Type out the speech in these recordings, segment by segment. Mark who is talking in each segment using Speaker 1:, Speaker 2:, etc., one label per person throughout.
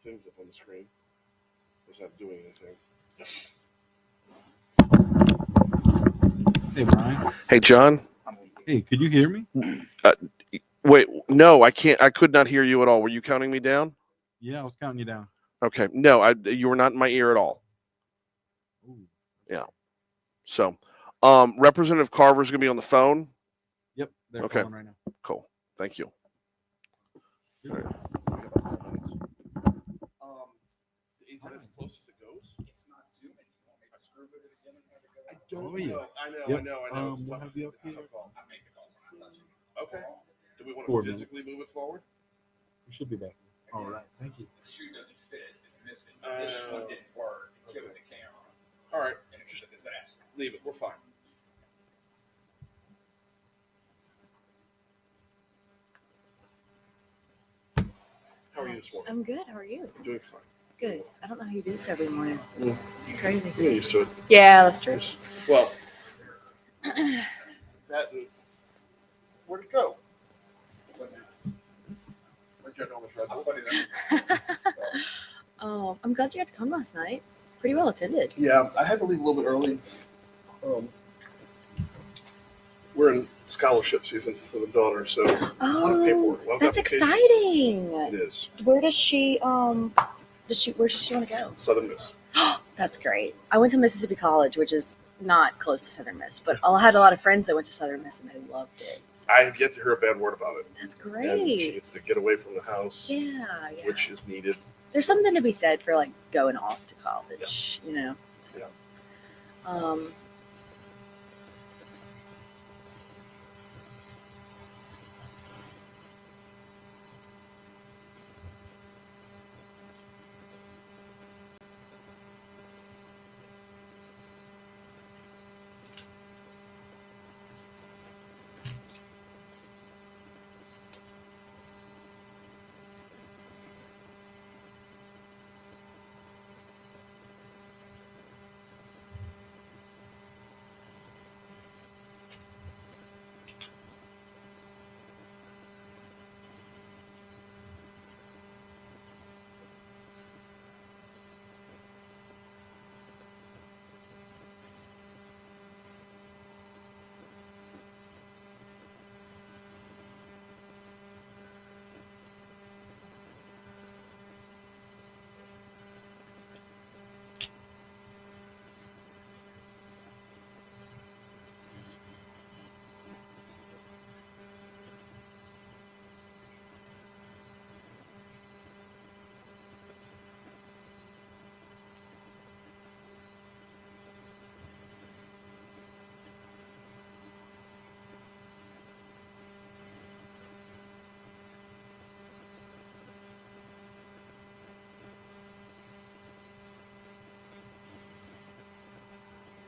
Speaker 1: things up on the screen. It's not doing anything.
Speaker 2: Hey, Brian.
Speaker 1: Hey, John.
Speaker 2: Hey, could you hear me?
Speaker 1: Wait, no, I can't. I could not hear you at all. Were you counting me down?
Speaker 2: Yeah, I was counting you down.
Speaker 1: Okay. No, you were not in my ear at all.
Speaker 2: Ooh.
Speaker 1: Yeah. So, Representative Carver's going to be on the phone.
Speaker 2: Yep, they're
Speaker 1: Okay.
Speaker 2: calling right now.
Speaker 1: Cool. Thank you. All right. Is it as close as it goes? It's not zooming. You want me to screw it again and have it go? I don't know.
Speaker 2: Yep.
Speaker 1: I know. It's
Speaker 2: We'll
Speaker 1: tough.
Speaker 2: have you up
Speaker 1: It's a
Speaker 2: here.
Speaker 1: tough call. Okay. Do we want
Speaker 2: 4
Speaker 1: to
Speaker 2: minutes.
Speaker 1: physically move it forward?
Speaker 2: We should be back. All right. Thank you.
Speaker 3: The shoe doesn't fit. It's missing. This one didn't work. It killed the camera.
Speaker 1: All right.
Speaker 3: And it was a disaster.
Speaker 1: Leave it. We're fine. How are you this morning?
Speaker 4: I'm good. How are you?
Speaker 1: I'm doing fine.
Speaker 4: Good. I don't know how you do this every morning.
Speaker 1: Mm.
Speaker 4: It's crazy.
Speaker 1: You're used to it.
Speaker 4: Yeah, that's true.
Speaker 1: Well, that and where'd it go? Where'd you know
Speaker 4: I'm glad you got to come last night. Pretty well attended.
Speaker 1: Yeah, I had to leave a little bit early. We're in scholarship season for the daughter, so a lot of paperwork. A lot of
Speaker 4: That's
Speaker 1: applications.
Speaker 4: exciting.
Speaker 1: It is.
Speaker 4: Where does she where does she want to go?
Speaker 1: Southern Miss.
Speaker 4: That's great. I went to Mississippi College, which is not close to Southern Miss, but I had a lot of friends that went to Southern Miss and they loved it. So
Speaker 1: I have yet to hear a bad word about it.
Speaker 4: that's
Speaker 1: And
Speaker 4: great.
Speaker 1: she gets to get away from the house,
Speaker 4: Yeah.
Speaker 1: which is needed.
Speaker 4: There's something to be said for like going off to college, you know.
Speaker 1: Yeah.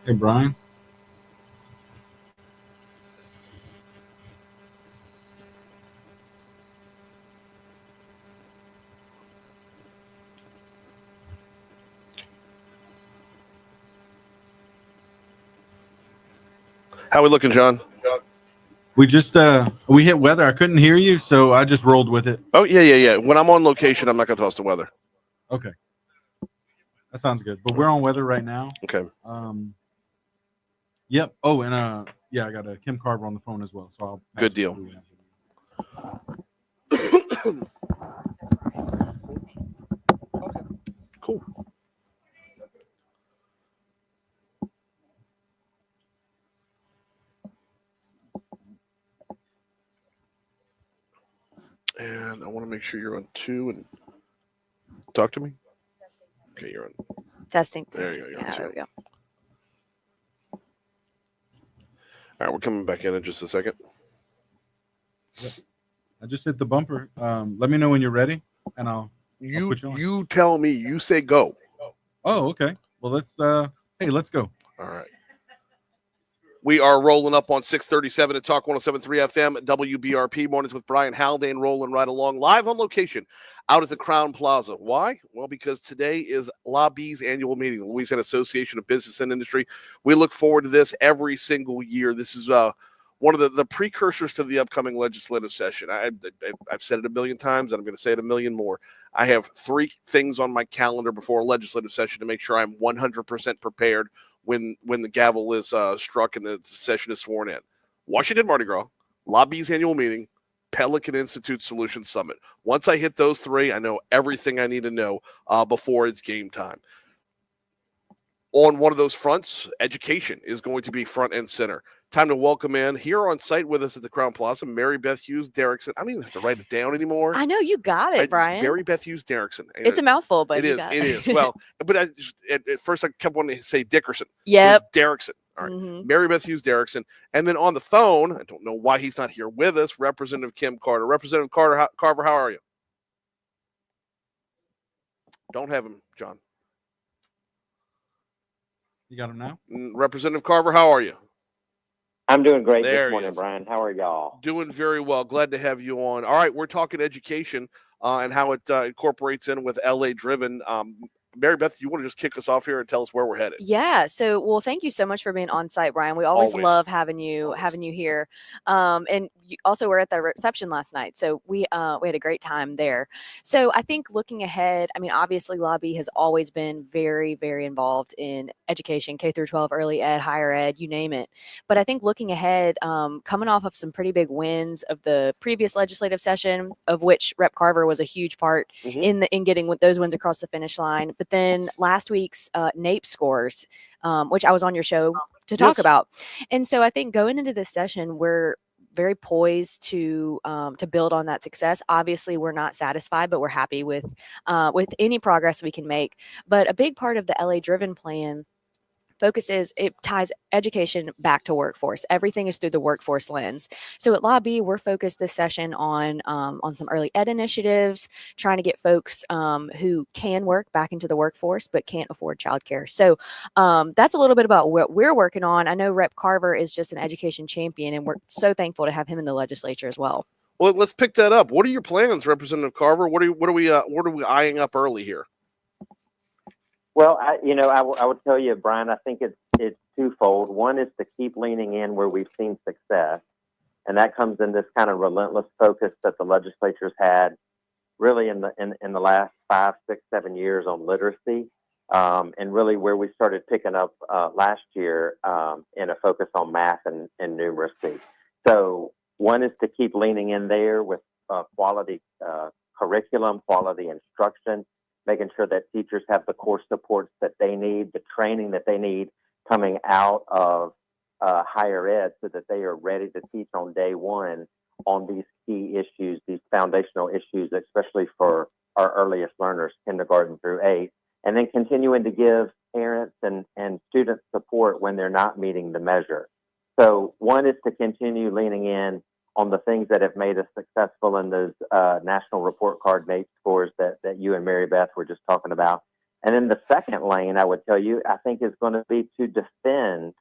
Speaker 2: Hey, Brian.
Speaker 1: How we looking, John?
Speaker 2: We just we hit weather. I couldn't hear you, so I just rolled with it.
Speaker 1: Oh, yeah. When I'm on location, I'm not going to toss the weather.
Speaker 2: Okay. That sounds good. But we're on weather right now.
Speaker 1: Okay.
Speaker 2: Yep. Oh, and yeah, I got a Kim Carver on the phone as well. So I'll
Speaker 1: Good deal. Cool. And I want to make sure you're on 2 and talk to me. Okay, you're on.
Speaker 4: Testing.
Speaker 1: There you go, you're on
Speaker 4: Yeah, there
Speaker 1: two.
Speaker 4: we go.
Speaker 1: All right, we're coming back in just a second.
Speaker 2: Yep. I just hit the bumper. Let me know when you're ready, and I'll put you on.
Speaker 1: You tell me. You say go.
Speaker 2: Oh, okay. Well, let's let's go.
Speaker 1: All right. We are rolling up on 637 at Talk 107.3 FM at WBRP. Mornings with Brian Haldane, rolling right along, live on location out at the Crown Plaza. Why? Well, because today is LABI's annual meeting, the Louisiana Association of Business and Industry. We look forward to this every single year. This is one of the precursors to the upcoming legislative session. I've said it a million times, and I'm going to say it a million more. I have 3 things on my calendar before a legislative session to make sure I'm 100% prepared when the gavel is struck and the session is sworn in. Washington Mardi Gras, Lobby's annual meeting, Pelican Institute Solutions Summit. Once I hit those 3, I know everything I need to know before it's game time. On one of those fronts, education is going to be front and center. Time to welcome in here on site with us at the Crown Plaza, Mary Beth Hughes Derrickson. I don't even have to write it down anymore.
Speaker 4: I know you got it, Brian.
Speaker 1: Mary Beth Hughes Derrickson.
Speaker 4: It's a mouthful, but
Speaker 1: it is.
Speaker 4: got
Speaker 1: It is. Well, but at first I kept wanting to say Dickerson.
Speaker 4: Yep.
Speaker 1: It's Derrickson. All right.
Speaker 4: Mm-hmm.
Speaker 1: Mary Beth Hughes Derrickson. And then on the phone, I don't know why he's not here with us, Representative Kim Carter. Representative Carver, how are you? Don't have him, John.
Speaker 2: You got him now?
Speaker 1: Representative Carver, how are you?
Speaker 5: I'm doing great
Speaker 1: There
Speaker 5: this
Speaker 1: he
Speaker 5: morning,
Speaker 1: is.
Speaker 5: Brian. How are y'all?
Speaker 1: Doing very well. Glad to have you on. All right, we're talking education and how it incorporates in with LA Driven. Mary Beth, you want to just kick us off here and tell us where we're headed?
Speaker 4: Yeah. So, well, thank you so much for being on site, Brian. We always love having you here. And you also were at the reception last night, so we had a great time there. So, I think looking ahead, I mean, obviously, Lobby has always been very, very involved in education, K through 12, early ed, higher ed, you name it. But I think looking ahead, coming off of some pretty big wins of the previous legislative session, of which Rep. Carver was a huge part in getting those wins across the finish line. But then last week's NAEP scores, which I was on your show to talk about. And so I think going into this session, we're very poised to build on that success. Obviously, we're not satisfied, but we're happy with any progress we can make. But a big part of the LA Driven plan focuses, it ties education back to workforce. Everything is through the workforce lens. So at Lobby, we're focused this session on some early ed initiatives, trying to get folks who can work back into the workforce but can't afford childcare. So that's a little bit about what we're working on. I know Rep. Carver is just an education champion, and we're so thankful to have him in the legislature as well. Well,
Speaker 1: let's pick that up. What are your plans, Representative Carver? What are we eyeing up early here?
Speaker 5: Well, I would tell you, Brian, I think it's twofold. One is to keep leaning in where we've seen success, and that comes in this kind of relentless focus that the legislature's had really in the last 5, 6, 7 years on literacy, and really where we started picking up last year in a focus on math and numeracy. So one is to keep leaning in there with quality curriculum, quality instruction, making sure that teachers have the course supports that they need, the training that they need coming out of higher ed so that they are ready to teach on day one on these key issues, these foundational issues, especially for our earliest learners, kindergarten through 8, and then continuing to give parents and students support when they're not meeting the measure. So one is to continue leaning in on the things that have made us successful in those national report card NAEP scores that you and Mary Beth were just talking about. And then the second lane, I would tell you, I think is going to be to defend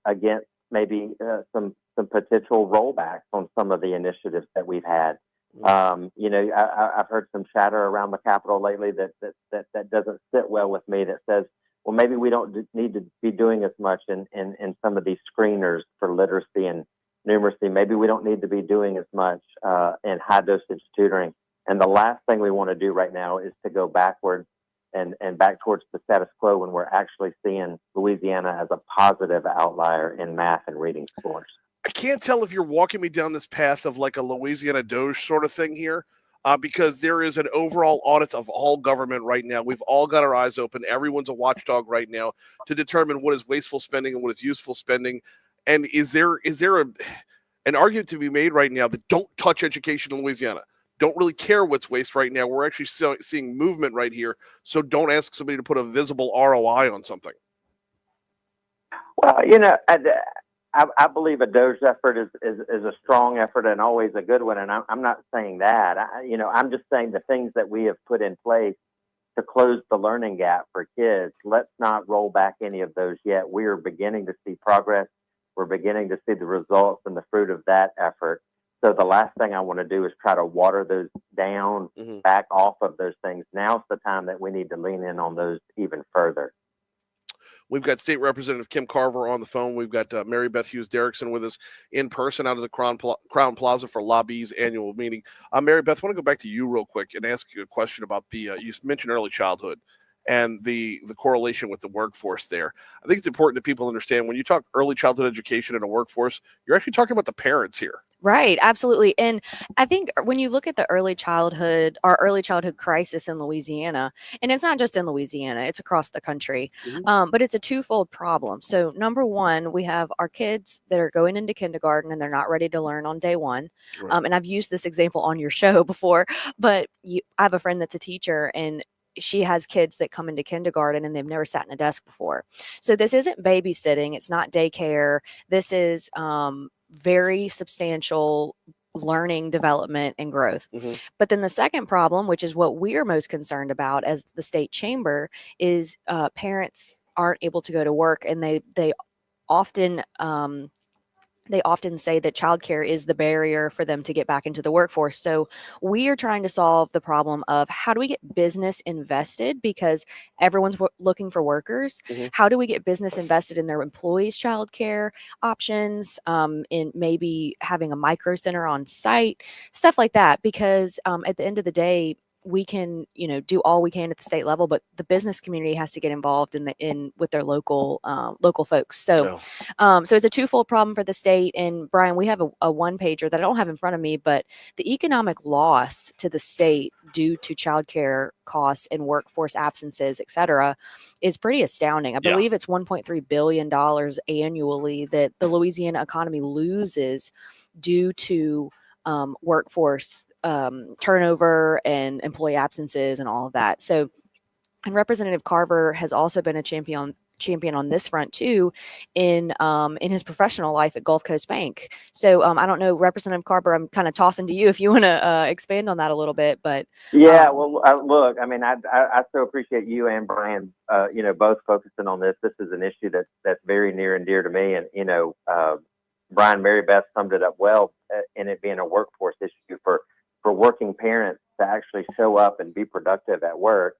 Speaker 5: against maybe some potential rollbacks on some of the initiatives that we've had. I've heard some chatter around the Capitol lately that doesn't sit well with me, that says, well, maybe we don't need to be doing as much in some of these screeners for literacy and numeracy. Maybe we don't need to be doing as much in high dosage tutoring. And the last thing we want to do right now is to go backwards and back towards the status quo when we're actually seeing Louisiana as a positive outlier in math and reading scores.
Speaker 1: I can't tell if you're walking me down this path of like a Louisiana Doge sort of thing here, because there is an overall audit of all government right now. We've all got our eyes open. Everyone's a watchdog right now to determine what is wasteful spending and what is useful spending. And is there an argument to be made right now that don't touch education in Louisiana? Don't really care what's waste right now. We're actually seeing movement right here. So don't ask somebody to put a visible ROI on something.
Speaker 5: Well, I believe a Doge effort is a strong effort and always a good one. And I'm not saying that. I'm just saying the things that we have put in place to close the learning gap for kids, let's not roll back any of those yet. We are beginning to see progress. We're beginning to see the results and the fruit of that effort. So the last thing I want to do is try to water those down, back off of those things. Now's the time that we need to lean in on those even further.
Speaker 1: We've got State Representative Kim Carver on the phone. We've got Mary Beth Hughes Derrickson with us in person out of the Crown Plaza for Lobby's annual meeting. Mary Beth, I want to go back to you real quick and ask you a question about the you mentioned early childhood and the correlation with the workforce there. I think it's important that people understand when you talk early childhood education in a workforce, you're actually talking about the parents here.
Speaker 4: Right, absolutely. And I think when you look at our early childhood crisis in Louisiana, and it's not just in Louisiana, it's across the country, but it's a twofold problem. So number one, we have our kids that are going into kindergarten and they're not ready to learn on day one.
Speaker 1: Right.
Speaker 4: And I've used this example on your show before, but I have a friend that's a teacher, and she has kids that come into kindergarten and they've never sat in a desk before. So this isn't babysitting. It's not daycare. This is very substantial learning, development, and growth. But then the second problem, which is what we're most concerned about as the state chamber, is parents aren't able to go to work, and they often say that childcare is the barrier for them to get back into the workforce. So we are trying to solve the problem of how do we get business invested, because everyone's looking for workers. How do we get business invested in their employees' childcare options, in maybe having a micro center on site, stuff like that? Because at the end of the day, we can, do all we can at the state level, but the business community has to get involved with their local folks. So, so it's a twofold problem for the state. And Brian, we have a one pager that I don't have in front of me, but the economic loss to the state due to childcare costs and workforce absences, et cetera, is pretty astounding. I believe it's $1.3 billion annually that the Louisiana economy loses due to workforce turnover and employee absences and all of that. So, and Representative Carver has also been a champion on this front too, in his professional life at Gulf Coast Bank. So I don't know, Representative Carver, I'm kind of tossing to you if you want to expand on that a little bit. But
Speaker 5: well, look, I mean, I so appreciate you and Brian, both focusing on this. This is an issue that's very near and dear to me, and Brian, Mary Beth summed it up well in it being a workforce issue for working parents to actually show up and be productive at work.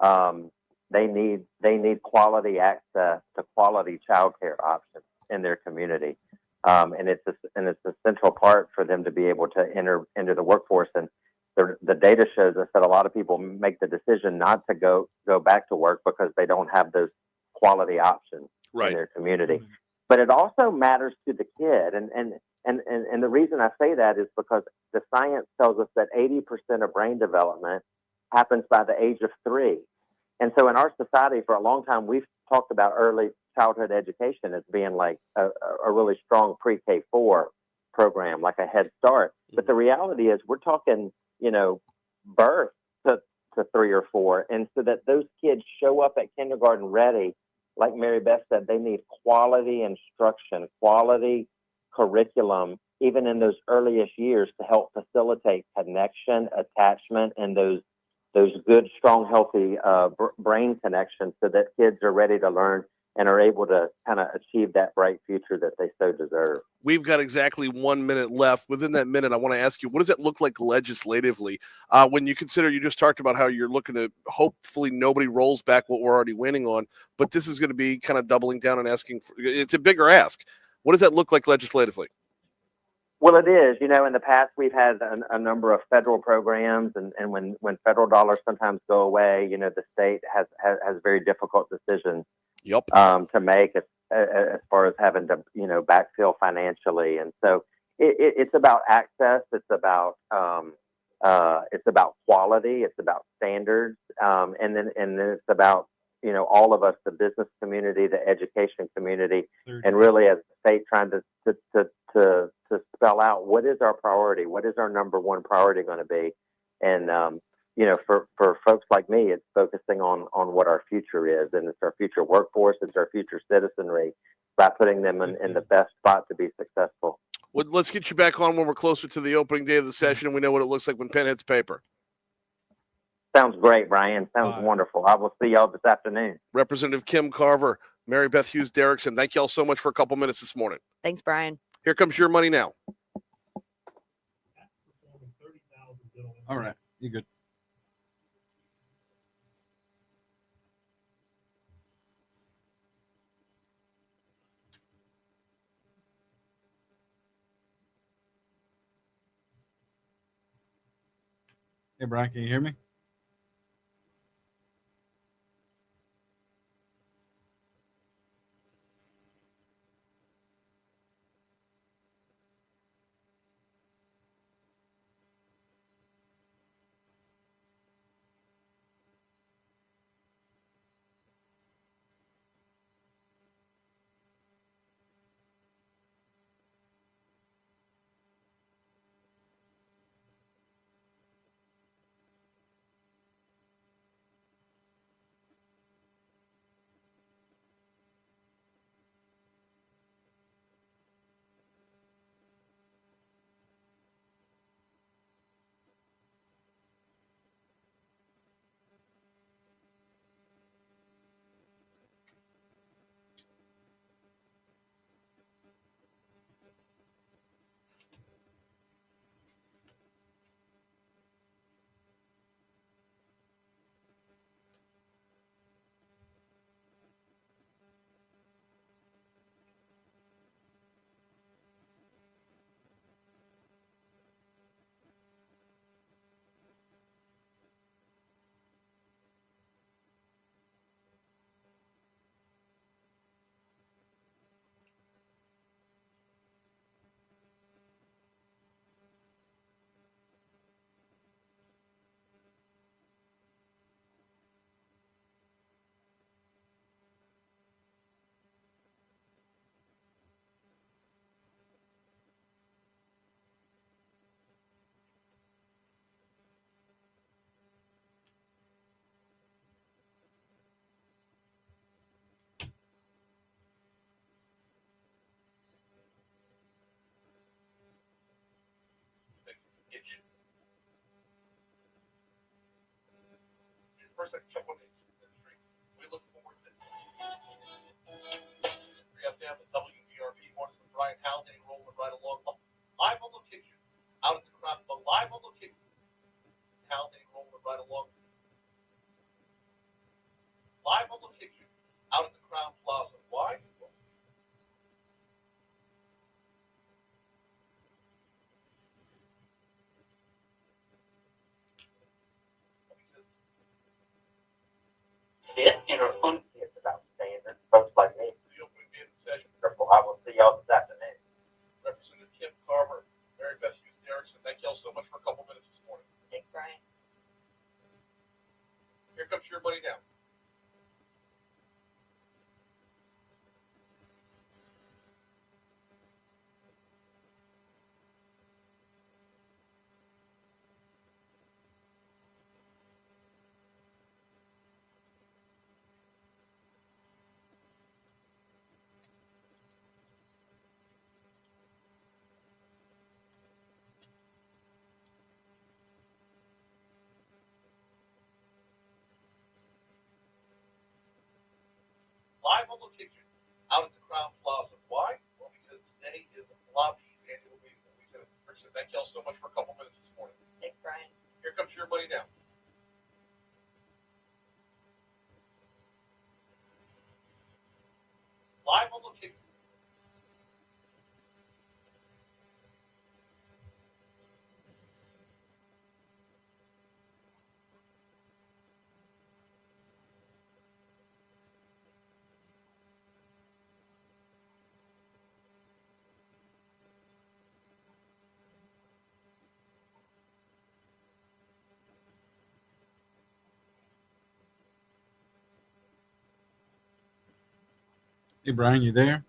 Speaker 5: They need quality access to quality childcare options in their community, and it's a central part for them to be able to enter into the workforce. And the data shows us that a lot of people make the decision not to go back to work because they don't have those quality options in their community. But it also matters to the kid, and the reason I say that is because the science tells us that 80% of brain development happens by the age of 3. And so in our society, for a long time, we've talked about early childhood education as being like a really strong pre-K4 program, like a Head Start. But the reality is we're talking, birth to 3 or 4. And so that those kids show up at kindergarten ready, like Mary Beth said, they need quality instruction, quality curriculum, even in those earliest years, to help facilitate connection, attachment, and those good, strong, healthy brain connections, so that kids are ready to learn and are able to kind of achieve that bright future that they so deserve.
Speaker 1: We've got exactly 1 minute left. Within that minute, I want to ask you, what does it look like legislatively when you consider, you just talked about how you're looking to hopefully nobody rolls back what we're already winning on, but this is going to be kind of doubling down and asking for, it's a bigger ask. What does that look like legislatively?
Speaker 5: Well, it is. In the past, we've had a number of federal programs, and when federal dollars sometimes go away, the state has very difficult decisions to make as far as having to, backfill financially. And so it's about access. It's about quality. It's about standards. And then it's about, all of us, the business community, the education community, and really as a state trying to spell out what is our priority, what is our number one priority going to be. And, for folks like me, it's focusing on what our future is, and it's our future workforce, it's our future citizenry, by putting them in the best spot to be successful.
Speaker 1: Well, let's get you back on when we're closer to the opening day of the session and we know what it looks like when pen hits paper.
Speaker 5: Sounds great, Brian. Sounds wonderful. I will see y'all this afternoon.
Speaker 1: Representative Kim Carver, Mary Beth Hughes Derrickson, thank y'all so much for a couple minutes this morning.
Speaker 4: Thanks, Brian.
Speaker 1: Here comes your money now.
Speaker 2: All right, you good. Hey, Brian, can you hear me?
Speaker 1: First, we look forward to 3FM and WBRP mornings with Brian Haldane rolling right along. Live on location. Out at the crowd, but live on location. Haldane rolling right along. Live on location. Out at the Crown Plaza. Why?
Speaker 5: Sit in or unfit about standards, folks like me.
Speaker 1: The opening day of the session.
Speaker 5: I will see y'all this afternoon.
Speaker 1: Representative Kim Carver, Mary Beth Hughes Derrickson, thank y'all so much for a couple minutes this morning.
Speaker 4: Thanks, Brian.
Speaker 1: Here comes your buddy now. Live on location, out at the Crown Plaza. Why? Well, because today is Lobby's annual meeting. Thank y'all so much for a couple minutes this morning.
Speaker 4: Thanks, Brian.
Speaker 1: Here comes your buddy now. Live on location.
Speaker 2: Hey, Brian, you there?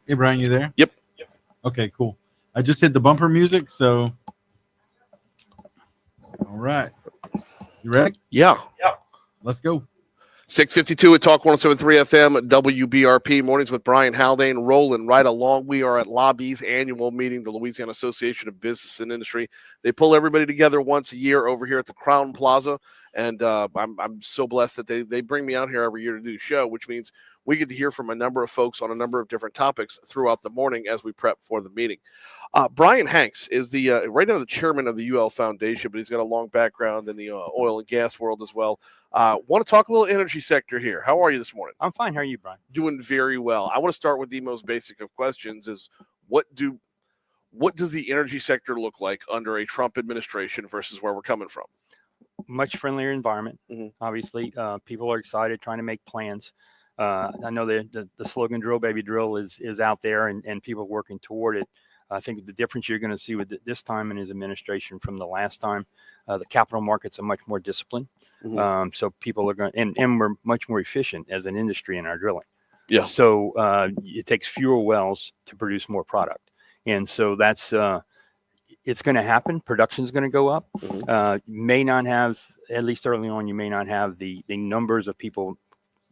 Speaker 2: Hey, Brian, you there?
Speaker 1: Yep.
Speaker 2: Okay, cool. I just hit the bumper music, so all right. You ready?
Speaker 1: Yeah.
Speaker 2: Let's go.
Speaker 1: 652 at Talk 1073 FM, WBRP, mornings with Brian Haldane, rolling right along. We are at Lobby's annual meeting, the Louisiana Association of Business and Industry. They pull everybody together once a year over here at the Crown Plaza, and I'm so blessed that they bring me out here every year to do the show, which means we get to hear from a number of folks on a number of different topics throughout the morning as we prep for the meeting. Brian Hanks is the right now the chairman of the UL Foundation, but he's got a long background in the oil and gas world as well. Want to talk a little energy sector here. How are you this morning?
Speaker 6: I'm fine. How are you, Brian?
Speaker 1: Doing very well. I want to start with the most basic of questions: is what does the energy sector look like under a Trump administration versus where we're coming from?
Speaker 6: Much friendlier environment.
Speaker 1: Mhm.
Speaker 6: Obviously, people are excited, trying to make plans. I know the slogan "Drill, Baby, Drill" is out there, and people working toward it. I think the difference you're going to see with this time in his administration from the last time, the capital markets are much more disciplined.
Speaker 1: Mhm.
Speaker 6: So people are going, and we're much more efficient as an industry in our drilling.
Speaker 1: Yeah.
Speaker 6: So it takes fewer wells to produce more product, and so that's it's going to happen. Production's going to go up. May not have, at least early on, you may not have the numbers of people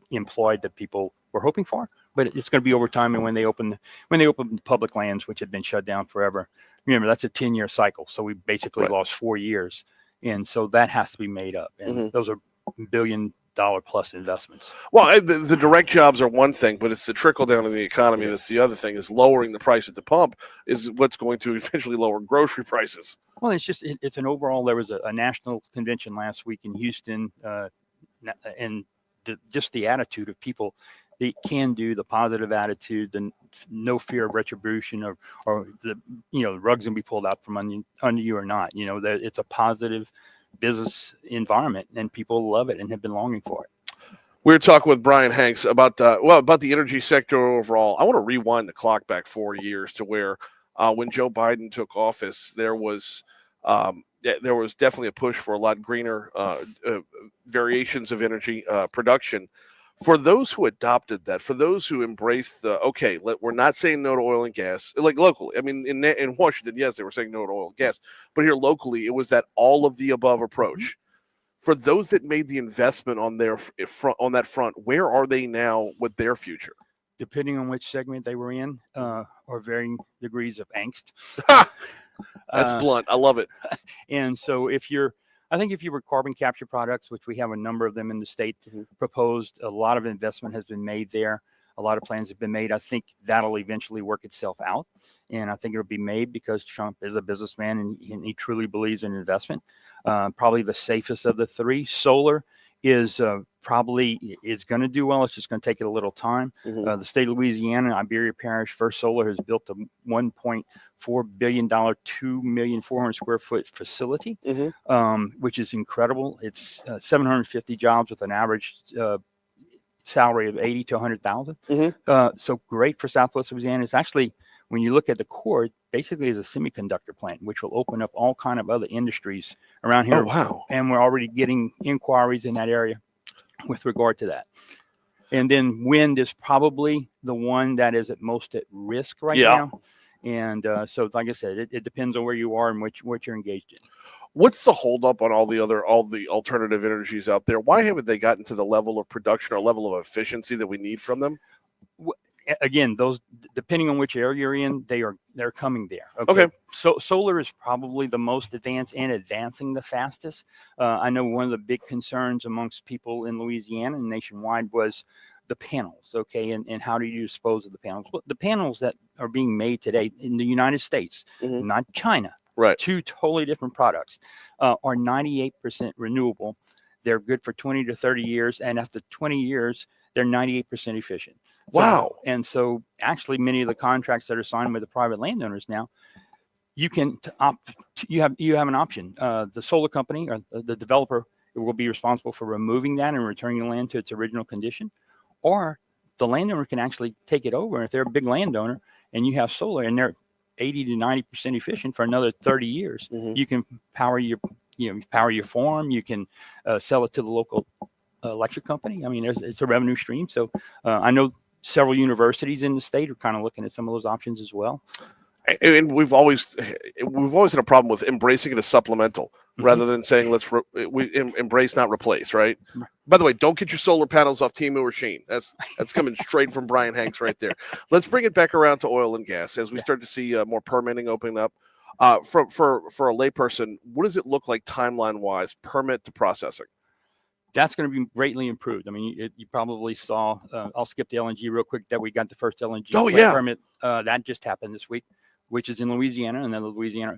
Speaker 6: employed that people were hoping for, but it's going to be over time. And when they open public lands, which had been shut down forever, remember that's a 10-year cycle. So we basically lost 4 years. And so that has to be made up. And those are $1 billion plus investments.
Speaker 1: Well, the direct jobs are one thing, but it's the trickle down in the economy. That's the other thing. Is lowering the price at the pump is what's going to eventually lower grocery prices.
Speaker 6: Well, it's an overall. There was a national convention last week in Houston, and just the attitude of people, the can-do, the positive attitude, the no fear of retribution, or the rug's gonna be pulled out from under you or not. That it's a positive business environment, and people love it and have been longing for it.
Speaker 1: We're talking with Brian Hanks about the energy sector overall. I want to rewind the clock back 4 years to where when Joe Biden took office, there was definitely a push for a lot greener variations of energy production. For those who adopted that, for those who embraced we're not saying no to oil and gas, like locally. I mean, in Washington, yes, they were saying no to oil and gas, but here locally, it was that all of the above approach. For those that made the investment on that front, where are they now with their future?
Speaker 6: Depending on which segment they were in, or varying degrees of angst.
Speaker 1: That's blunt. I love it.
Speaker 6: And so I think if you were carbon capture products, which we have a number of them in the state proposed, a lot of investment has been made there. A lot of plans have been made. I think that'll eventually work itself out. And I think it'll be made because Trump is a businessman and he truly believes in investment. Probably the safest of the three. Solar is probably going to do well. It's just going to take it a little time. The state of Louisiana, Iberia Parish, First Solar has built a $1.4 billion, 2,400,000 square foot facility, which is incredible. It's 750 jobs with an average salary of 80 to 100,000. So great for Southwest Louisiana. It's actually, when you look at the core, basically is a semiconductor plant, which will open up all kind of other industries around here.
Speaker 1: Oh, wow.
Speaker 6: And we're already getting inquiries in that area with regard to that. And then wind is probably the one that is at most at risk right now. And so, like I said, it depends on where you are and what you're engaged in.
Speaker 1: What's the holdup on all the alternative energies out there? Why haven't they gotten to the level of production or level of efficiency that we need from them?
Speaker 6: Again, those, depending on which area you're in, they're coming there. Okay. So solar is probably the most advanced and advancing the fastest. I know one of the big concerns amongst people in Louisiana and nationwide was the panels. Okay. And how do you dispose of the panels? Well, the panels that are being made today in the United States, not China,
Speaker 1: right? Two
Speaker 6: totally different products, are 98% renewable. They're good for 20 to 30 years. And after 20 years, they're 98% efficient.
Speaker 1: Wow.
Speaker 6: And so actually many of the contracts that are signed with the private landowners now, you have an option. The solar company or the developer will be responsible for removing that and returning the land to its original condition, or the landowner can actually take it over. And if they're a big landowner and you have solar and they're 80 to 90% efficient for another 30 years, you can power your farm. You can sell it to the local electric company. I mean, it's a revenue stream. So I know several universities in the state are kind of looking at some of those options as well.
Speaker 1: And we've always had a problem with embracing it as supplemental rather than saying we embrace, not replace, right?
Speaker 6: Right.
Speaker 1: By the way, don't get your solar panels off Timu or Sheen. That's coming straight from Brian Hanks right there. Let's bring it back around to oil and gas as we start to see more permitting opening up. For a layperson, what does it look like timeline wise, permit to processing?
Speaker 6: That's going to be greatly improved. I mean, you probably saw. I'll skip the LNG real quick. That we got the first LNG permit that just happened this week, which is in Louisiana, and then the Louisiana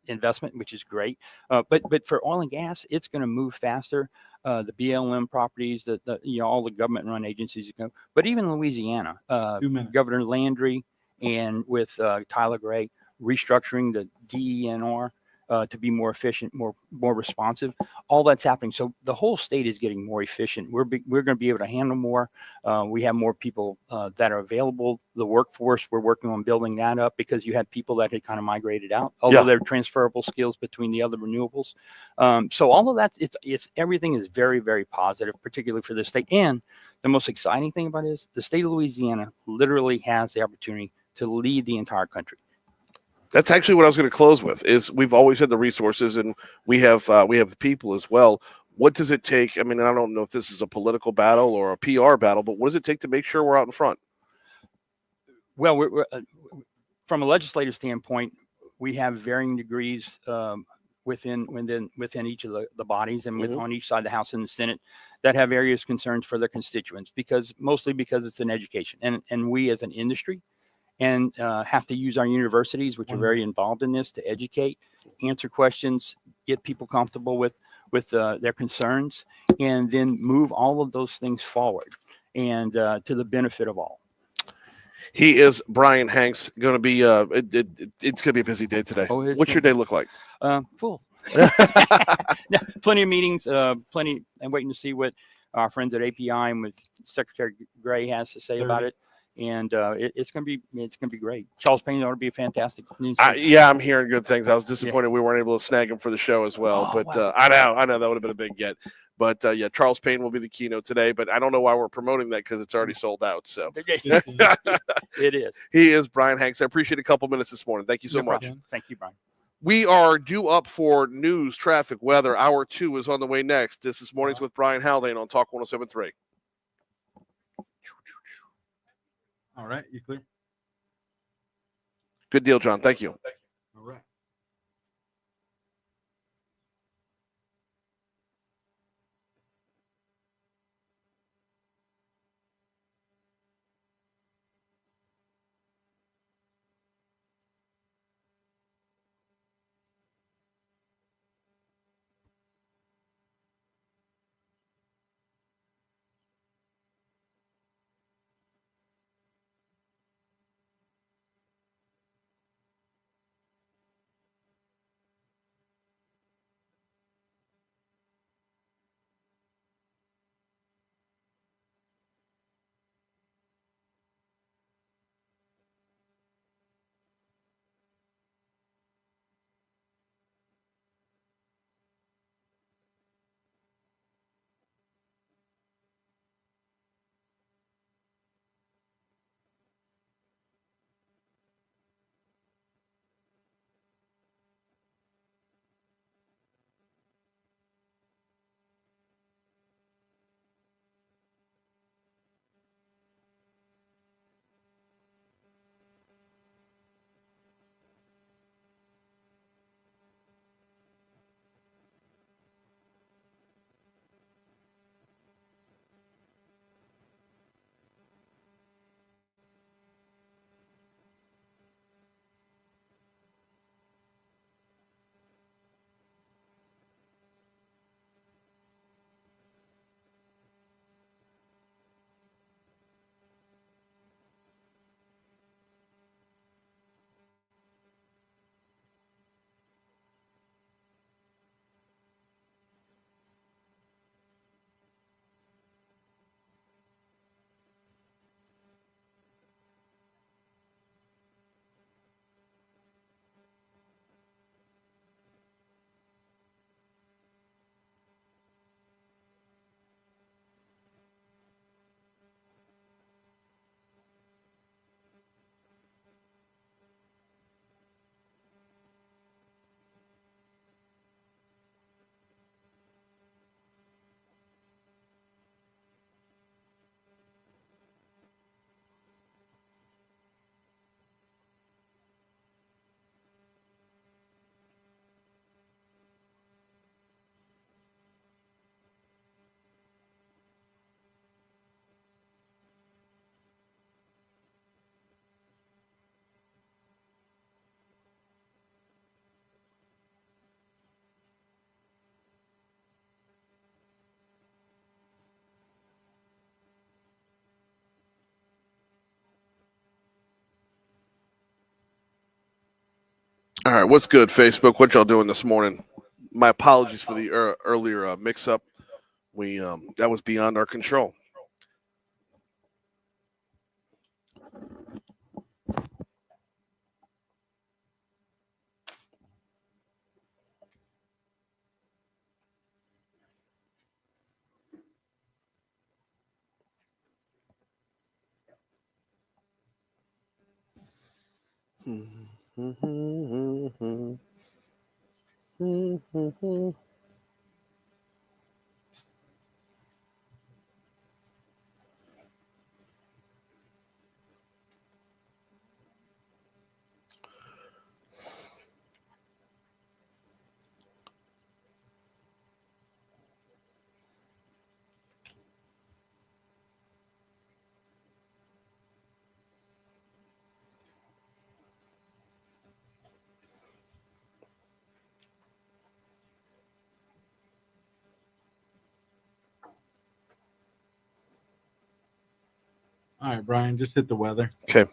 Speaker 6: investment, which is great. But for oil and gas, it's going to move faster. The BLM properties, all the government-run agencies, but even Louisiana,
Speaker 2: 2 minutes.
Speaker 6: Governor Landry, and with Tyler Gray restructuring the DENR. To be more efficient, more responsive, all that's happening. So the whole state is getting more efficient. We're going to be able to handle more. We have more people that are available. The workforce, we're working on building that up because you had people that had kind of migrated out, although they're transferable skills between the other renewables. So all of that, it's everything is very, very positive, particularly for this state. And the most exciting thing about it is the state of Louisiana literally has the opportunity to lead the entire country.
Speaker 1: That's actually what I was going to close with. Is we've always had the resources, and we have the people as well. What does it take? I mean, I don't know if this is a political battle or a PR battle, but what does it take to make sure we're out in front?
Speaker 6: Well, we're from a legislative standpoint, we have varying degrees within each of the bodies, and on each side, the House and the Senate, that have various concerns for their constituents, mostly because it's an education, and we as an industry. And have to use our universities, which are very involved in this, to educate, answer questions, get people comfortable with their concerns, and then move all of those things forward and to the benefit of all.
Speaker 1: He is Brian Hanks. Going to be it's going to be a busy day today. What's your day look like?
Speaker 6: Full. Plenty of meetings. Plenty. I'm waiting to see what our friends at API and with Secretary Gray has to say about it. And it's gonna be great. Charles Payne ought to be a fantastic.
Speaker 1: I'm hearing good things. I was disappointed we weren't able to snag him for the show as well.
Speaker 6: Wow.
Speaker 1: I know that would have been a big get. But Charles Payne will be the keynote today. But I don't know why we're promoting that because it's already sold out. So
Speaker 6: it is.
Speaker 1: He is Brian Hanks. I appreciate a couple minutes this morning. Thank you so much.
Speaker 6: Thank you, Brian.
Speaker 1: We are due up for news, traffic, weather. Hour 2 is on the way next. This is Mornings with Brian Haldane on Talk 107.3.
Speaker 2: All right, you clear?
Speaker 1: Good deal, John. Thank you.
Speaker 2: All right.
Speaker 1: All right, what's good, Facebook? What y'all doing this morning? My apologies for the earlier mix-up. We that was beyond our control.
Speaker 2: All right, Brian, just hit the weather.
Speaker 1: Okay.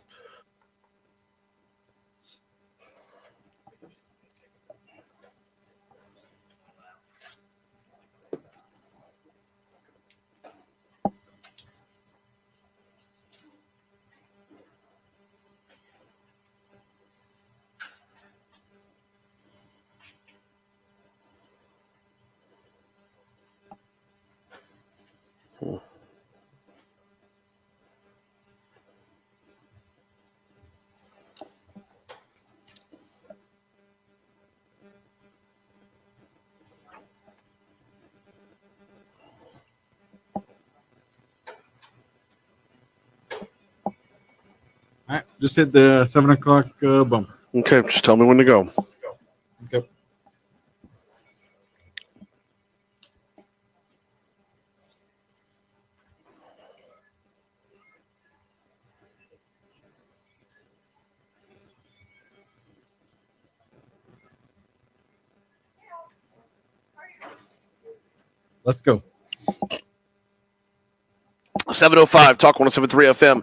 Speaker 2: All right, just hit the 7 o'clock bumper.
Speaker 1: Okay, just tell me when to go.
Speaker 2: Okay. Let's go.
Speaker 1: 7:05, Talk 107.3 FM,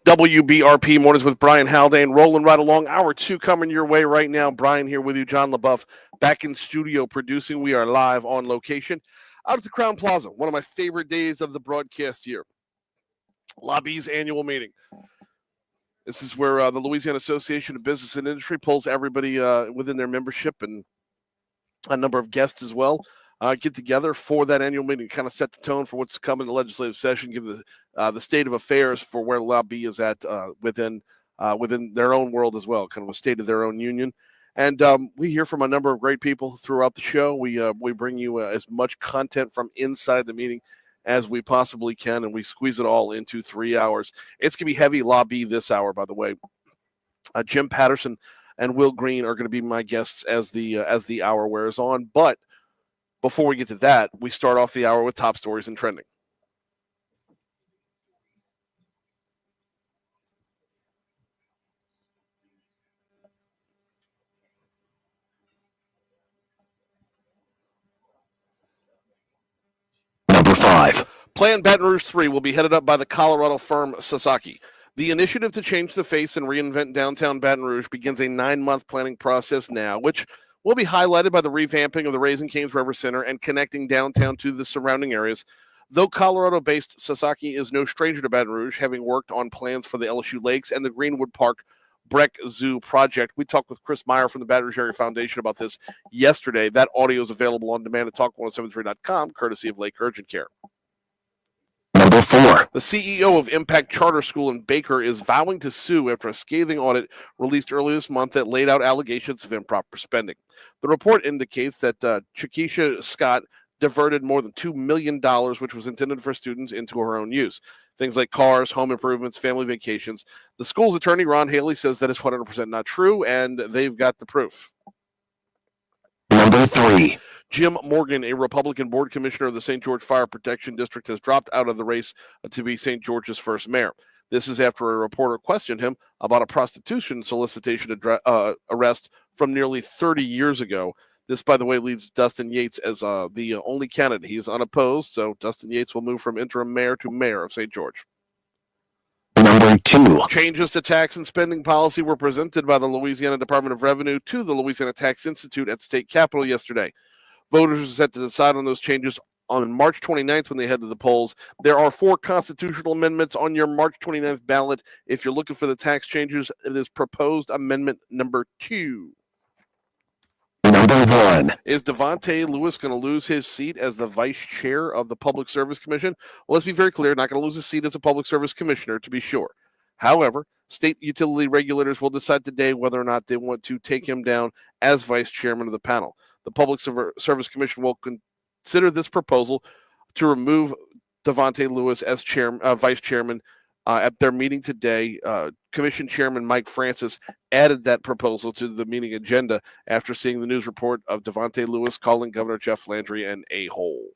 Speaker 1: WBRP Mornings with Brian Haldane, rolling right along. Hour 2 coming your way right now. Brian here with you, John LaBeouf, back in studio producing. We are live on location out at the Crown Plaza, one of my favorite days of the broadcast year. Lobby's annual meeting. This is where the Louisiana Association of Business and Industry pulls everybody within their membership and a number of guests as well. Get together for that annual meeting, kind of set the tone for what's coming in the legislative session, give the state of affairs for where lobby is at within their own world as well, kind of a state of their own union. And we hear from a number of great people throughout the show. We bring you as much content from inside the meeting as we possibly can, and we squeeze it all into 3 hours. It's going to be heavy lobby this hour, by the way. Jim Patterson and Will Green are going to be my guests as the hour wears on. But before we get to that, we start off the hour with top stories and trending. Number 5. Plan Baton Rouge 3 will be headed up by the Colorado firm Sasaki. The initiative to change the face and reinvent downtown Baton Rouge begins a 9-month planning process now, which will be highlighted by the revamping of the Raising Cane's River Center and connecting downtown to the surrounding areas. Though Colorado-based Sasaki is no stranger to Baton Rouge, having worked on plans for the LSU Lakes and the Greenwood Park Breck Zoo project. We talked with Chris Meyer from the Baton Rouge Area Foundation about this yesterday. That audio is available on demand at talk1073.com, courtesy of Lake Urgent Care. Number 4. The CEO of Impact Charter School in Baker is vowing to sue after a scathing audit released early this month that laid out allegations of improper spending. The report indicates that Chiquisha Scott diverted more than $2 million, which was intended for students, into her own use. Things like cars, home improvements, family vacations. The school's attorney, Ron Haley, says that it's 100% not true, and they've got the proof. Number 3. Jim Morgan, a Republican board commissioner of the St. George Fire Protection District, has dropped out of the race to be St. George's first mayor. This is after a reporter questioned him about a prostitution solicitation arrest from nearly 30 years ago. This, by the way, leaves Dustin Yates as the only candidate. He is unopposed, so Dustin Yates will move from interim mayor to mayor of St. George.
Speaker 7: Number 2.
Speaker 1: Changes to tax and spending policy were presented by the Louisiana Department of Revenue to the Louisiana Tax Institute at the state capitol yesterday. Voters are set to decide on those changes on March 29th when they head to the polls. There are 4 constitutional amendments on your March 29th ballot. If you're looking for the tax changes, it is proposed amendment number 2.
Speaker 7: Number 1.
Speaker 1: Is Devontae Lewis going to lose his seat as the vice chair of the Public Service Commission? Well, let's be very clear, not going to lose his seat as a Public Service Commissioner, to be sure. However, state utility regulators will decide today whether or not they want to take him down as vice chairman of the panel. The Public Service Commission will consider this proposal to remove Devontae Lewis as vice chairman. At their meeting today, Commission Chairman Mike Francis added that proposal to the meeting agenda after seeing the news report of Devontae Lewis calling Governor Jeff Landry an a-hole.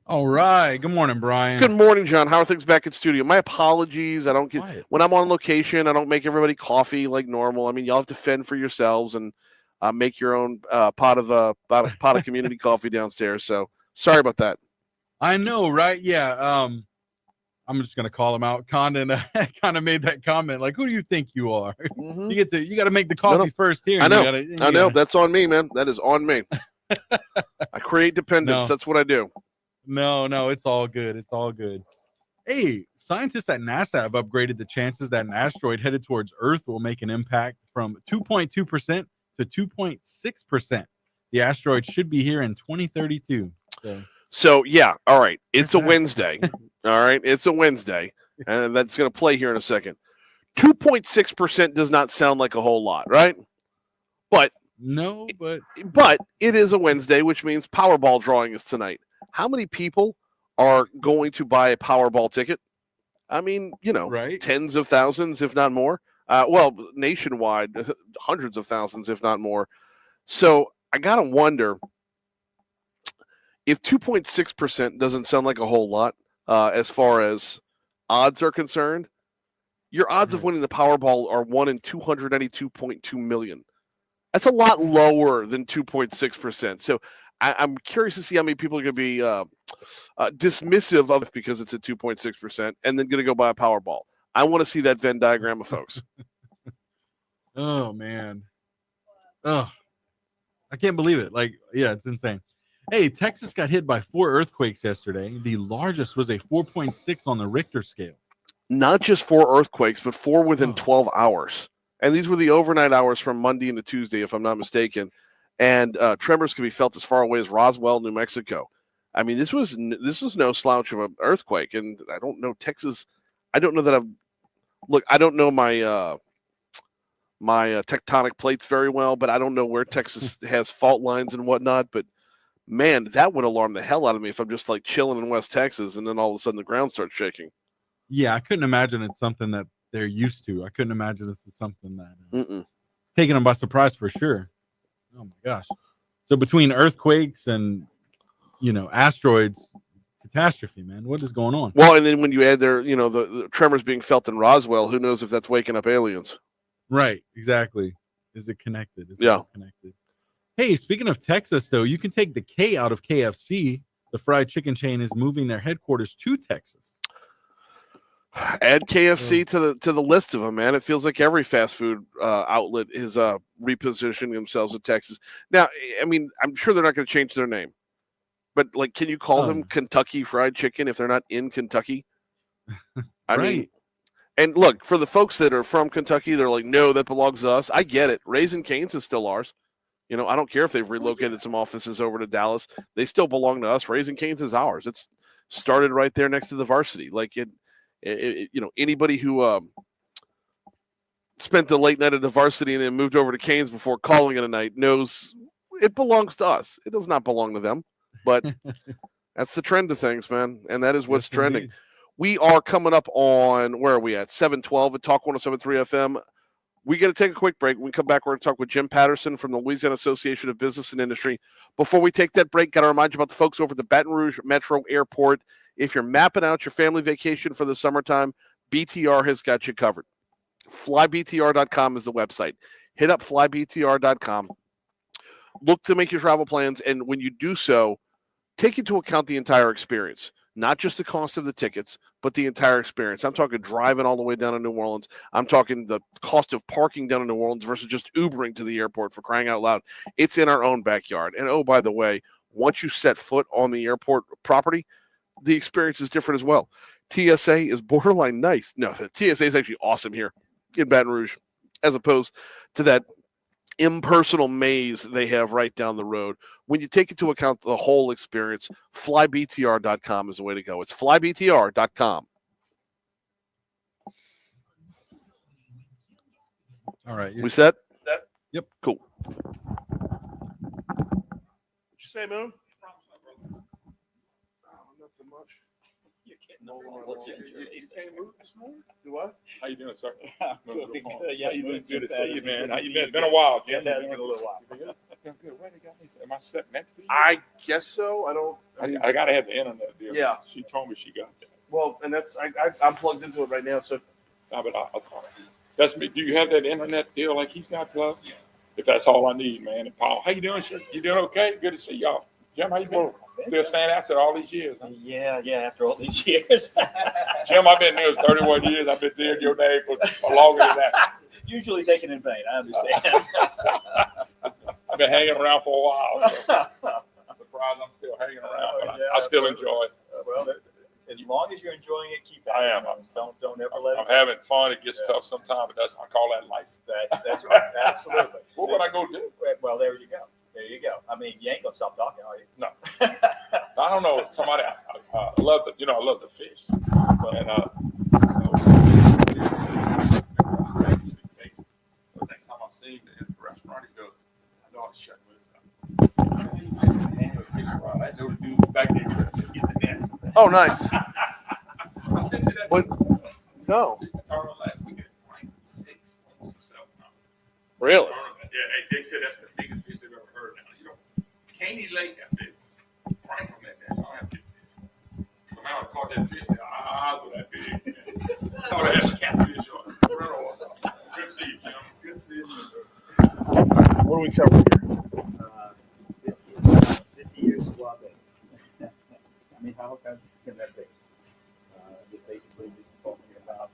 Speaker 2: All right. Good morning, Brian.
Speaker 1: Good morning, John. How are things back in studio? My apologies. I don't get when I'm on location. I don't make everybody coffee like normal. I mean, y'all have to fend for yourselves and make your own pot of community coffee downstairs. So sorry about that.
Speaker 2: I know, right? Yeah. I'm just gonna call him out. Condon kind of made that comment, like, "Who do you think you are?
Speaker 1: Mm-hmm.
Speaker 2: You got to make the coffee first here."
Speaker 1: I know. I know. That's on me, man. That is on me. I create dependence.
Speaker 2: No.
Speaker 1: That's what I do.
Speaker 2: No, it's all good. It's all good. Hey, scientists at NASA have upgraded the chances that an asteroid headed towards Earth will make an impact from 2.2% to 2.6%. The asteroid should be here in 2032.
Speaker 1: So yeah, all right. It's a Wednesday. All right, it's a Wednesday, and that's going to play here in a second. 2.6% does not sound like a whole lot, right? But it is a Wednesday, which means Powerball drawing is tonight. How many people are going to buy a Powerball ticket? I mean,
Speaker 2: right?
Speaker 1: Tens of thousands, if not more. Nationwide, hundreds of thousands, if not more. So I got to wonder if 2.6% doesn't sound like a whole lot as far as odds are concerned. Your odds of winning the Powerball are 1 in 292.2 million. That's a lot lower than 2.6%. So I'm curious to see how many people are going to be dismissive of it because it's at 2.6% and then going to go buy a Powerball. I want to see that Venn diagram of folks.
Speaker 2: Oh, man. Oh, I can't believe it. It's insane. Hey, Texas got hit by 4 earthquakes yesterday. The largest was a 4.6 on the Richter scale.
Speaker 1: Not just 4 earthquakes, but 4 within 12 hours. And these were the overnight hours from Monday into Tuesday, if I'm not mistaken. And tremors could be felt as far away as Roswell, New Mexico. I mean, this is no slouch of an earthquake. And I don't know Texas. I don't know that I don't know my my tectonic plates very well, but I don't know where Texas has fault lines and whatnot. But man, that would alarm the hell out of me if I'm just like chilling in West Texas and then all of a sudden the ground starts shaking.
Speaker 2: Yeah, I couldn't imagine it's something that they're used to. I couldn't imagine this is something that taking them by surprise for sure. Oh my gosh! So between earthquakes and asteroids, catastrophe, man. What is going on?
Speaker 1: Well, and then when you add the tremors being felt in Roswell, who knows if that's waking up aliens?
Speaker 2: Right, exactly. Is it connected?
Speaker 1: Connected.
Speaker 2: Hey, speaking of Texas, though, you can take the K out of KFC. The fried chicken chain is moving their headquarters to Texas.
Speaker 1: Add KFC to the list of them, man. It feels like every fast food outlet is repositioning themselves in Texas. Now, I mean, I'm sure they're not going to change their name, but can you call them Kentucky Fried Chicken if they're not in Kentucky? I mean, and look, for the folks that are from Kentucky, they're like, no, that belongs to us. I get it. Raising Cane's is still ours. I don't care if they've relocated some offices over to Dallas. They still belong to us. Raising Cane's is ours. It's started right there next to the varsity. Anybody who spent the late night at the varsity and then moved over to Cane's before calling it a night knows it belongs to us. It does not belong to them, but that's the trend of things, man. And that is what's trending.
Speaker 2: Indeed.
Speaker 1: We are coming up on, where are we at? 712 at Talk 107.3 FM. We got to take a quick break. When we come back, we're going to talk with Jim Patterson from the Louisiana Association of Business and Industry. Before we take that break, got to remind you about the folks over at the Baton Rouge Metro Airport. If you're mapping out your family vacation for the summertime, BTR has got you covered. FlyBTR.com is the website. Hit up FlyBTR.com. Look to make your travel plans, and when you do so, take into account the entire experience, not just the cost of the tickets, but the entire experience. I'm talking driving all the way down to New Orleans. I'm talking the cost of parking down in New Orleans versus just Ubering to the airport, for crying out loud. It's in our own backyard. And oh, by the way, once you set foot on the airport property, the experience is different as well. TSA is borderline nice. No, the TSA is actually awesome here in Baton Rouge, as opposed to that impersonal maze they have right down the road. When you take into account the whole experience, flybtr.com is the way to go. It's flybtr.com.
Speaker 2: All right.
Speaker 1: We set?
Speaker 2: Yep.
Speaker 1: Cool. What'd you say, Moon? Nothing much.
Speaker 3: You're getting you can't move this morning?
Speaker 1: Do what?
Speaker 3: How you doing, sir?
Speaker 8: Yeah,
Speaker 3: How you doing? Good to see you, man. How you been?
Speaker 8: It's
Speaker 3: Been a while,
Speaker 8: Yeah,
Speaker 3: Jim.
Speaker 8: it has been a little while.
Speaker 3: Good. Where they got me? Am I sitting next to you?
Speaker 1: I guess so. I don't.
Speaker 3: I gotta have the internet deal.
Speaker 1: Yeah.
Speaker 3: She told me she got that.
Speaker 1: Well, and that's I'm plugged into it right now. So
Speaker 3: No, but I'll talk. That's me. Do you have that internet deal like he's got plugged? Yeah. If that's all I need, man. And Paul, how you doing, sir? You doing okay? Good to see y'all. Jim, how you been? Still staying after all these years, huh?
Speaker 8: Yeah, after all these years.
Speaker 3: Jim, I've been there 31 years. I've been there your name for longer than that.
Speaker 8: Usually taken in vain, I understand.
Speaker 3: I've been hanging around for a while. So I'm surprised I'm still hanging around, but I still enjoy it.
Speaker 8: Well, as long as you're enjoying it, keep that.
Speaker 3: I am.
Speaker 8: Don't ever let
Speaker 3: I'm
Speaker 8: it go.
Speaker 3: having fun. It gets tough sometimes, but I call that life.
Speaker 8: That's right. Absolutely.
Speaker 3: What would I go do?
Speaker 8: Well, there you go. There you go. I mean, you ain't gonna stop talking, are you?
Speaker 3: No. I don't know. Somebody, I love the, I love the fish. And the next time I see him in the restaurant, he goes, I know I shut I know the dude back there to get the net.
Speaker 1: oh, nice.
Speaker 3: I sent you that.
Speaker 1: What? No.
Speaker 3: Just the tournament last weekend. It's like 6, almost 7 pounds.
Speaker 1: Really?
Speaker 3: Yeah, they said that's the biggest fish they've ever heard. Now, Caney Lake got big. Franklin that there, so I have to come out and caught that fish. Their eyes were that big. Thought I had a catfish on it. Good to see you, Jim.
Speaker 8: Good to see you.
Speaker 1: What are we covering here?
Speaker 8: 50 years of law base. I mean, how can that be? Just basically just talking about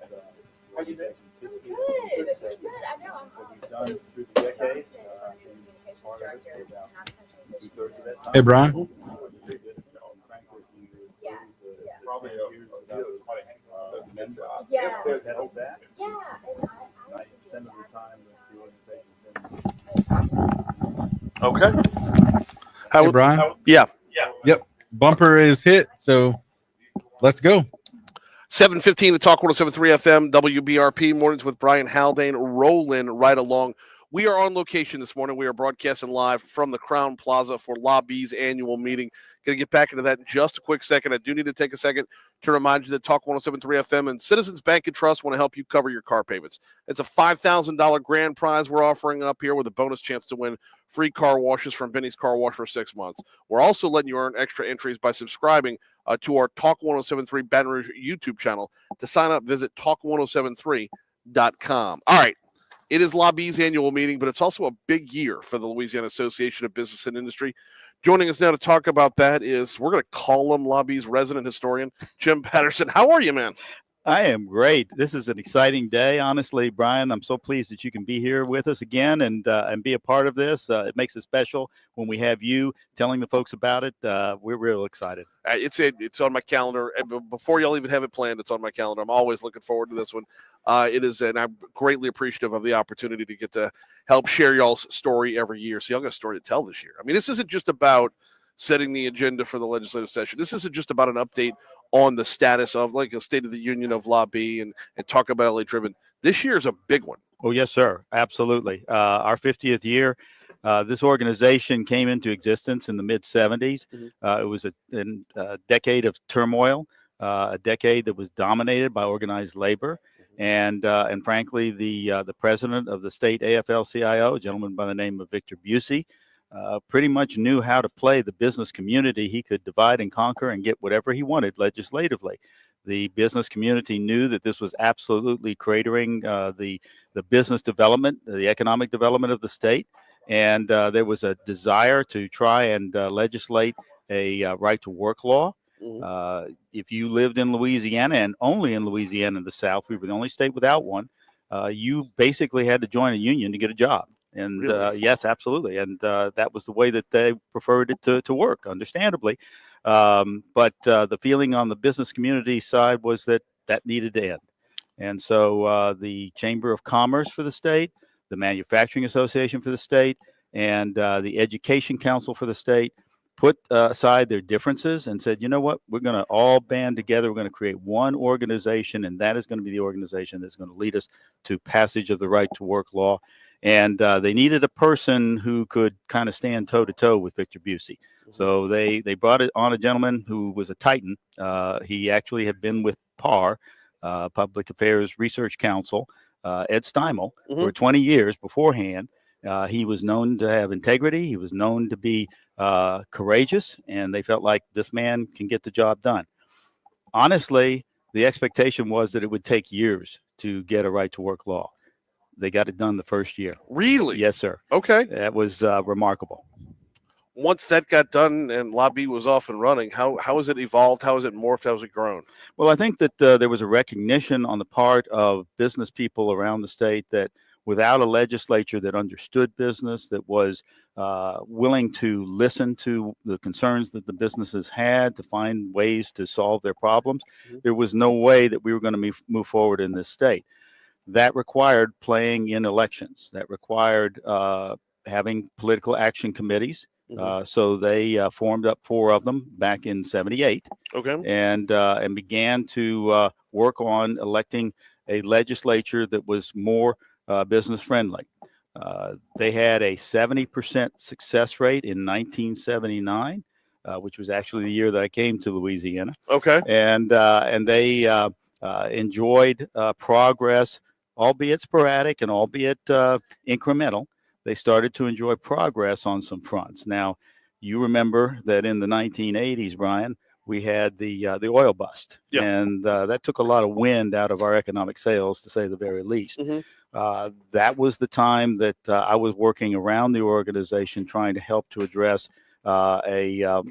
Speaker 3: How you been?
Speaker 9: Good. I know.
Speaker 8: what you've done through the decades. Part of it for about 2/3 of that time.
Speaker 2: Hey, Brian.
Speaker 9: Yeah.
Speaker 3: Probably
Speaker 9: Yeah.
Speaker 8: Held that.
Speaker 9: Yeah. And I
Speaker 8: 90% of the time that the organization's been
Speaker 1: Okay. How,
Speaker 2: Hey, Brian.
Speaker 1: yeah.
Speaker 2: Bumper is hit, so let's go.
Speaker 1: 7:15 to Talk 107.3 FM, WBRP, mornings with Brian Haldane, rolling right along. We are on location this morning. We are broadcasting live from the Crown Plaza for Lobby's annual meeting. Going to get back into that in just a quick second. I do need to take a second to remind you that Talk 107.3 FM and Citizens Bank and Trust want to help you cover your car payments. It's a $5,000 grand prize we're offering up here with a bonus chance to win free car washes from Benny's Car Wash for 6 months. We're also letting you earn extra entries by subscribing to our Talk 107.3 Baton Rouge YouTube channel. To sign up, visit talk1073.com. All right. It is Lobby's annual meeting, but it's also a big year for the Louisiana Association of Business and Industry. Joining us now to talk about that is, we're going to call him Lobby's resident historian, Jim Patterson. How are you, man?
Speaker 10: I am great. This is an exciting day, honestly, Brian. I'm so pleased that you can be here with us again and be a part of this. It makes it special when we have you telling the folks about it. We're real excited.
Speaker 1: It's on my calendar. Before y'all even have it planned, it's on my calendar. I'm always looking forward to this one. It is, and I'm greatly appreciative of the opportunity to get to help share y'all's story every year. So y'all got a story to tell this year. I mean, this isn't just about setting the agenda for the legislative session. This isn't just about an update on the status of, like, a State of the Union of Lobby and talk about LA Driven. This year is a big one.
Speaker 10: Oh, yes, sir. Absolutely. Our 50th year. This organization came into existence in the mid-'70s. It was a decade of turmoil, a decade that was dominated by organized labor. And frankly, the president of the state AFL-CIO, a gentleman by the name of Victor Busey, pretty much knew how to play the business community. He could divide and conquer and get whatever he wanted legislatively. The business community knew that this was absolutely cratering the business development, the economic development of the state. And there was a desire to try and legislate a right to work law.
Speaker 1: Mhm.
Speaker 10: If you lived in Louisiana, and only in Louisiana in the South, we were the only state without one. You basically had to join a union to get a job. And
Speaker 1: Really?
Speaker 10: yes, absolutely. And that was the way that they preferred it to work, understandably. But the feeling on the business community side was that that needed to end. And so the Chamber of Commerce for the state, the Manufacturing Association for the state, and the Education Council for the state put aside their differences and said, you know what, we're going to all band together. We're going to create one organization, and that is going to be the organization that's going to lead us to passage of the right to work law. And they needed a person who could kind of stand toe to toe with Victor Busey. So they brought it on a gentleman who was a titan. He actually had been with PAR, Public Affairs Research Council, Ed Steimel, for 20 years beforehand. He was known to have integrity. He was known to be courageous, and they felt like this man can get the job done. Honestly, the expectation was that it would take years to get a right to work law. They got it done the first year.
Speaker 1: Really?
Speaker 10: Yes, sir.
Speaker 1: Okay.
Speaker 10: That was remarkable.
Speaker 1: Once that got done and Lobby was off and running, how has it evolved? How has it morphed? How has it grown?
Speaker 10: Well, I think that there was a recognition on the part of business people around the state that without a legislature that understood business, that was willing to listen to the concerns that the businesses had to find ways to solve their problems, there was no way that we were going to move forward in this state. That required playing in elections. That required having political action committees. So they formed up 4 of them back in '78.
Speaker 1: Okay.
Speaker 10: And began to work on electing a legislature that was more business friendly. They had a 70% success rate in 1979, which was actually the year that I came to Louisiana.
Speaker 1: Okay.
Speaker 10: And they enjoyed progress, albeit sporadic and albeit incremental. They started to enjoy progress on some fronts. Now, you remember that in the 1980s, Brian, we had the oil bust, and that took a lot of wind out of our economic sails, to say the very least. That was the time that I was working around the organization trying to help to address a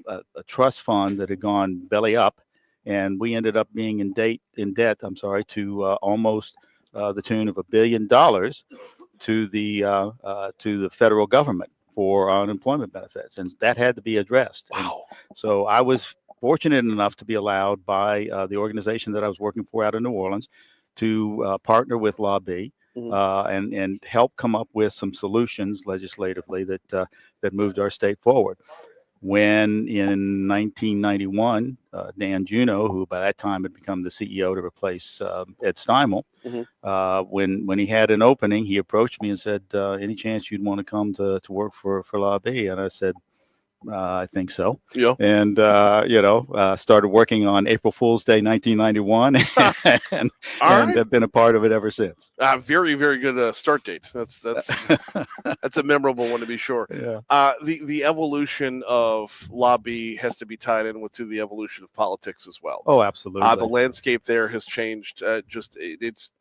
Speaker 10: trust fund that had gone belly up, and we ended up being in debt. To almost the tune of $1 billion to the federal government for unemployment benefits, and that had to be addressed.
Speaker 1: Wow.
Speaker 10: And so I was fortunate enough to be allowed by the organization that I was working for out of New Orleans to partner with Lobby and help come up with some solutions legislatively that moved our state forward. When in 1991, Dan Juneau, who by that time had become the CEO to replace Ed Steimel, when he had an opening, he approached me and said, any chance you'd want to come to work for Lobby? And I said, I think so.
Speaker 1: Yeah.
Speaker 10: And, started working on April Fool's Day, 1991, and have been a part of it ever since.
Speaker 1: Very, very good start date. That's that's a memorable one, to be sure.
Speaker 10: Yeah.
Speaker 1: The evolution of Lobby has to be tied in to the evolution of politics as well.
Speaker 10: Oh, absolutely.
Speaker 1: The landscape there has changed. It's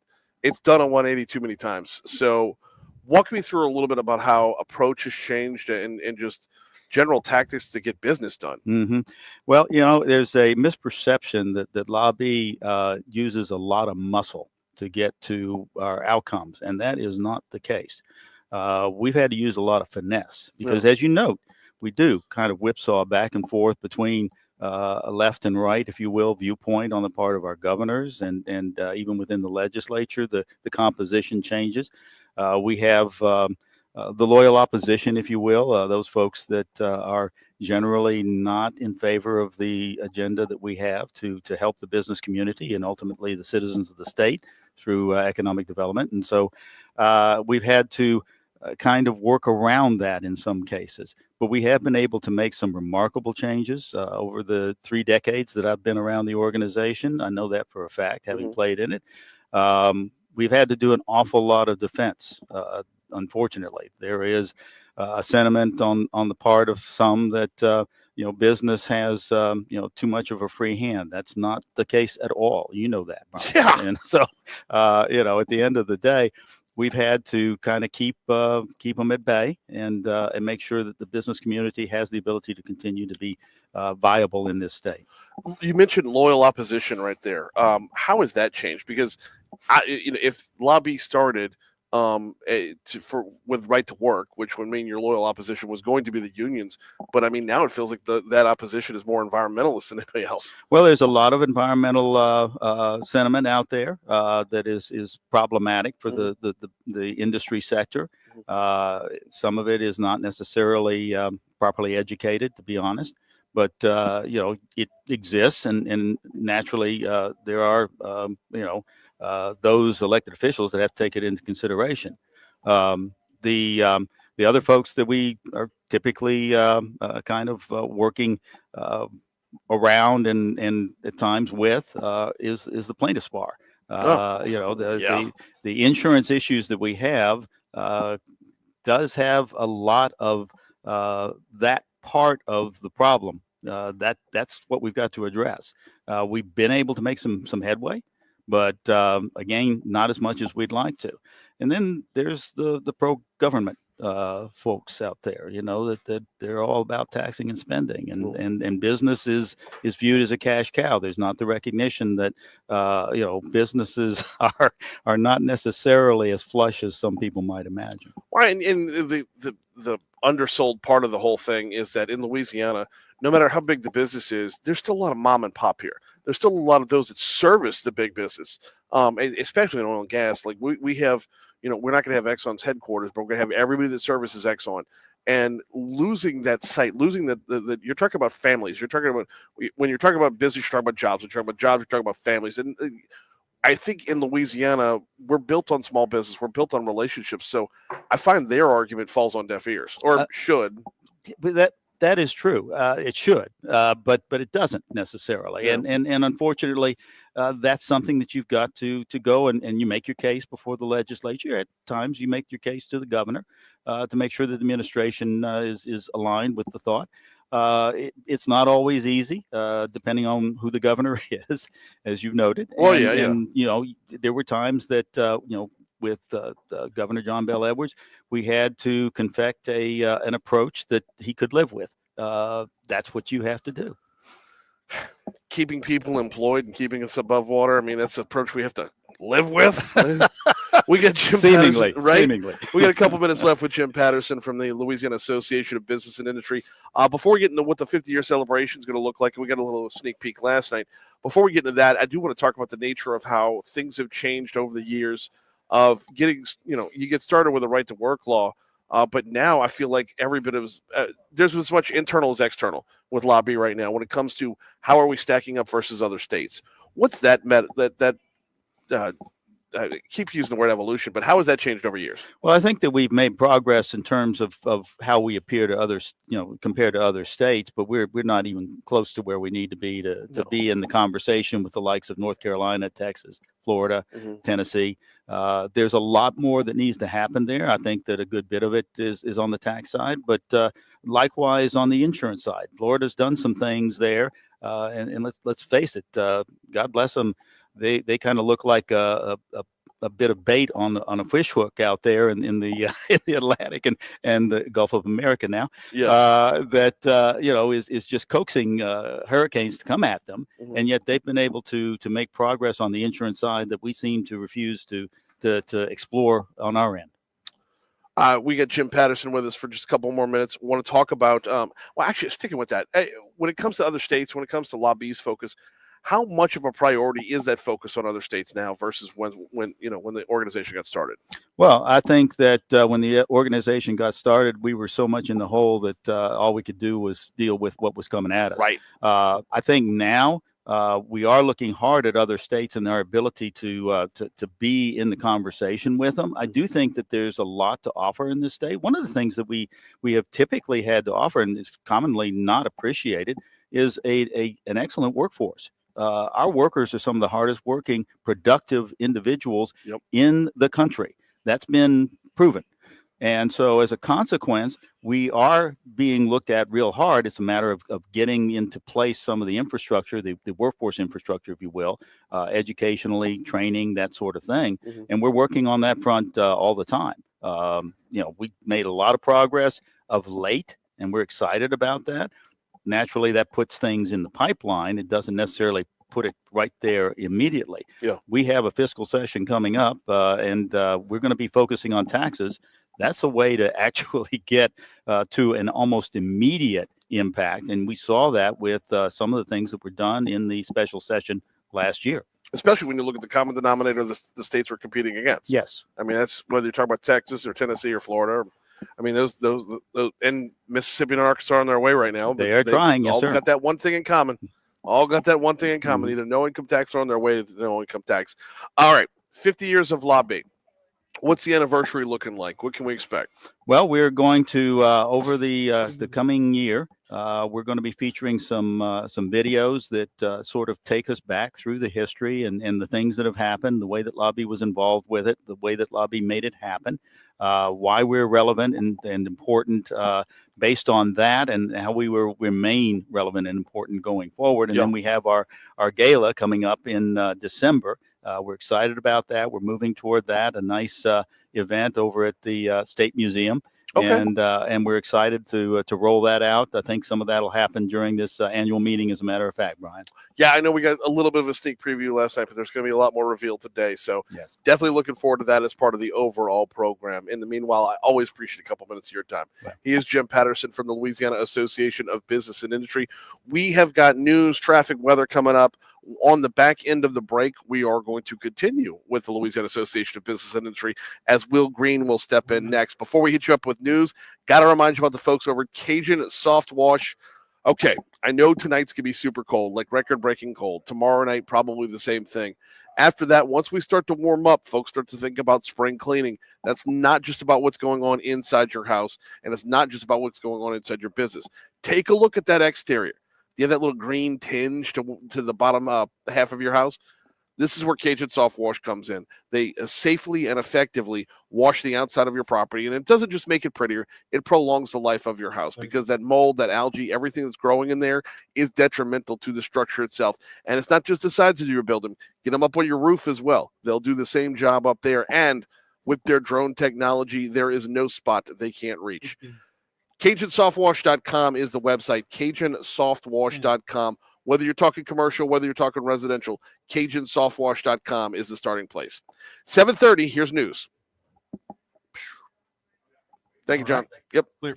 Speaker 1: done a 180 too many times. So walk me through a little bit about how approach has changed and just general tactics to get business done.
Speaker 10: Well, there's a misperception that Lobby uses a lot of muscle to get to our outcomes, and that is not the case. We've had to use a lot of finesse because, as you note, we do kind of whipsaw back and forth between a left and right, if you will, viewpoint on the part of our governors, and even within the legislature, the composition changes. We have the loyal opposition, if you will, those folks that are generally not in favor of the agenda that we have to help the business community and ultimately the citizens of the state through economic development. And so we've had to kind of work around that in some cases. But we have been able to make some remarkable changes over the 3 decades that I've been around the organization. I know that for a fact, having played in it. We've had to do an awful lot of defense. Unfortunately, there is a sentiment on the part of some that business has too much of a free hand. That's not the case at all. You know that, Brian.
Speaker 1: Yeah.
Speaker 10: And so at the end of the day, we've had to kind of keep them at bay and make sure that the business community has the ability to continue to be viable in this state.
Speaker 1: You mentioned loyal opposition right there. How has that changed? Because if lobby started with right to work, which would mean your loyal opposition was going to be the unions, but I mean now it feels like that opposition is more environmentalist than anybody else.
Speaker 10: Well, there's a lot of environmental sentiment out there that is problematic for the industry sector. Some of it is not necessarily properly educated, to be honest. But it exists, and naturally there are those elected officials that have to take it into consideration. The other folks that we are typically kind of working around and at times with is the plaintiff's bar. The insurance issues that we have does have a lot of that part of the problem. That's what we've got to address. We've been able to make some headway, but again, not as much as we'd like to. And then there's the pro-government folks out there, that they're all about taxing and spending, and business is viewed as a cash cow. There's not the recognition that businesses are not necessarily as flush as some people might imagine.
Speaker 1: Right, and the undersold part of the whole thing is that in Louisiana, no matter how big the business is, there's still a lot of mom and pop here. There's still a lot of those that service the big business, especially in oil and gas. Like we have, we're not going to have Exxon's headquarters, but we're going to have everybody that services Exxon. And losing that site, losing that you're talking about families. You're talking about, when you're talking about business, you're talking about jobs. When you're talking about jobs, you're talking about families. And I think in Louisiana, we're built on small business. We're built on relationships. So I find their argument falls on deaf ears, or should.
Speaker 10: But that is true. It should, but it doesn't necessarily.
Speaker 1: Yeah.
Speaker 10: And unfortunately, that's something that you've got to go and you make your case before the legislature. At times, you make your case to the governor to make sure that the administration is aligned with the thought. It's not always easy, depending on who the governor is, as you've noted. And there were times that with Governor John Bel Edwards, we had to confect an approach that he could live with. That's what you have to do.
Speaker 1: Keeping people employed and keeping us above water. I mean, that's the approach we have to live with. We got Jim
Speaker 10: Seemingly,
Speaker 1: Patterson, right?
Speaker 10: Seemingly.
Speaker 1: We got a couple minutes left with Jim Patterson from the Louisiana Association of Business and Industry. Before we get into what the 50-year celebration is going to look like, and we got a little sneak peek last night. Before we get into that, I do want to talk about the nature of how things have changed over the years of getting, you get started with a right to work law. But now I feel like every bit of there's as much internal as external with lobby right now when it comes to how are we stacking up versus other states. What's that I keep using the word evolution, but how has that changed over years?
Speaker 10: Well, I think that we've made progress in terms of how we appear to others, compared to other states, but we're not even close to where we need to be to be in the conversation with the likes of North Carolina, Texas, Florida, Tennessee. There's a lot more that needs to happen there. I think that a good bit of it is on the tax side, but likewise on the insurance side. Florida's done some things there, and let's face it, God bless them. They kind of look like a bit of bait on a fish hook out there in the Atlantic and the Gulf of America now.
Speaker 1: Yes.
Speaker 10: That is just coaxing hurricanes to come at them, and yet they've been able to make progress on the insurance side that we seem to refuse to explore on our end.
Speaker 1: We got Jim Patterson with us for just a couple more minutes. Want to talk about actually sticking with that. When it comes to other states, when it comes to lobby's focus, how much of a priority is that focus on other states now versus when the organization got started?
Speaker 10: Well, I think that when the organization got started, we were so much in the hole that all we could do was deal with what was coming at us.
Speaker 1: Right.
Speaker 10: I think now we are looking hard at other states and their ability to be in the conversation with them. I do think that there's a lot to offer in this state. One of the things that we have typically had to offer and is commonly not appreciated is an excellent workforce. Our workers are some of the hardest working, productive individuals in the country. That's been proven. And so, as a consequence, we are being looked at real hard. It's a matter of getting into place some of the infrastructure, the workforce infrastructure, if you will, educationally, training, that sort of thing.
Speaker 1: Mhm.
Speaker 10: And we're working on that front all the time. We made a lot of progress of late, and we're excited about that. Naturally, that puts things in the pipeline. It doesn't necessarily put it right there immediately.
Speaker 1: Yeah.
Speaker 10: We have a fiscal session coming up, and we're going to be focusing on taxes. That's a way to actually get to an almost immediate impact. And we saw that with some of the things that were done in the special session last year.
Speaker 1: Especially when you look at the common denominator of the states we're competing against.
Speaker 10: Yes.
Speaker 1: I mean, that's whether you're talking about Texas or Tennessee or Florida. I mean, those and Mississippi and Arkansas are on their way right now.
Speaker 10: They are trying, yes,
Speaker 1: all
Speaker 10: sir.
Speaker 1: got that one thing in common. All got that one thing in common.
Speaker 10: Mhm.
Speaker 1: Either no income tax or on their way to no income tax. All right, 50 years of lobbying. What's the anniversary looking like? What can we expect?
Speaker 10: Well, we're going to over the coming year. We're going to be featuring some videos that sort of take us back through the history and the things that have happened, the way that lobby was involved with it, the way that lobby made it happen, why we're relevant and important based on that, and how we will remain relevant and important going forward. And then we have our gala coming up in December. We're excited about that. We're moving toward that. A nice event over at the State Museum.
Speaker 1: Okay.
Speaker 10: And we're excited to roll that out. I think some of that will happen during this annual meeting, as a matter of fact, Brian.
Speaker 1: Yeah, I know we got a little bit of a sneak preview last night, but there's going to be a lot more revealed today. So
Speaker 10: yes,
Speaker 1: definitely looking forward to that as part of the overall program. In the meanwhile, I always appreciate a couple minutes of your time.
Speaker 10: Right.
Speaker 1: He is Jim Patterson from the Louisiana Association of Business and Industry. We have got news, traffic, weather coming up. On the back end of the break, we are going to continue with the Louisiana Association of Business and Industry as Will Green will step in next. Before we hit you up with news, got to remind you about the folks over at Cajun Soft Wash. Okay, I know tonight's going to be super cold, like record-breaking cold. Tomorrow night, probably the same thing. After that, once we start to warm up, folks start to think about spring cleaning. That's not just about what's going on inside your house, and it's not just about what's going on inside your business. Take a look at that exterior. You have that little green tinge to the bottom half of your house. This is where Cajun Soft Wash comes in. They safely and effectively wash the outside of your property, and it doesn't just make it prettier, it prolongs the life of your house because that mold, that algae, everything that's growing in there is detrimental to the structure itself. And it's not just the sides of your building. Get them up on your roof as well. They'll do the same job up there, and with their drone technology, there is no spot that they can't reach. CajunSoftWash.com is the website, CajunSoftWash.com. Whether you're talking commercial, whether you're talking residential, CajunSoftWash.com is the starting place. 7:30, here's news. Thank you, John.
Speaker 2: Right.
Speaker 1: Yep.
Speaker 2: Clear.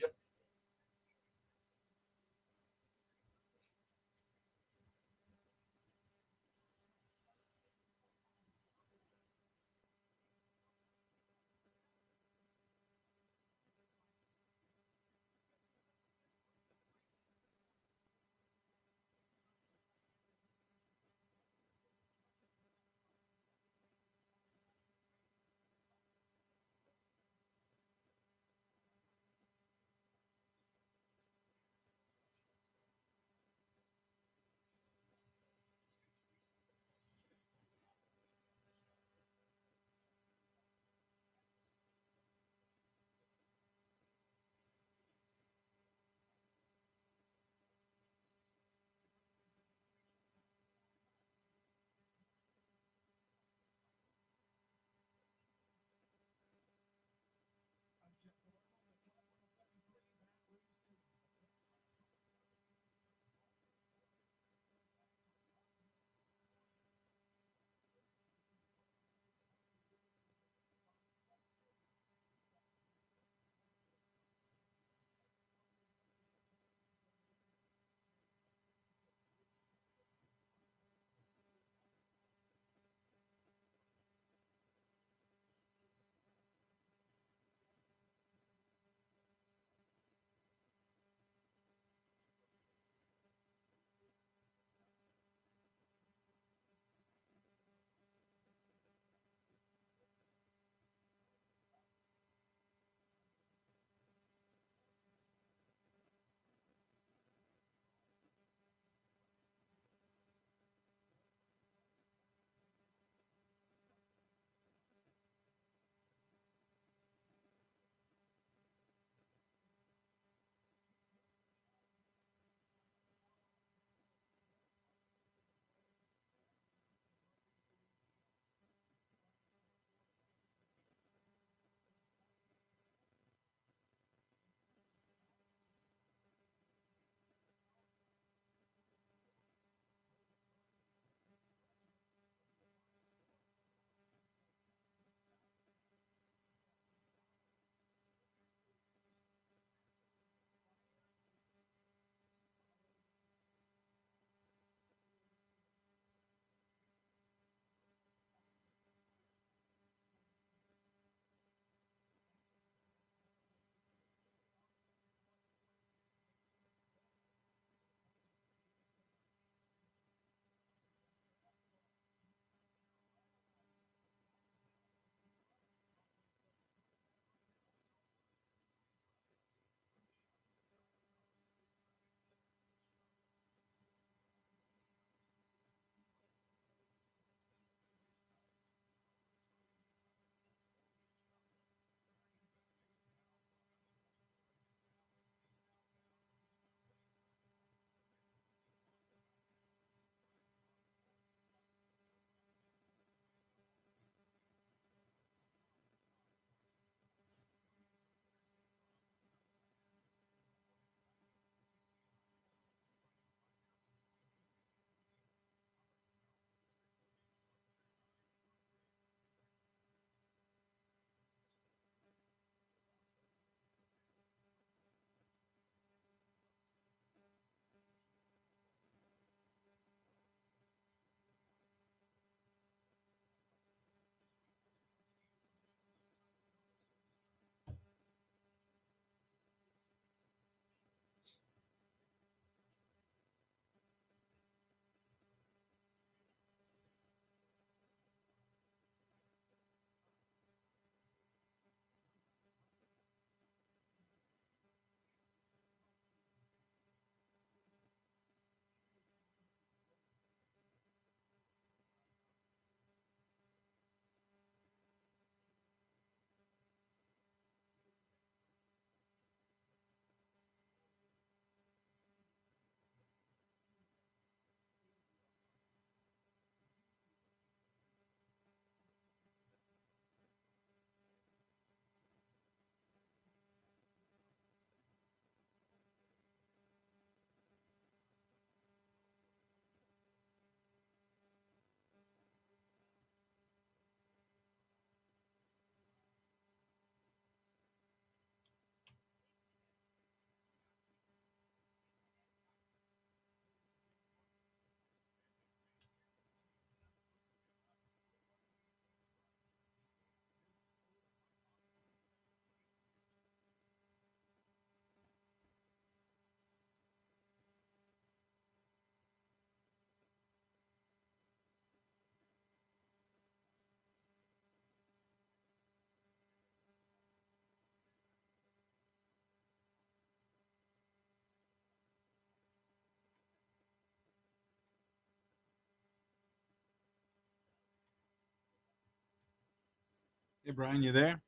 Speaker 2: Hey, Brian, you there?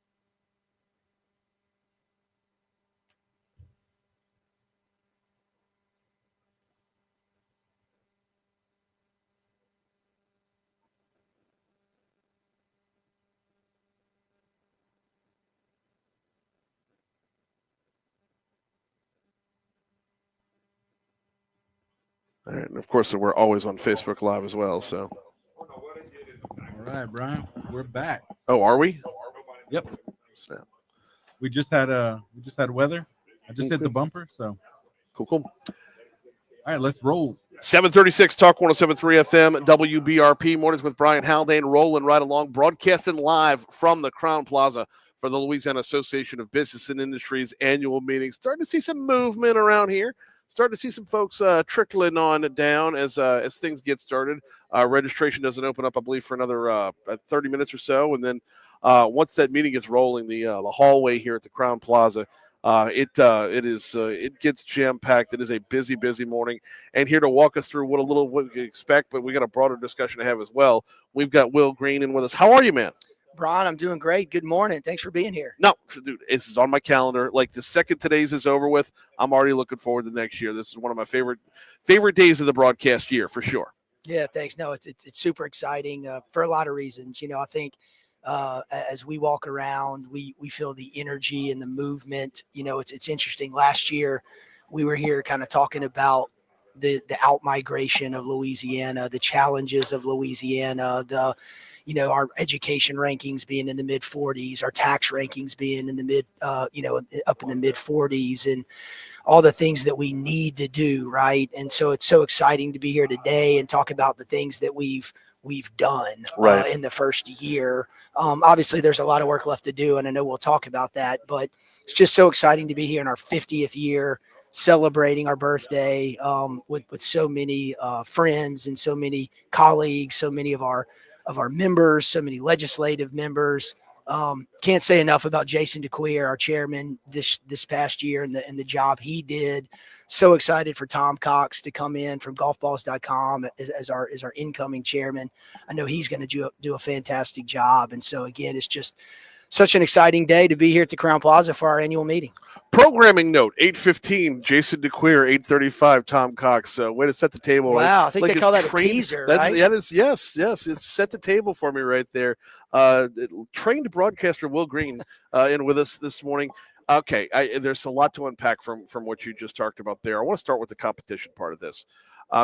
Speaker 1: All right, and of course, we're always on Facebook Live as well. So,
Speaker 2: All right, Brian, we're back.
Speaker 1: oh, are we?
Speaker 2: Yep.
Speaker 1: Snap.
Speaker 2: We just had weather. I just hit the bumper, so
Speaker 1: Cool.
Speaker 2: all right, let's roll.
Speaker 1: 736 Talk 1073 FM, WBRP mornings with Brian Haldane, rolling right along, broadcasting live from the Crown Plaza for the Louisiana Association of Business and Industries annual meeting. Starting to see some movement around here. Starting to see some folks trickling on down as things get started. Registration doesn't open up, I believe, for another 30 minutes or so, and then once that meeting is rolling, the hallway here at the Crown Plaza, it gets jam packed. It is a busy morning, and here to walk us through what we expect, but we got a broader discussion to have as well. We've got Will Green in with us. How are you, man?
Speaker 11: Brian, I'm doing great. Good morning. Thanks for being here.
Speaker 1: No, dude, this is on my calendar. Like the second today's is over with, I'm already looking forward to next year. This is one of my favorite days of the broadcast year for sure.
Speaker 11: Yeah, thanks. No, it's super exciting for a lot of reasons. I think as we walk around, we feel the energy and the movement. It's interesting. Last year, we were here kind of talking about the out-migration of Louisiana, the challenges of Louisiana, our education rankings being in the mid 40s, our tax rankings being in the up in the mid 40s, and all the things that we need to do, right? And so it's so exciting to be here today and talk about the things that we've done in the first year. Obviously, there's a lot of work left to do, and I know we'll talk about that, but it's just so exciting to be here in our 50th year, celebrating our birthday with so many friends and so many colleagues, so many of our members, so many legislative members. Can't say enough about Jason DeQueer, our chairman this past year, and the job he did. So excited for Tom Cox to come in from golfballs.com as our incoming chairman. I know he's going to do a fantastic job. And so again, it's just such an exciting day to be here at the Crown Plaza for our annual meeting.
Speaker 1: Programming note: 8:15, Jason DeQueer. 8:35, Tom Cox. Way to set the table.
Speaker 11: Wow, I think
Speaker 1: like
Speaker 11: they call that a teaser, right?
Speaker 1: That is, yes. It's set the table for me right there. Trained broadcaster Will Green in with us this morning. Okay, there's a lot to unpack from what you just talked about there. I want to start with the competition part of this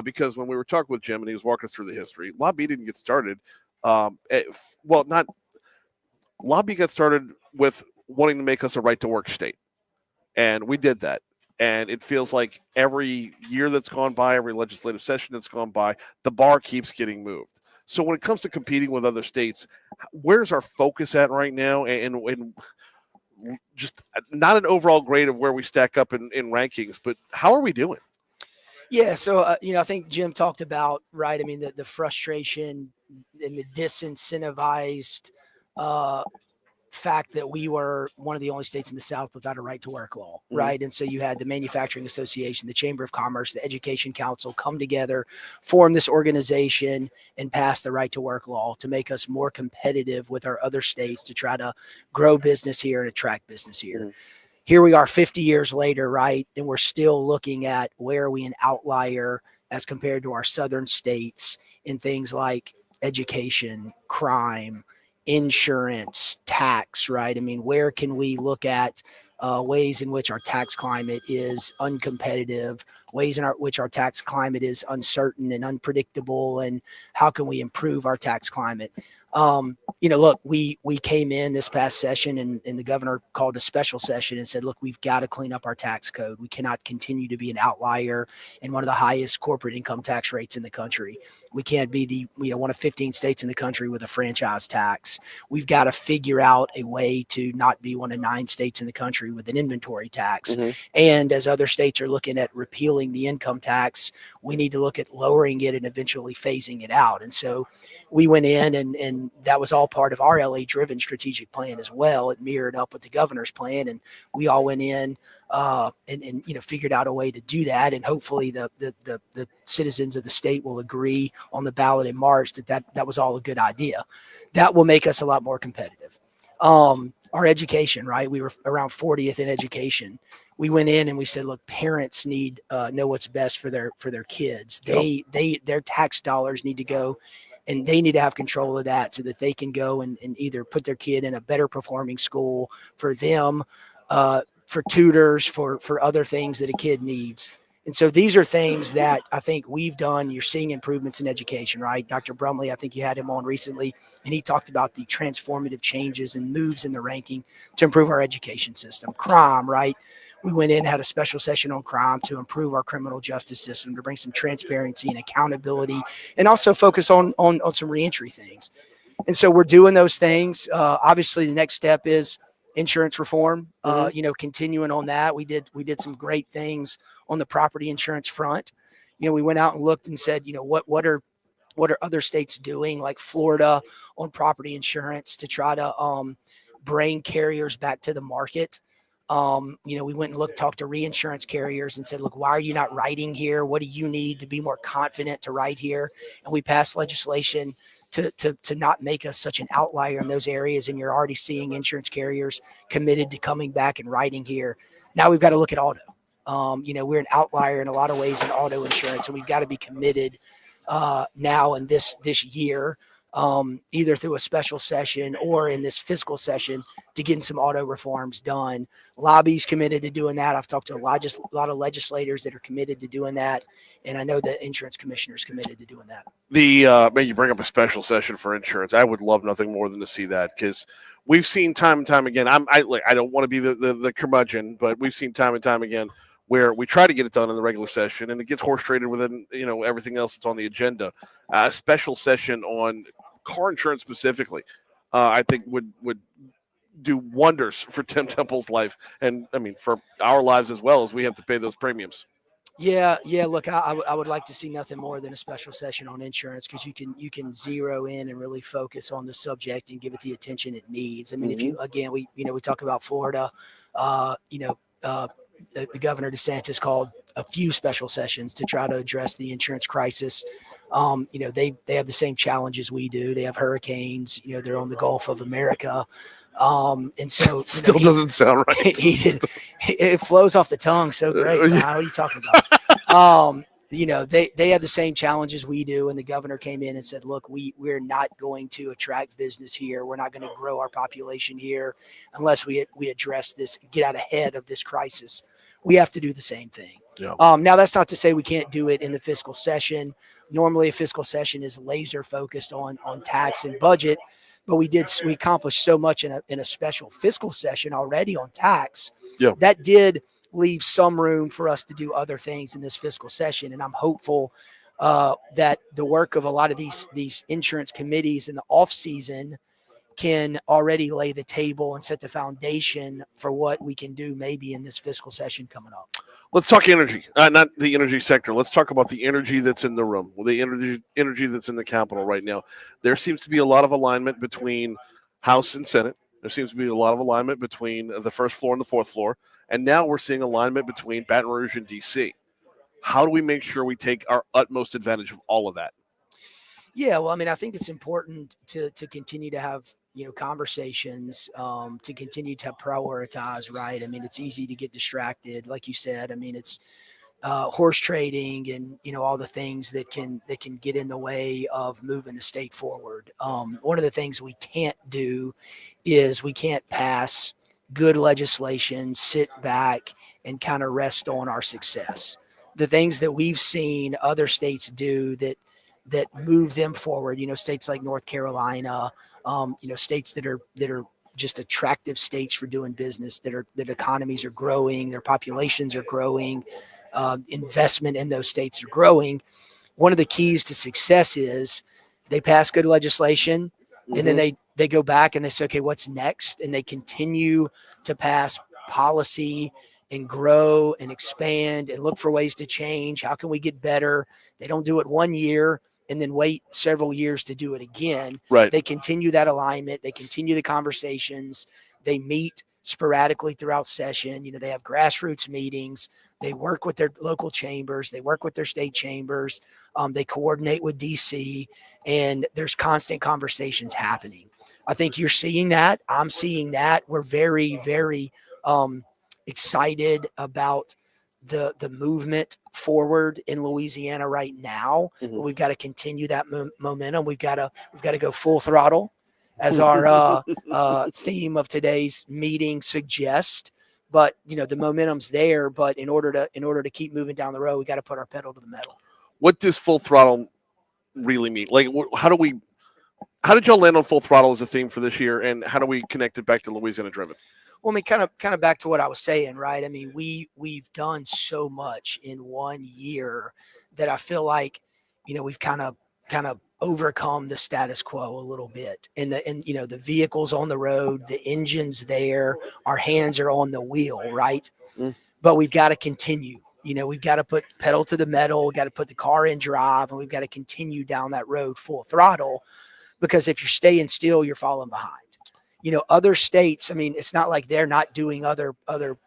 Speaker 1: because when we were talking with Jim and he was walking us through the history, Lobby didn't get started. Lobby got started with wanting to make us a right-to-work state. And we did that. And it feels like every year that's gone by, every legislative session that's gone by, the bar keeps getting moved. So when it comes to competing with other states, where's our focus at right now? And just not an overall grade of where we stack up in rankings, but how are we doing?
Speaker 11: Yeah, so I think Jim talked about, right, I mean, the frustration and the disincentivized fact that we were one of the only states in the South without a right to work law, right? And so you had the Manufacturing Association, the Chamber of Commerce, the Education Council come together, form this organization, and pass the right to work law to make us more competitive with our other states to try to grow business here and attract business here. Here we are 50 years later, right? And we're still looking at where are we an outlier as compared to our southern states in things like education, crime, insurance, tax, right? I mean, where can we look at ways in which our tax climate is uncompetitive, ways in which our tax climate is uncertain and unpredictable, and how can we improve our tax climate? Look, we came in this past session and the governor called a special session and said, look, we've got to clean up our tax code. We cannot continue to be an outlier in one of the highest corporate income tax rates in the country. We can't be one of 15 states in the country with a franchise tax. We've got to figure out a way to not be one of 9 states in the country with an inventory tax. And as other states are looking at repealing the income tax, we need to look at lowering it and eventually phasing it out. And so we went in and that was all part of our LA driven strategic plan as well. It mirrored up with the governor's plan, and we all went in and figured out a way to do that. And hopefully the citizens of the state will agree on the ballot in March that was all a good idea. That will make us a lot more competitive. Our education, right? We were around 40th in education. We went in and we said, look, parents need know what's best for their kids. Their tax dollars need to go, and they need to have control of that so that they can go and either put their kid in a better performing school for them, for tutors, for other things that a kid needs. And so these are things that I think we've done. You're seeing improvements in education, right? Dr. Brumley, I think you had him on recently, and he talked about the transformative changes and moves in the ranking to improve our education system. Crime, right? We went in, had a special session on crime to improve our criminal justice system, to bring some transparency and accountability, and also focus on some reentry things. And so we're doing those things. Obviously, the next step is insurance reform. Continuing on that, we did some great things on the property insurance front. We went out and looked and said, what are other states doing, like Florida, on property insurance to try to bring carriers back to the market. We went and talked to reinsurance carriers and said, look, why are you not writing here? What do you need to be more confident to write here? And we passed legislation to not make us such an outlier in those areas. And you're already seeing insurance carriers committed to coming back and writing here. Now we've got to look at auto. We're an outlier in a lot of ways in auto insurance, and we've got to be committed now in this year, either through a special session or in this fiscal session, to getting some auto reforms done. Lobby's committed to doing that. I've talked to a lot of legislators that are committed to doing that, and I know the insurance commissioner is committed to doing that.
Speaker 1: You bring up a special session for insurance. I would love nothing more than to see that, because we've seen time and time again. I don't want to be the curmudgeon, but we've seen time and time again where we try to get it done in the regular session and it gets horse traded within everything else that's on the agenda. A special session on car insurance specifically, I think would do wonders for Tim Temple's life, and I mean for our lives as well, as we have to pay those premiums.
Speaker 11: Yeah. Look, I would like to see nothing more than a special session on insurance, because you can zero in and really focus on the subject and give it the attention it needs. I mean, if we talk about Florida, the governor DeSantis called a few special sessions to try to address the insurance crisis. They have the same challenges we do. They have hurricanes. They're on the Gulf of America. And so
Speaker 1: still doesn't sound right.
Speaker 11: It flows off the tongue so great. What are you talking about? They have the same challenges we do. And the governor came in and said, look, we're not going to attract business here. We're not going to grow our population here unless we address this, get out ahead of this crisis. We have to do the same thing.
Speaker 1: Yeah.
Speaker 11: Now, that's not to say we can't do it in the fiscal session. Normally, a fiscal session is laser focused on tax and budget, but we accomplished so much in a special fiscal session already on tax.
Speaker 1: Yeah.
Speaker 11: That did leave some room for us to do other things in this fiscal session, and I'm hopeful that the work of a lot of these insurance committees in the off season can already lay the table and set the foundation for what we can do maybe in this fiscal session coming up.
Speaker 1: Let's talk energy, not the energy sector. Let's talk about the energy that's in the room, the energy that's in the Capitol right now. There seems to be a lot of alignment between House and Senate. There seems to be a lot of alignment between the first floor and the fourth floor. And now we're seeing alignment between Baton Rouge and D.C. How do we make sure we take our utmost advantage of all of that?
Speaker 11: Yeah, well, I mean, I think it's important to continue to have conversations, to continue to prioritize, right? I mean, it's easy to get distracted, like you said. I mean, it's horse trading and all the things that can get in the way of moving the state forward. One of the things we can't do is we can't pass good legislation, sit back, and kind of rest on our success. The things that we've seen other states do that move them forward, states like North Carolina, states that are just attractive states for doing business, that economies are growing, their populations are growing, investment in those states are growing. One of the keys to success is they pass good legislation, and then they go back and they say, okay, what's next? And they continue to pass policy and grow and expand and look for ways to change. How can we get better? They don't do it 1 year and then wait several years to do it again.
Speaker 1: Right.
Speaker 11: They continue that alignment. They continue the conversations. They meet sporadically throughout session. They have grassroots meetings. They work with their local chambers. They work with their state chambers. They coordinate with DC, and there's constant conversations happening. I think you're seeing that. I'm seeing that. We're very, very excited about the movement forward in Louisiana right now. But we've got to continue that momentum. We've got to go full throttle, as our theme of today's meeting suggests. But the momentum's there. But in order to keep moving down the road, we got to put our pedal to the metal.
Speaker 1: What does full throttle really mean? Like, how did y'all land on full throttle as a theme for this year, and how do we connect it back to Louisiana Driven?
Speaker 11: Well, I mean, kind of back to what I was saying, right? I mean, we've done so much in 1 year that I feel like, we've kind of overcome the status quo a little bit. And the vehicles on the road, the engine's there, our hands are on the wheel, right? But we've got to continue. We've got to put pedal to the metal, we've got to put the car in drive, and we've got to continue down that road full throttle, because if you're staying still, you're falling behind. Other states, I mean, it's not like they're not doing other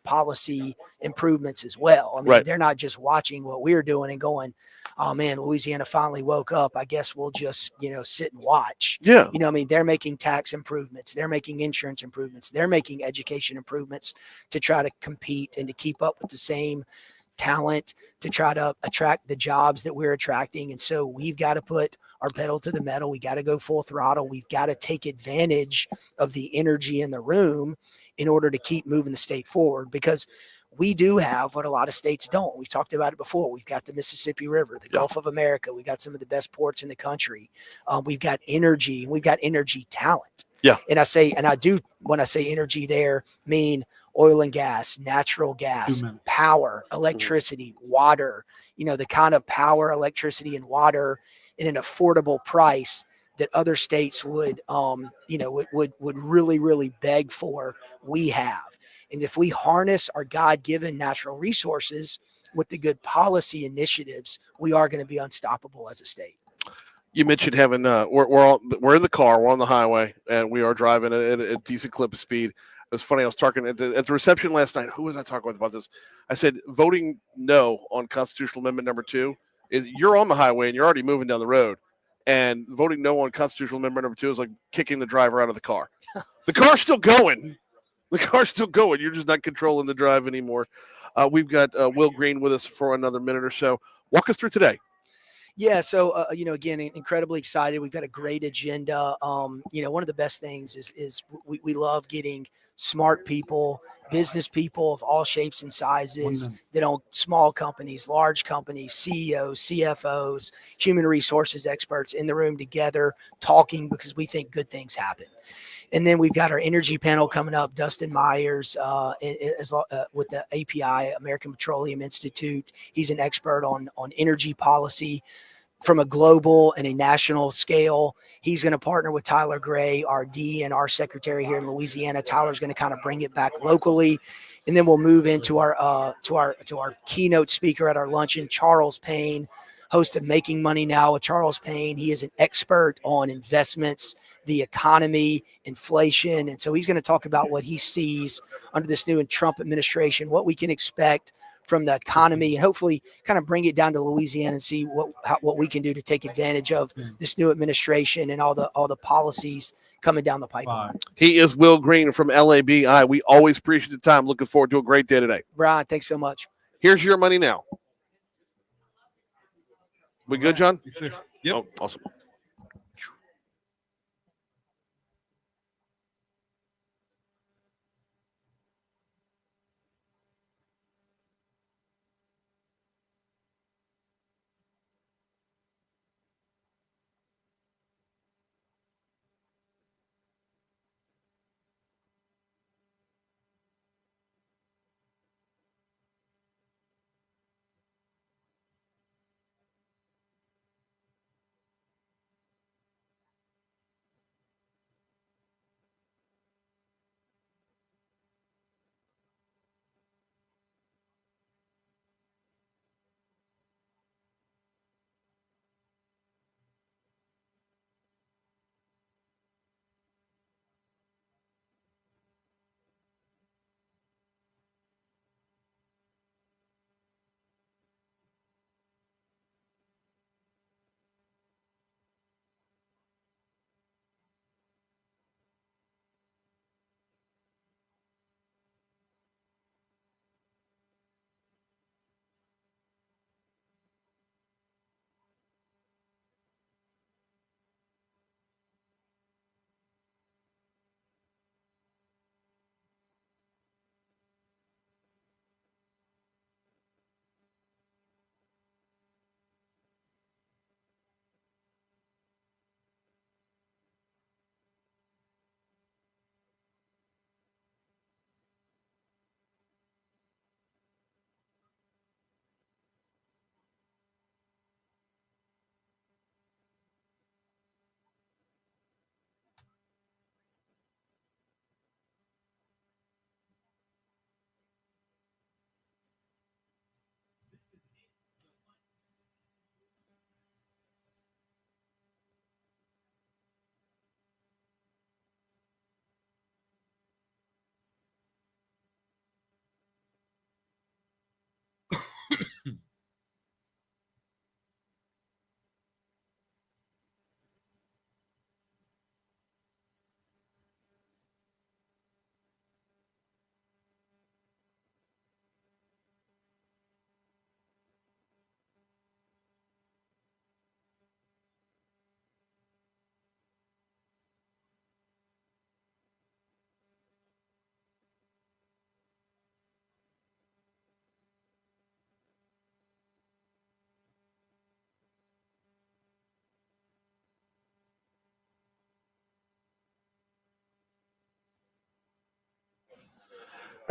Speaker 11: policy improvements as well. I mean, They're not just watching what we're doing and going, oh man, Louisiana finally woke up. I guess we'll just, sit and watch.
Speaker 1: Yeah.
Speaker 11: I mean, they're making tax improvements. They're making insurance improvements. They're making education improvements to try to compete and to keep up with the same talent, to try to attract the jobs that we're attracting. And so we've got to put our pedal to the metal. We got to go full throttle. We've got to take advantage of the energy in the room in order to keep moving the state forward, because we do have what a lot of states don't. We've talked about it before. We've got the Mississippi River, the Gulf of America. We've got some of the best ports in the country. We've got energy, and we've got energy talent.
Speaker 1: Yeah.
Speaker 11: And I do, when I say energy there, mean oil and gas, natural gas, power, electricity, water, the kind of power, electricity, and water in an affordable price that other states would really, really beg for, we have. And if we harness our God-given natural resources with the good policy initiatives, we are going to be unstoppable as a state.
Speaker 1: You mentioned having we're in the car, we're on the highway, and we are driving at a decent clip of speed. It was funny. I was talking at the reception last night. Who was I talking with about this? I said, voting no on constitutional amendment number 2 is you're on the highway and you're already moving down the road. And voting no on constitutional amendment number 2 is like kicking the driver out of the car. The car's still going. The car's still going. You're just not controlling the drive anymore. We've got Will Green with us for another minute or so. Walk us through today.
Speaker 11: Yeah. So, again, incredibly excited. We've got a great agenda. One of the best things is we love getting smart people, business people of all shapes and sizes that own small companies, large companies, CEOs, CFOs, human resources experts in the room together talking, because we think good things happen. And then we've got our energy panel coming up, Dustin Myers, with the API, American Petroleum Institute. He's an expert on energy policy from a global and a national scale. He's going to partner with Tyler Gray, our DNR secretary here in Louisiana. Tyler's going to kind of bring it back locally. And then we'll move into our keynote speaker at our luncheon, Charles Payne, host of Making Money Now with Charles Payne. He is an expert on investments, the economy, inflation. And so he's going to talk about what he sees under this new Trump administration, what we can expect from the economy, and hopefully kind of bring it down to Louisiana and see what we can do to take advantage of this new administration and all the policies coming down the pipeline.
Speaker 1: He is Will Green from LABI. We always appreciate the time. Looking forward to a great day today.
Speaker 11: Brian, thanks so much.
Speaker 1: Here's your money now. We good, John?
Speaker 2: Yep.
Speaker 1: Oh, awesome.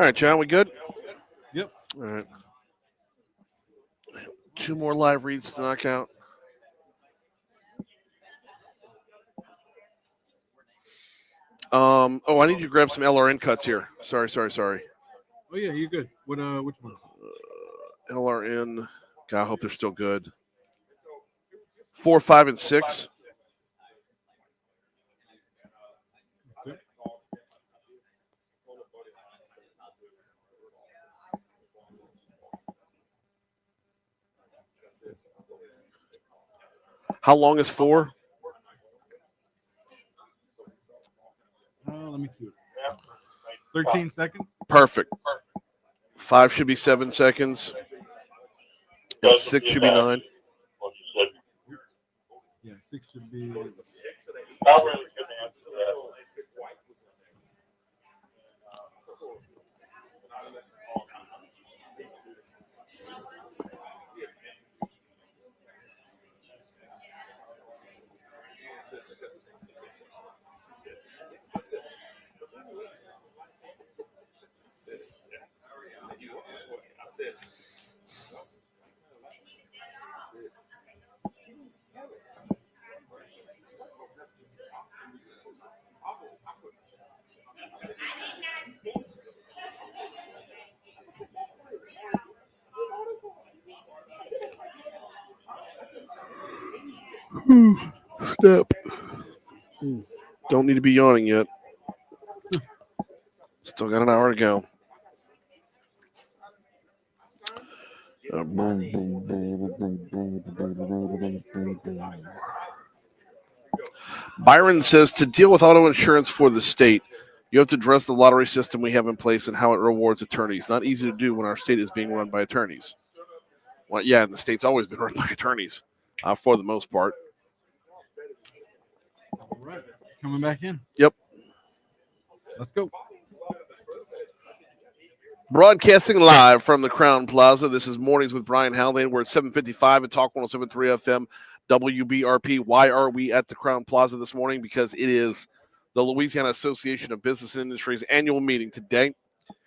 Speaker 1: All right, John, we good?
Speaker 2: Yep.
Speaker 1: All right. 2 more live reads to knock out. I need you to grab some LRN cuts here. Sorry.
Speaker 2: Oh yeah, you're good. Which one?
Speaker 1: LRN. God, I hope they're still good. 4, 5, and 6. How long is 4?
Speaker 2: Let me see. 13 seconds.
Speaker 1: Perfect. 5 should be 7 seconds. And 6 should be 9.
Speaker 2: Yeah, 6 should be.
Speaker 1: Snap. Don't need to be yawning yet. Still got an hour to go. Byron says to deal with auto insurance for the state, you have to address the lottery system we have in place and how it rewards attorneys. Not easy to do when our state is being run by attorneys. Well, yeah, and the state's always been run by attorneys for the most part.
Speaker 2: All right, coming back in.
Speaker 1: Yep.
Speaker 2: Let's go.
Speaker 1: Broadcasting live from the Crown Plaza. This is Mornings with Brian Haldane. We're at 7:55 at Talk 107.3 FM, WBRP. Why are we at the Crown Plaza this morning? Because it is the Louisiana Association of Business and Industry's annual meeting today,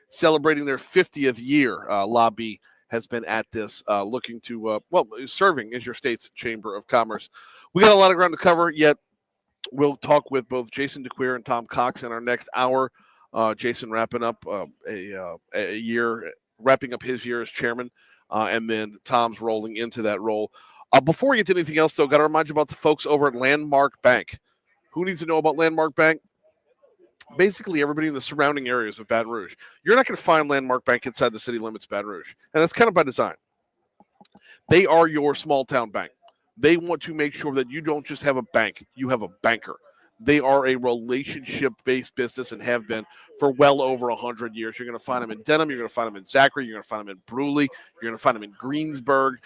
Speaker 1: celebrating their 50th year. Lobby has been at this, looking to, serving as your state's Chamber of Commerce. We got a lot of ground to cover, yet we'll talk with both Jason DeQueer and Tom Cox in our next hour. Jason wrapping up a year, wrapping up his year as chairman, and then Tom's rolling into that role. Before we get to anything else, though, got to remind you about the folks over at Landmark Bank. Who needs to know about Landmark Bank? Basically, everybody in the surrounding areas of Baton Rouge. You're not going to find Landmark Bank inside the city limits of Baton Rouge, and that's kind of by design. They are your small town bank. They want to make sure that you don't just have a bank, you have a banker. They are a relationship-based business and have been for well over 100 years. You're going to find them in Denham. You're going to find them in Zachary. You're going to find them in Brewley. You're going to find them in Greensburg.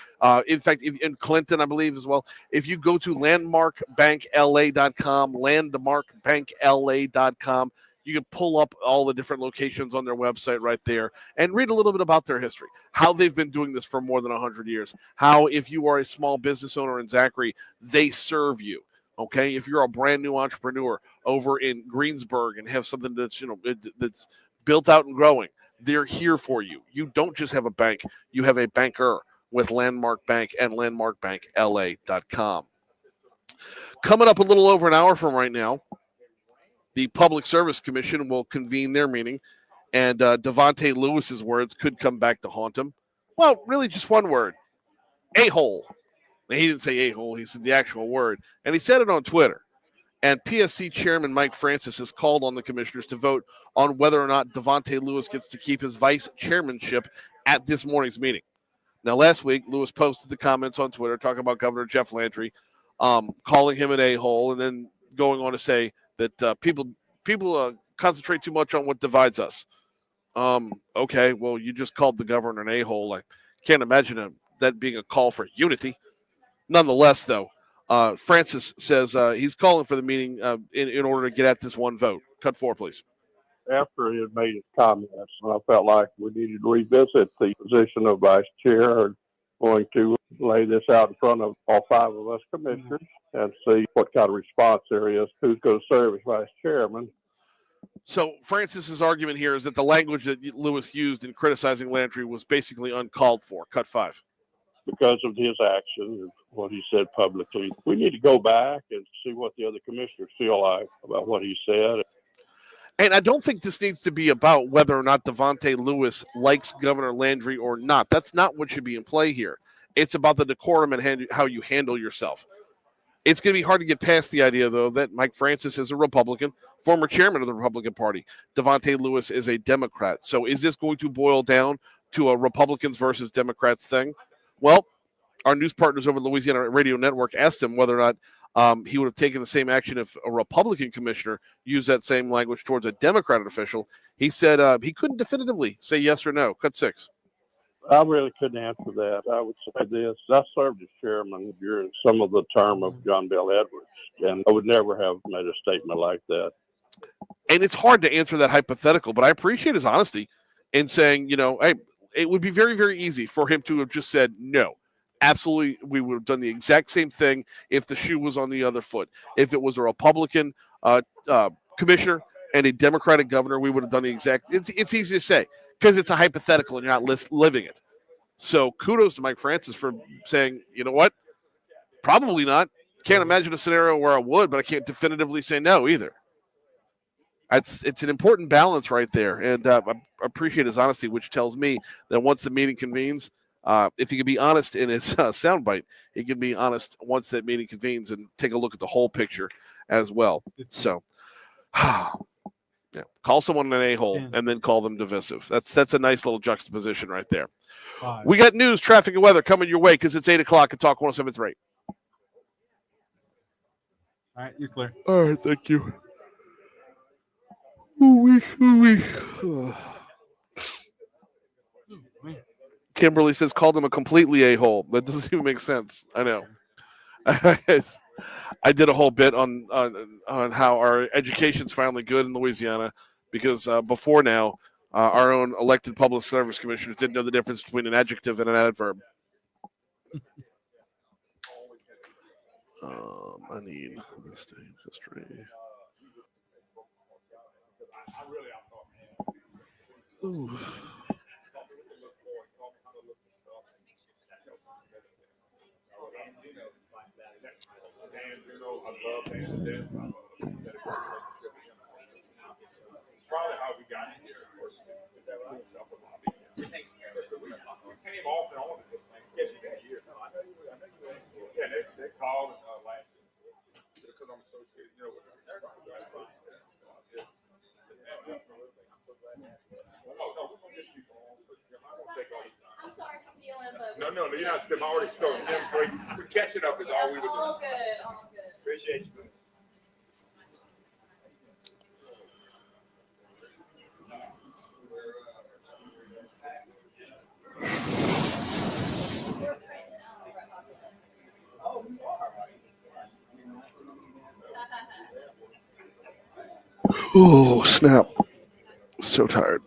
Speaker 1: In fact, in Clinton, I believe, as well. If you go to landmarkbankla.com, landmarkbankla.com, you can pull up all the different locations on their website right there and read a little bit about their history, how they've been doing this for more than 100 years, how if you are a small business owner in Zachary, they serve you. Okay, if you're a brand new entrepreneur over in Greensburg and have something that's that's built out and growing, they're here for you. You don't just have a bank; you have a banker with Landmark Bank and landmarkbankla.com. Coming up a little over an hour from right now, the Public Service Commission will convene their meeting, and Devontae Lewis's words could come back to haunt him. Well, really, just one word: a-hole. He didn't say a-hole. He said the actual word. And he said it on Twitter. And PSC Chairman Mike Francis has called on the commissioners to vote on whether or not Devontae Lewis gets to keep his vice chairmanship at this morning's meeting. Now, last week, Lewis posted the comments on Twitter talking about Governor Jeff Landry, calling him an a-hole, and then going on to say that people concentrate too much on what divides us. Okay, well, you just called the governor an a-hole. I can't imagine that being a call for unity. Nonetheless, though, Francis says he's calling for the meeting in order to get at this one vote. Cut 4, please.
Speaker 12: After he had made his comments, I felt like we needed to revisit the position of vice chair and going to lay this out in front of all 5 of us commissioners and see what kind of response there is, who's going to serve as vice chairman.
Speaker 1: So Francis's argument here is that the language that Lewis used in criticizing Landry was basically uncalled for. Cut 5.
Speaker 12: Because of his actions and what he said publicly. We need to go back and see what the other commissioners feel like about what he said.
Speaker 1: And I don't think this needs to be about whether or not Devontae Lewis likes Governor Landry or not. That's not what should be in play here. It's about the decorum and how you handle yourself. It's going to be hard to get past the idea, though, that Mike Francis is a Republican, former chairman of the Republican Party. Devontae Lewis is a Democrat. So is this going to boil down to a Republicans versus Democrats thing? Well, our news partners over the Louisiana Radio Network asked him whether or not he would have taken the same action if a Republican commissioner used that same language towards a Democratic official. He said he couldn't definitively say yes or no. Cut 6.
Speaker 12: I really couldn't answer that. I would say this. I served as chairman during some of the term of John Bell Edwards, and I would never have made a statement like that.
Speaker 1: And it's hard to answer that hypothetical, but I appreciate his honesty in saying, hey, it would be very, very easy for him to have just said no. Absolutely, we would have done the exact same thing if the shoe was on the other foot. If it was a Republican commissioner and a Democratic governor, we would have done the exact. It's easy to say because it's a hypothetical and you're not living it. So kudos to Mike Francis for saying, you know what? Probably not. Can't imagine a scenario where I would, but I can't definitively say no either. It's an important balance right there, and I appreciate his honesty, which tells me that once the meeting convenes, if he can be honest in his soundbite, he can be honest once that meeting convenes and take a look at the whole picture as well. So, yeah, call someone an a-hole and then call them divisive. That's a nice little juxtaposition right there. We got news, traffic, and weather coming your way because it's 8 o'clock at Talk 107.3.
Speaker 2: All right, you're clear.
Speaker 1: All right, thank you. Kimberly says, called him a completely a-hole. That doesn't even make sense. I know. I did a whole bit on how our education's finally good in Louisiana because before now, our own elected public service commissioners didn't know the difference between an adjective and an adverb. I need this thing history. Ooh.
Speaker 3: Probably how we got here. Is that right? We came off and on it. Yes, you got years. Yeah, they called last year because I'm associated, with the
Speaker 9: I'm sorry for stealing, but
Speaker 3: No, you're not stealing. I already stole. We're catching up is all we were doing.
Speaker 9: all good, all good.
Speaker 3: Appreciate you.
Speaker 1: Oh, snap. So tired.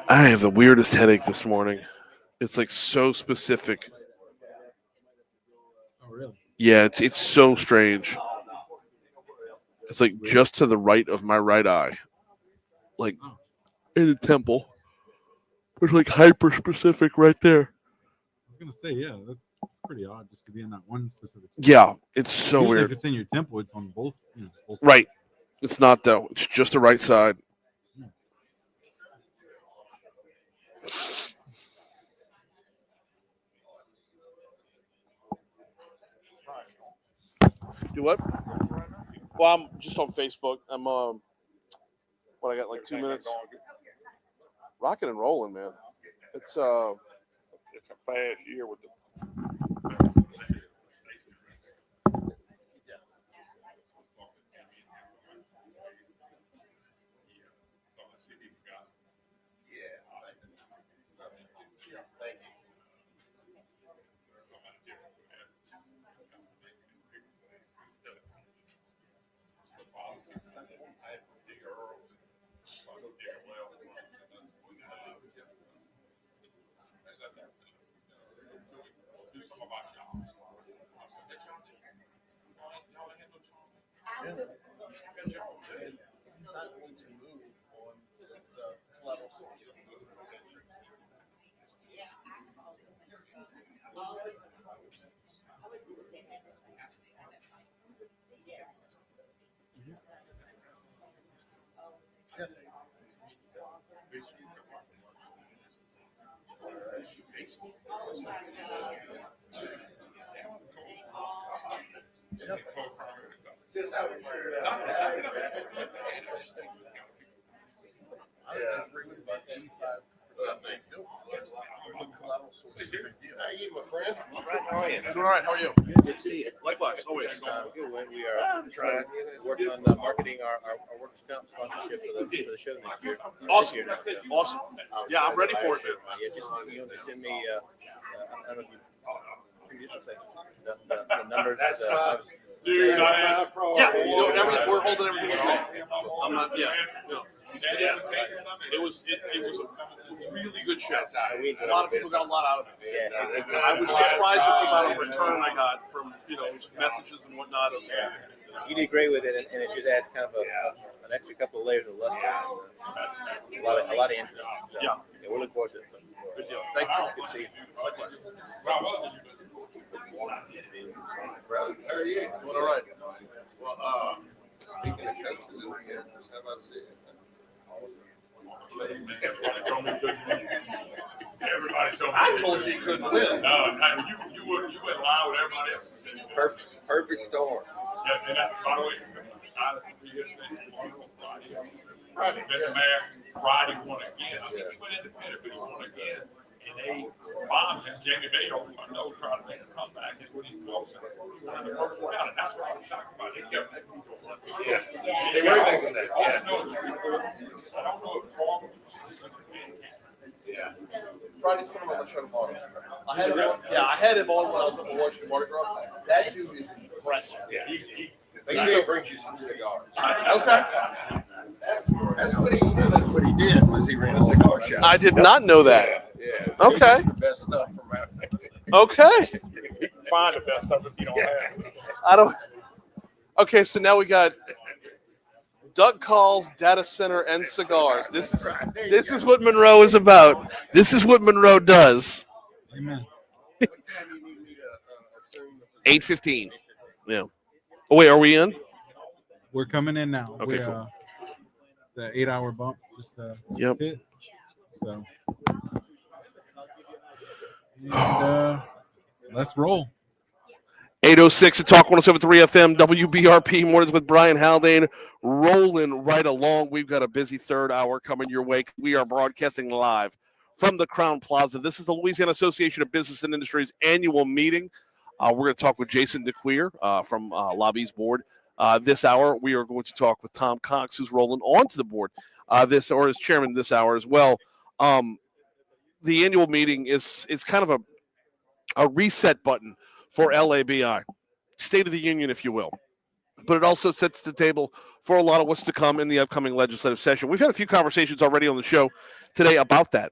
Speaker 1: I have the weirdest headache this morning. It's like so specific.
Speaker 2: Oh, really?
Speaker 1: Yeah, it's so strange. It's like just to the right of my right eye. Like in the temple. It's like hyper specific right there.
Speaker 2: I was gonna say, yeah, that's pretty odd just to be in that one specific spot.
Speaker 1: Yeah, it's so
Speaker 2: Usually
Speaker 1: weird.
Speaker 2: If it's in your temple, it's on both. Both
Speaker 1: Right. It's not though. It's just the right side. Do what? Well, I'm just on Facebook. I'm what I got like 2 minutes. Rocking and rolling, man. It's
Speaker 3: a fast year with the. Do some of our jobs. I said, "That y'all did. Y'all ain't had no charge." Good job.
Speaker 1: He's not going to move on the level source. Yes.
Speaker 3: Just how we
Speaker 1: I agree with about 85% things too. Collateral source is a big deal.
Speaker 13: How you, my friend?
Speaker 1: How are you? Doing all right. How are you?
Speaker 13: Good to see you.
Speaker 1: Likewise, always.
Speaker 13: Good. We are trying working on marketing our workers' comp sponsorship for the show next year.
Speaker 1: Awesome.
Speaker 13: This year now, so.
Speaker 1: Awesome. Yeah, I'm ready for it, man.
Speaker 13: Yeah, just just send me. I don't know if you previously said the numbers.
Speaker 3: Dude, I am.
Speaker 1: Yeah, we're holding everything the same. I'm not. Yeah. It was a really good show. A lot of people got a lot out of it.
Speaker 13: Yeah,
Speaker 1: I was surprised with the amount of return I got from messages and whatnot.
Speaker 13: You did great with it, and it just adds kind of an extra couple of layers of luster. A lot of interest. So,
Speaker 1: Yeah.
Speaker 13: We're looking forward to it.
Speaker 1: Good deal. Thank you.
Speaker 13: Good to see you.
Speaker 1: Likewise.
Speaker 13: Brother, how are you?
Speaker 1: Doing all right.
Speaker 13: Well, speaking of coaches and kids, how about it?
Speaker 3: Everybody told me.
Speaker 1: I told you you couldn't win.
Speaker 3: No, you wouldn't lie with everybody else said.
Speaker 13: Perfect storm.
Speaker 3: Yeah, and that's, by the way, I be here Friday. Mr. Mayor, Friday won again. I think he went independent, but he won again. And they bombed him, Jamie Bayo, I know, trying to make a comeback and when he close in the first round. And that's what I was shocked about. They kept that going.
Speaker 13: Yeah. They were thinking that.
Speaker 3: I don't know if Paul was
Speaker 13: Yeah.
Speaker 1: Friday's coming on the show tomorrow. I had him on when I was at the Washington Mardi Gras. That dude is impressive.
Speaker 13: Yeah. Make sure he brings you some cigars.
Speaker 1: Okay.
Speaker 13: That's what he did was he ran a cigar shop.
Speaker 1: I did not know that.
Speaker 13: Yeah.
Speaker 1: Okay.
Speaker 13: That's the best stuff from out there.
Speaker 1: Okay.
Speaker 3: find the best of it if you don't have it.
Speaker 1: I don't. Okay, so now we got Doug calls, data center, and cigars. This is what Monroe is about. This is what Monroe does.
Speaker 2: Amen.
Speaker 1: 8:15. Yeah. Oh wait, are we in?
Speaker 2: We're coming in now.
Speaker 1: Okay, cool.
Speaker 2: The 8-hour bump. Just
Speaker 1: Yep.
Speaker 2: hit. So. And, let's roll.
Speaker 1: 8:06 at Talk 107.3 FM, WBRP Mornings with Brian Haldane, rolling right along. We've got a busy third hour coming your way. We are broadcasting live from the Crown Plaza. This is the Louisiana Association of Business and Industry's annual meeting. We're going to talk with Jason DeQueer from Lobby's board. This hour, we are going to talk with Tom Cox, who's rolling onto the board as chairman this hour as well. The annual meeting is kind of a reset button for LABI, State of the Union, if you will. But it also sets the table for a lot of what's to come in the upcoming legislative session. We've had a few conversations already on the show today about that.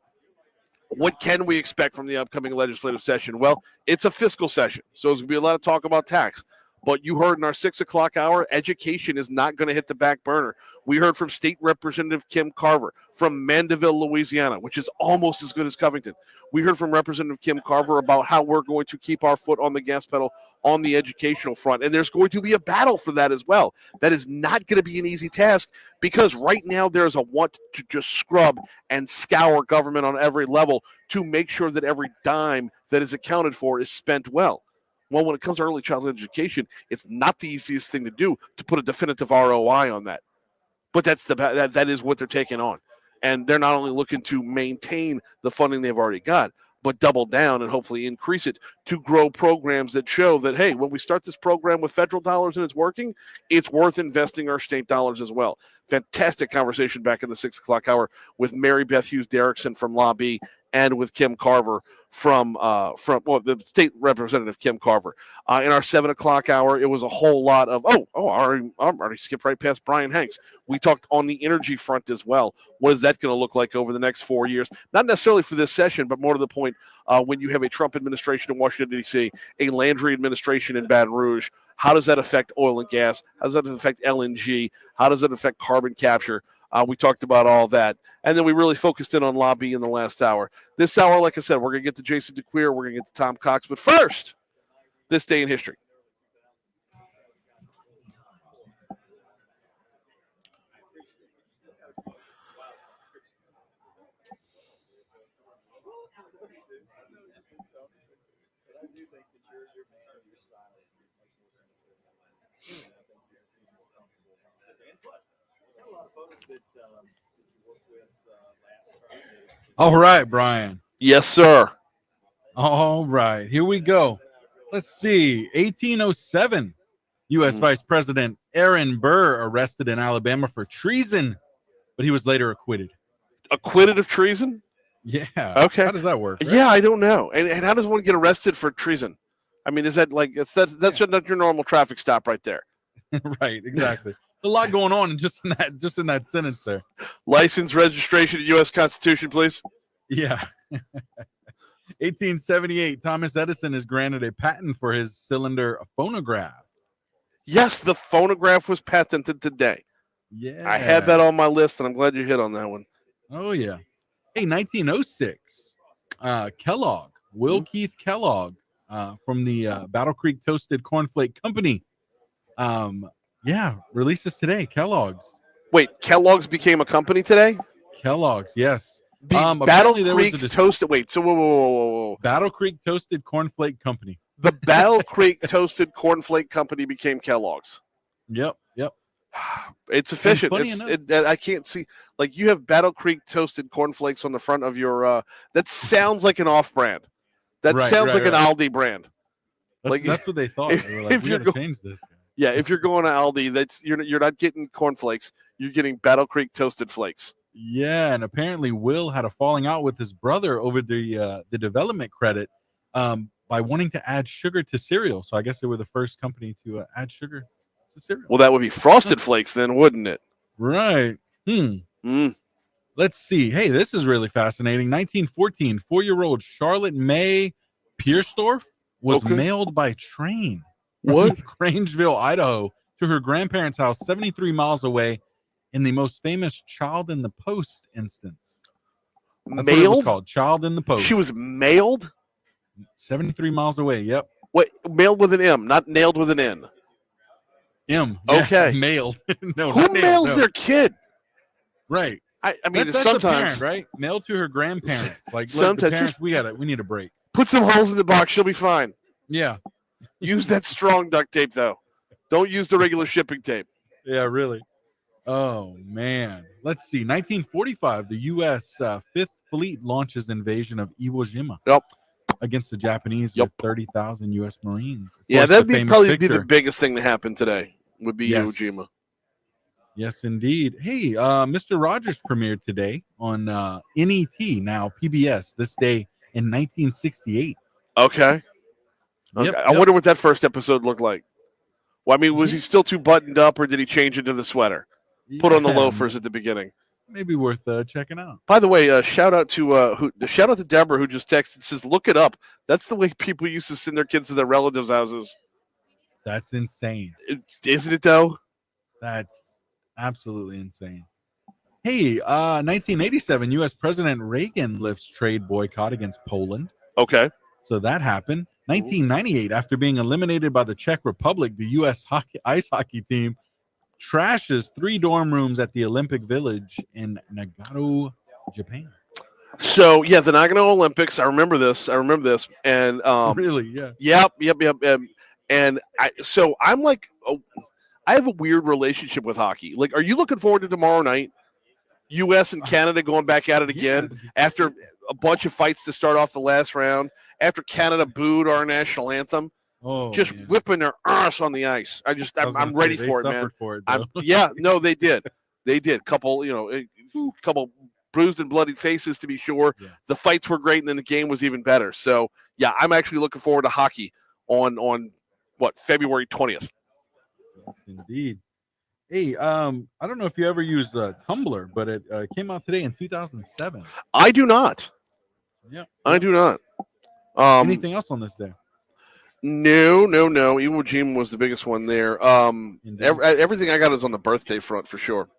Speaker 1: What can we expect from the upcoming legislative session? Well, it's a fiscal session, so there's going to be a lot of talk about tax. But you heard in our 6 o'clock hour, education is not going to hit the back burner. We heard from State Representative Kim Carver from Mandeville, Louisiana, which is almost as good as Covington. We heard from Representative Kim Carver about how we're going to keep our foot on the gas pedal on the educational front. And there's going to be a battle for that as well. That is not going to be an easy task because right now there's a want to just scrub and scour government on every level to make sure that every dime that is accounted for is spent well. Well, when it comes to early childhood education, it's not the easiest thing to do to put a definitive ROI on that. But that is what they're taking on. And they're not only looking to maintain the funding they've already got, but double down and hopefully increase it to grow programs that show that, hey, when we start this program with federal dollars and it's working, it's worth investing our state dollars as well. Fantastic conversation back in the 6 o'clock hour with Mary Beth Hughes Derrickson from Lobby and with Kim Carver from the state representative Kim Carver. In our 7 o'clock hour, it was a whole lot of I already skipped right past Brian Hanks. We talked on the energy front as well. What is that going to look like over the next 4 years? Not necessarily for this session, but more to the point, when you have a Trump administration in Washington, D.C., a Landry administration in Baton Rouge, how does that affect oil and gas? How does that affect LNG? How does it affect carbon capture? We talked about all that. And then we really focused in on Lobby in the last hour. This hour, like I said, we're going to get to Jason DeQueer. We're going to get to Tom Cox. But first, this day in history.
Speaker 2: All right, Brian.
Speaker 1: Yes, sir.
Speaker 2: All right, here we go. Let's see. 1807, U.S. Vice President Aaron Burr arrested in Alabama for treason, but he was later acquitted.
Speaker 1: Acquitted of treason?
Speaker 2: Yeah.
Speaker 1: Okay.
Speaker 2: How does that work? Right?
Speaker 1: Yeah, I don't know. And how does one get arrested for treason? I mean, is that like that's not your normal traffic stop right there?
Speaker 2: Right. Exactly. A lot going on just in that sentence there.
Speaker 1: License, registration, U.S. Constitution, please.
Speaker 2: Yeah. 1878, Thomas Edison is granted a patent for his cylinder phonograph.
Speaker 1: Yes, the phonograph was patented today.
Speaker 2: Yeah.
Speaker 1: I had that on my list, and I'm glad you hit on that one.
Speaker 2: Oh, yeah. Hey, 1906, Kellogg, Will Keith Kellogg from the Battle Creek Toasted Cornflake Company. Releases today, Kellogg's.
Speaker 1: Wait, Kellogg's became a company today?
Speaker 2: Kellogg's, yes.
Speaker 1: Battle Creek Toasted. Wait, so whoa.
Speaker 2: Battle Creek Toasted Cornflake Company.
Speaker 1: The Battle Creek Toasted Cornflake Company became Kellogg's.
Speaker 2: Yep.
Speaker 1: It's efficient.
Speaker 2: Enough,
Speaker 1: I can't see, like, you have Battle Creek Toasted Cornflakes on the front of your. That sounds like an off-brand. That sounds like an Aldi brand.
Speaker 2: That's what they thought. They were like, we got to change this.
Speaker 1: Yeah, if you're going to Aldi, you're not getting cornflakes. You're getting Battle Creek Toasted Flakes.
Speaker 2: Yeah, and apparently Will had a falling out with his brother over the development credit by wanting to add sugar to cereal. So I guess they were the first company to add sugar to cereal.
Speaker 1: Well, that would be Frosted Flakes then, wouldn't it?
Speaker 2: Right. Let's see. Hey, this is really fascinating. 1914, 4-year-old Charlotte May Piersdorf was mailed by train from Grangeville, Idaho, to her grandparents' house 73 miles away in the most famous Child in the Post instance. That's what it was called, Child in the Post.
Speaker 1: She was mailed?
Speaker 2: 73 miles away, yep.
Speaker 1: Wait, mailed with an M, not nailed with an N.
Speaker 2: M.
Speaker 1: Okay.
Speaker 2: Yeah, mailed. No,
Speaker 1: who mails their kid?
Speaker 2: Right.
Speaker 1: I mean,
Speaker 2: that's
Speaker 1: sometimes,
Speaker 2: parent, right? Mailed to her grandparents. Like,
Speaker 1: sometimes,
Speaker 2: look, the parents, we need a break.
Speaker 1: Put some holes in the box. She'll be fine.
Speaker 2: Yeah.
Speaker 1: Use that strong duct tape, though. Don't use the regular shipping tape.
Speaker 2: Yeah, really. Oh, man. Let's see. 1945, the U.S. Fifth Fleet launches invasion of Iwo Jima.
Speaker 1: Yep.
Speaker 2: Against the Japanese with 30,000 U.S. Marines.
Speaker 1: Yeah, that'd probably be the biggest thing to happen today, would be Iwo Jima.
Speaker 2: Yes, indeed. Hey, Mr. Rogers premiered today on NET, now PBS, this day in 1968.
Speaker 1: Okay.
Speaker 2: Yep,
Speaker 1: I wonder what that first episode looked like. Well, I mean, was he still too buttoned up, or did he change into the sweater? Put on the loafers at the beginning.
Speaker 2: Maybe worth checking out.
Speaker 1: By the way, shout out to Deborah, who just texted, says, "Look it up. That's the way people used to send their kids to their relatives' houses."
Speaker 2: That's insane,
Speaker 1: isn't it? Though,
Speaker 2: that's absolutely insane. Hey, 1987, U.S. President Reagan lifts trade boycott against Poland.
Speaker 1: Okay,
Speaker 2: so that happened. 1998, after being eliminated by the Czech Republic, the U.S. ice hockey team trashes 3 dorm rooms at the Olympic Village in Nagano, Japan.
Speaker 1: So, yeah, the Nagano Olympics, I remember this. And
Speaker 2: really, yeah.
Speaker 1: Yep. And I'm like, I have a weird relationship with hockey. Like, are you looking forward to tomorrow night? U.S. and Canada going back at it again after a bunch of fights to start off the last round, after Canada booed our national anthem, just
Speaker 2: man.
Speaker 1: whipping their ass on the ice.
Speaker 2: I was
Speaker 1: I'm
Speaker 2: gonna
Speaker 1: ready
Speaker 2: say, they
Speaker 1: for it, man.
Speaker 2: suffered for it, though.
Speaker 1: No, they did. They did. Couple bruised and bloodied faces, to be sure.
Speaker 2: Yeah.
Speaker 1: The fights were great, and then the game was even better. So, yeah, I'm actually looking forward to hockey on February 20th.
Speaker 2: Yes, indeed. Hey, I don't know if you ever used Tumblr, but it came out today in 2007.
Speaker 1: I do not.
Speaker 2: Yeah,
Speaker 1: I do not.
Speaker 2: Anything else on this day?
Speaker 1: No. Iwo Jima was the biggest one there. Everything I got is on the birthday front for sure.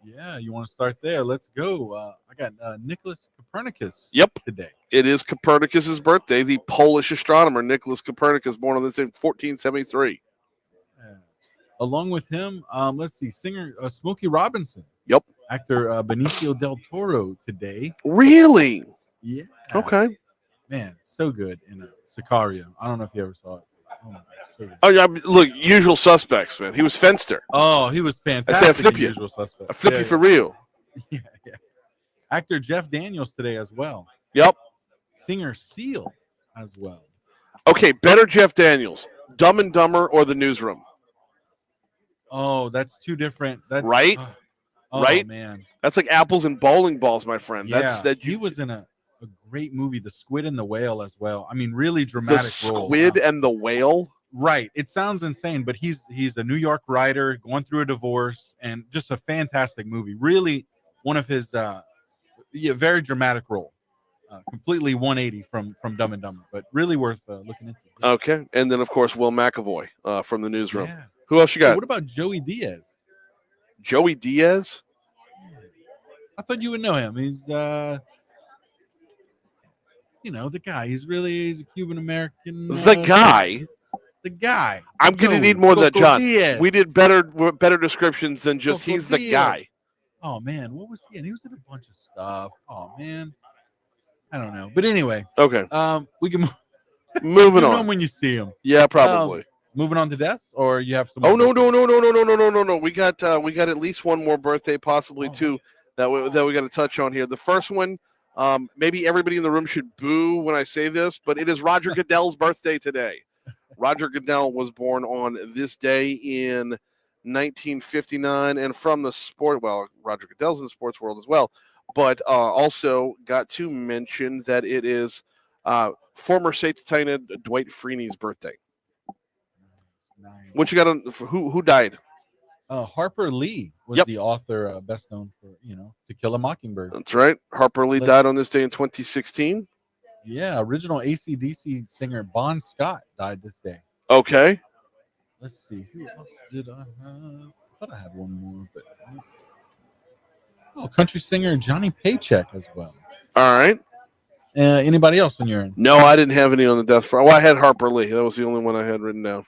Speaker 2: Yeah, you want to start there? Let's go. I got Nicholas Copernicus.
Speaker 1: Yep.
Speaker 2: Today.
Speaker 1: It is Copernicus's birthday. The Polish astronomer Nicholas Copernicus, born on this day in 1473.
Speaker 2: Along with him, let's see, singer Smokey Robinson.
Speaker 1: Yep.
Speaker 2: Actor Benicio del Toro today.
Speaker 1: Really?
Speaker 2: Yeah.
Speaker 1: Okay.
Speaker 2: Man, so good in Sicario. I don't know if you ever saw it. Oh, my God, so good.
Speaker 1: Oh, yeah. Look, Usual Suspects, man. He was Fenster.
Speaker 2: Oh, he was fantastic.
Speaker 1: I say I flip you.
Speaker 2: Usual Suspects.
Speaker 1: I flip you for real.
Speaker 2: Yeah. Actor Jeff Daniels today as well.
Speaker 1: Yep.
Speaker 2: Singer Seal as well.
Speaker 1: Okay, better Jeff Daniels, Dumb and Dumber or The Newsroom?
Speaker 2: Oh, that's two different. That's,
Speaker 1: right?
Speaker 2: Right, man.
Speaker 1: That's like apples and bowling balls, my friend.
Speaker 2: Yeah,
Speaker 1: That
Speaker 2: he was in a great movie, The Squid and the Whale, as well. I mean, really dramatic
Speaker 1: The
Speaker 2: role.
Speaker 1: Squid and the Whale?
Speaker 2: Right. It sounds insane, but he's a New York writer going through a divorce, and just a fantastic movie. Really one of his very dramatic role. Completely 180 from Dumb and Dumber, but really worth looking into. Yeah.
Speaker 1: Okay. And then, of course, Will McAvoy from The Newsroom.
Speaker 2: Yeah.
Speaker 1: Who else you got?
Speaker 2: What about Joey Diaz?
Speaker 1: Joey Diaz?
Speaker 2: I thought you would know him. He's the guy. He's a Cuban American.
Speaker 1: The guy?
Speaker 2: The guy.
Speaker 1: I'm going to need more of that, John.
Speaker 2: Diaz.
Speaker 1: We did better descriptions than just
Speaker 2: Coco
Speaker 1: he's the
Speaker 2: Diaz.
Speaker 1: guy.
Speaker 2: Oh, man. What was he in? He was in a bunch of stuff. Oh, man. I don't know. But anyway.
Speaker 1: Okay.
Speaker 2: We can
Speaker 1: Moving
Speaker 2: you
Speaker 1: on.
Speaker 2: know him when you see him.
Speaker 1: Yeah, probably.
Speaker 2: Moving on to deaths, or you have some.
Speaker 1: Oh, no. We got at least one more birthday, possibly two, that we got to touch on here. The first one, maybe everybody in the room should boo when I say this, but it is Roger Goodell's birthday today. Roger Goodell was born on this day in 1959, and from the sport, well, Roger Goodell's in the sports world as well, but also got to mention that it is former state tight end Dwight Freeney's birthday.
Speaker 2: Nice.
Speaker 1: What you got on? Who died?
Speaker 2: Harper Lee was the author, best known for To Kill a Mockingbird.
Speaker 1: That's right. Harper Lee died on this day in 2016.
Speaker 2: Yeah, original AC/DC singer Bon Scott died this day.
Speaker 1: Okay.
Speaker 2: Let's see. Who else did I have? I thought I had one more, but country singer Johnny Paycheck as well.
Speaker 1: All right.
Speaker 2: Anybody else on your end?
Speaker 1: No, I didn't have any on the death front. Well, I had Harper Lee. That was the only one I had written down.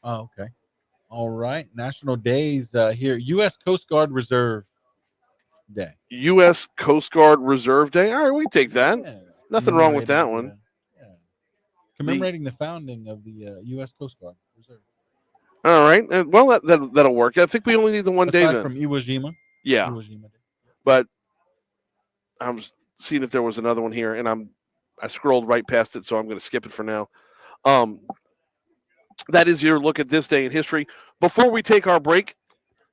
Speaker 2: Oh, okay. All right. National days here. U.S. Coast Guard Reserve Day.
Speaker 1: U.S. Coast Guard Reserve Day. All right, we take that.
Speaker 2: Yeah.
Speaker 1: Nothing wrong with that one.
Speaker 2: Commemorating the founding of the U.S. Coast Guard Reserve.
Speaker 1: All right. Well, that'll work. I think we only need the one day then.
Speaker 2: From Iwo Jima.
Speaker 1: Yeah.
Speaker 2: Iwo Jima Day.
Speaker 1: But I was seeing if there was another one here, and I scrolled right past it, so I'm going to skip it for now. That is your look at this day in history. Before we take our break,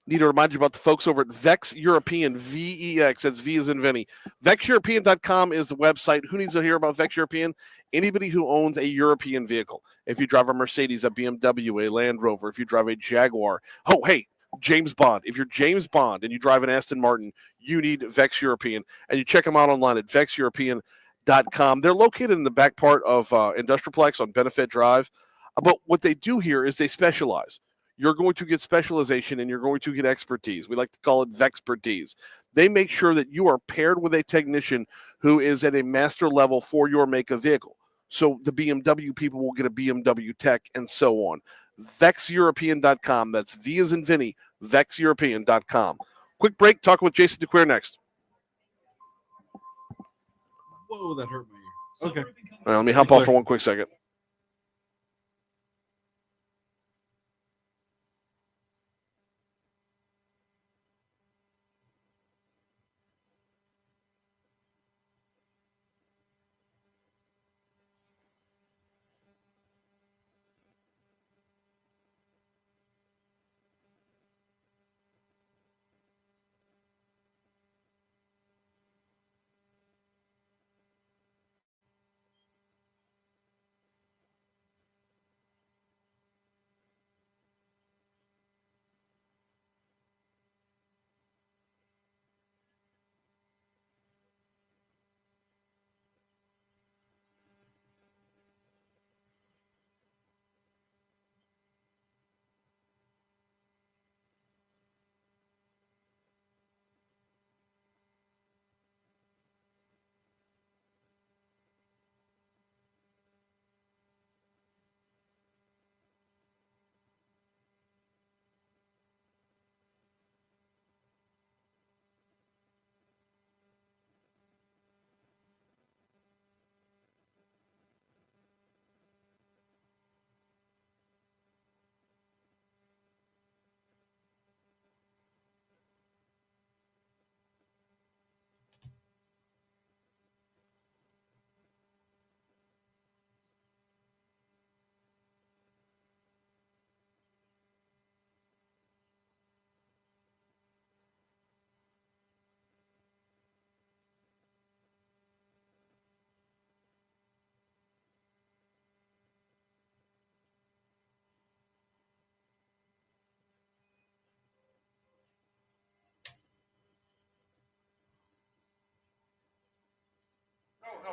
Speaker 1: need to remind you about the folks over at Vex European, VEX. That's V as in Vinny. VexEuropean.com is the website. Who needs to hear about Vex European? Anybody who owns a European vehicle. If you drive a Mercedes, a BMW, a Land Rover, if you drive a Jaguar. Oh, hey, James Bond. If you're James Bond and you drive an Aston Martin, you need Vex European. And you check them out online at VexEuropean.com. They're located in the back part of Industrialplex on Benefit Drive. But what they do here is they specialize. You're going to get specialization and you're going to get expertise. We like to call it Vexpertise. They make sure that you are paired with a technician who is at a master level for your make of vehicle. So the BMW people will get a BMW tech and so on. VexEuropean.com. That's V as in Vinny, VexEuropean.com. Quick break. Talk with Jason DeQueer next.
Speaker 2: Whoa, that hurt my ear. Okay.
Speaker 1: All right, let me hop off for one quick second.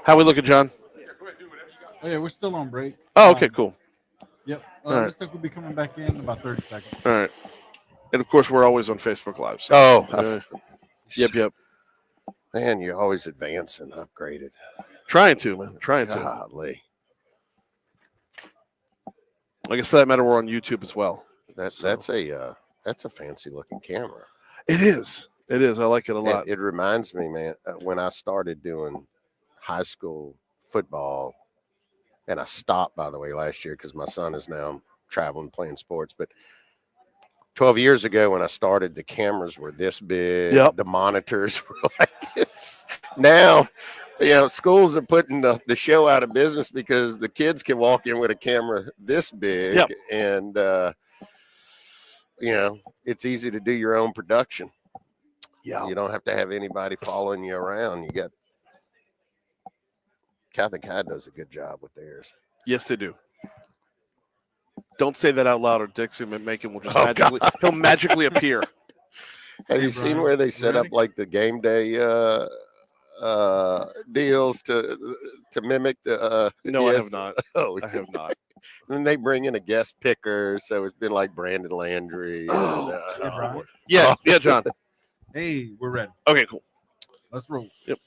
Speaker 1: How we looking, John?
Speaker 2: Oh, yeah, we're still on break.
Speaker 1: Oh, okay, cool.
Speaker 2: Yep.
Speaker 1: All right.
Speaker 2: Looks like we'll be coming back in about 30 seconds.
Speaker 1: All right. And of course, we're always on Facebook Live. So.
Speaker 7: Oh,
Speaker 1: Yep.
Speaker 7: Man, you're always advancing, upgraded.
Speaker 1: Trying to, man. Trying to.
Speaker 7: Golly.
Speaker 1: I guess for that matter, we're on YouTube as well.
Speaker 7: That's a fancy looking camera.
Speaker 1: It is. It is. I like it a lot.
Speaker 7: It reminds me, man, when I started doing high school football, and I stopped, by the way, last year because my son is now traveling playing sports. But 12 years ago when I started, the cameras were this big.
Speaker 1: Yep.
Speaker 7: The monitors were like this. Now, schools are putting the show out of business because the kids can walk in with a camera this big.
Speaker 1: Yep.
Speaker 7: And, it's easy to do your own production.
Speaker 1: Yeah.
Speaker 7: You don't have to have anybody following you around. You got Catholic High does a good job with theirs.
Speaker 1: Yes, they do. Don't say that out loud, or Dixie McMakin will just he'll magically appear.
Speaker 7: Have you seen where they set up like the game day deals to mimic the?
Speaker 1: No, I have not.
Speaker 7: Oh,
Speaker 1: I have not.
Speaker 7: And they bring in a guest picker, so it's been like Brandon Landry.
Speaker 1: Yeah, John.
Speaker 2: Hey, we're ready.
Speaker 1: Okay, cool.
Speaker 2: Let's roll.
Speaker 1: Yep.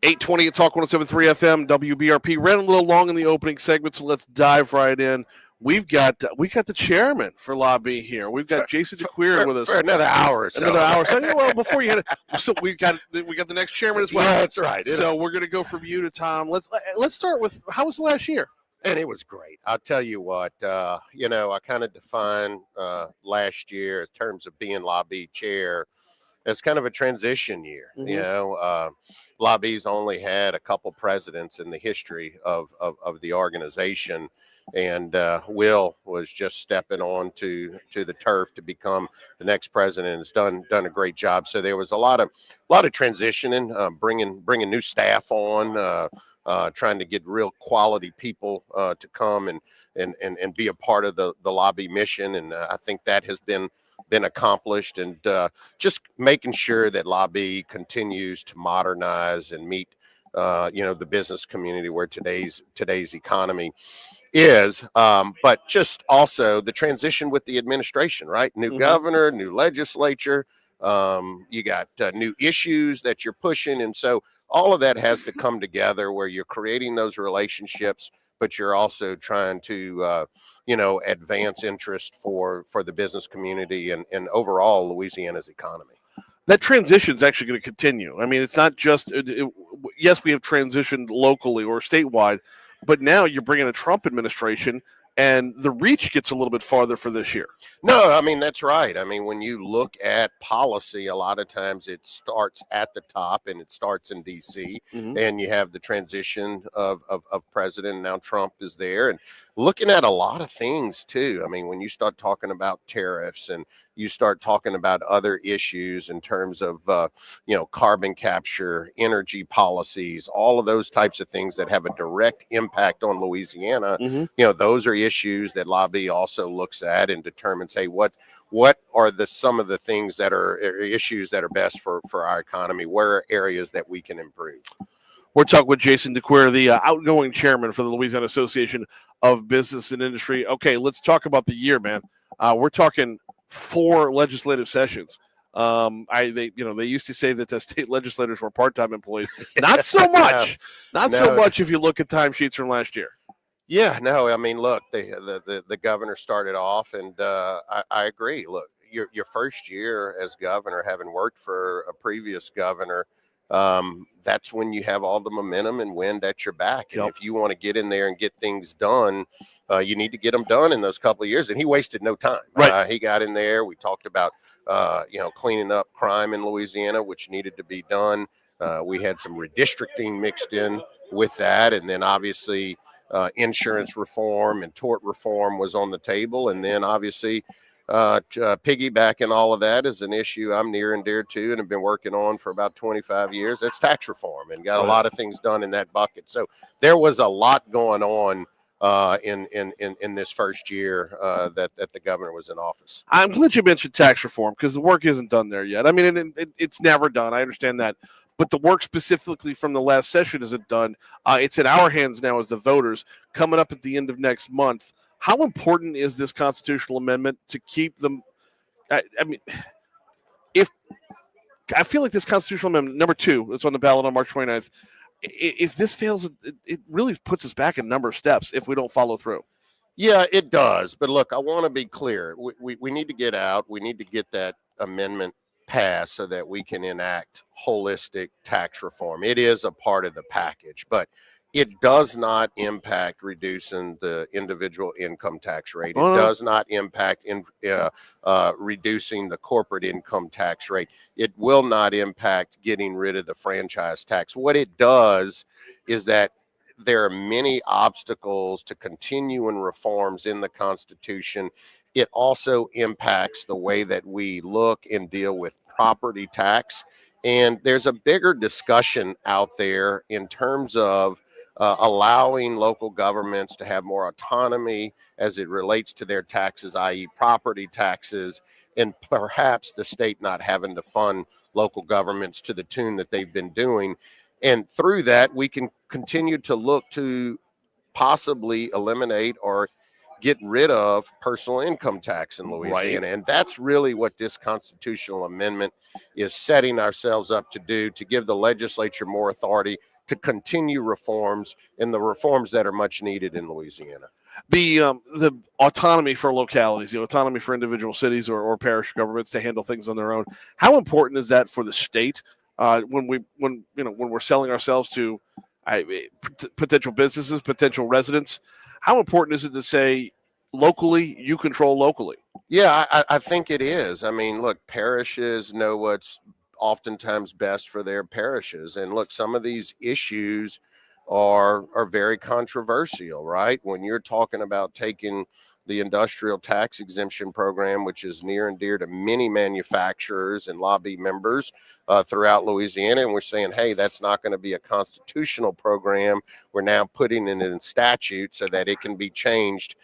Speaker 1: 8:20 at Talk 107.3 FM, WBRP. Ran a little long in the opening segment, so let's dive right in. We got the chairman for Lobby here. We've got Jason DeQueer with us
Speaker 7: for another hour. Or so.
Speaker 1: Another hour. So, well, before you hit it, so we got the next chairman as well.
Speaker 7: Yeah, that's right.
Speaker 1: So we're gonna go from you to Tom. Let's start with how was the last year?
Speaker 7: And it was great. I'll tell you what. I kind of define last year in terms of being Lobby chair. It's kind of a transition year.
Speaker 1: Mm-hmm.
Speaker 7: Lobby's only had a couple presidents in the history of the organization, and Will was just stepping on to the turf to become the next president. Has done a great job. So there was a lot of transitioning, bringing new staff on, trying to get real quality people to come and be a part of the Lobby mission, and I think that has been accomplished, and just making sure that Lobby continues to modernize and meet the business community where today's economy is, but just also the transition with the administration, right? New governor, new legislature, you got new issues that you're pushing, and so all of that has to come together where you're creating those relationships, but you're also trying to advance interest for the business community and overall Louisiana's economy.
Speaker 1: That transition is actually going to continue. I mean, it's not just yes, we have transitioned locally or statewide, but now you're bringing a Trump administration, and the reach gets a little bit farther for this year.
Speaker 7: No, I mean, that's right. I mean, when you look at policy, a lot of times it starts at the top and it starts in D.C. And you have the transition of president. Now Trump is there and looking at a lot of things too. I mean, when you start talking about tariffs and you start talking about other issues in terms of, carbon capture, energy policies, all of those types of things that have a direct impact on Louisiana, those are issues that Lobby also looks at and determines, hey, what are some of the things that are issues that are best for our economy? Where are areas that we can improve?
Speaker 1: We're talking with Jason DeQueer, the outgoing chairman for the Louisiana Association of Business and Industry. Okay, let's talk about the year, man. We're talking 4 legislative sessions. They used to say that the state legislators were part-time employees. Not so much. So much if you look at timesheets from last year.
Speaker 7: Yeah, no, I mean, look, the governor started off, and I agree. Look, your first year as governor, having worked for a previous governor, that's when you have all the momentum and wind at your back. And if you want to get in there and get things done, you need to get them done in those couple of years. And he wasted no time.
Speaker 1: Right.
Speaker 7: He got in there. We talked about, cleaning up crime in Louisiana, which needed to be done. We had some redistricting mixed in with that. And then obviously insurance reform and tort reform was on the table. And then obviously piggybacking all of that is an issue I'm near and dear to and have been working on for about 25 years. That's tax reform, and got a lot of things done in that bucket. So there was a lot going on in this first year that the governor was in office.
Speaker 1: I'm glad you mentioned tax reform because the work isn't done there yet. I mean, it's never done. I understand that. but the work specifically from the last session isn't done. It's in our hands now as the voters coming up at the end of next month. How important is this constitutional amendment to keep them? I mean, if I feel like this constitutional amendment, number 2, that's on the ballot on March 29th, if this fails, it really puts us back a number of steps if we don't follow through.
Speaker 7: Yeah, it does. But look, I want to be clear. We need to get out. We need to get that amendment passed so that we can enact holistic tax reform. It is a part of the package, but it does not impact reducing the individual income tax rate. It does not impact reducing the corporate income tax rate. It will not impact getting rid of the franchise tax. What it does is that there are many obstacles to continuing reforms in the Constitution. It also impacts the way that we look and deal with property tax. And there's a bigger discussion out there in terms of allowing local governments to have more autonomy as it relates to their taxes, i.e. property taxes, and perhaps the state not having to fund local governments to the tune that they've been doing. And through that, we can continue to look to possibly eliminate or get rid of personal income tax in Louisiana. Right. And that's really what this constitutional amendment is setting ourselves up to do, to give the legislature more authority to continue reforms, and the reforms that are much needed in Louisiana.
Speaker 1: The autonomy for localities, the autonomy for individual cities or parish governments to handle things on their own. How important is that for the state when we're selling ourselves to potential businesses, potential residents? How important is it to say locally, you control locally?
Speaker 7: Yeah, I think it is. I mean, look, parishes know what's oftentimes best for their parishes. And look, some of these issues are very controversial, right? When you're talking about taking the industrial tax exemption program, which is near and dear to many manufacturers and lobby members throughout Louisiana, and we're saying, hey, that's not going to be a constitutional program. We're now putting it in statute so that it can be changed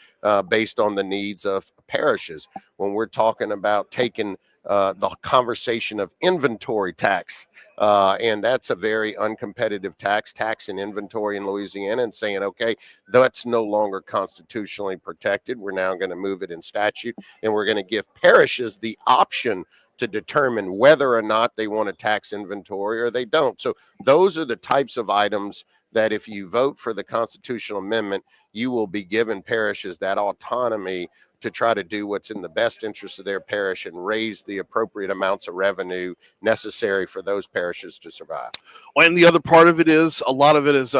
Speaker 7: based on the needs of parishes. When we're talking about taking the conversation of inventory tax, and that's a very uncompetitive tax and inventory in Louisiana, and saying, okay, that's no longer constitutionally protected. We're now going to move it in statute, and we're going to give parishes the option to determine whether or not they want to tax inventory or they don't. So those are the types of items that if you vote for the constitutional amendment, you will be giving parishes that autonomy to try to do what's in the best interest of their parish and raise the appropriate amounts of revenue necessary for those parishes to survive.
Speaker 1: Well, and the other part of it is, a lot of it is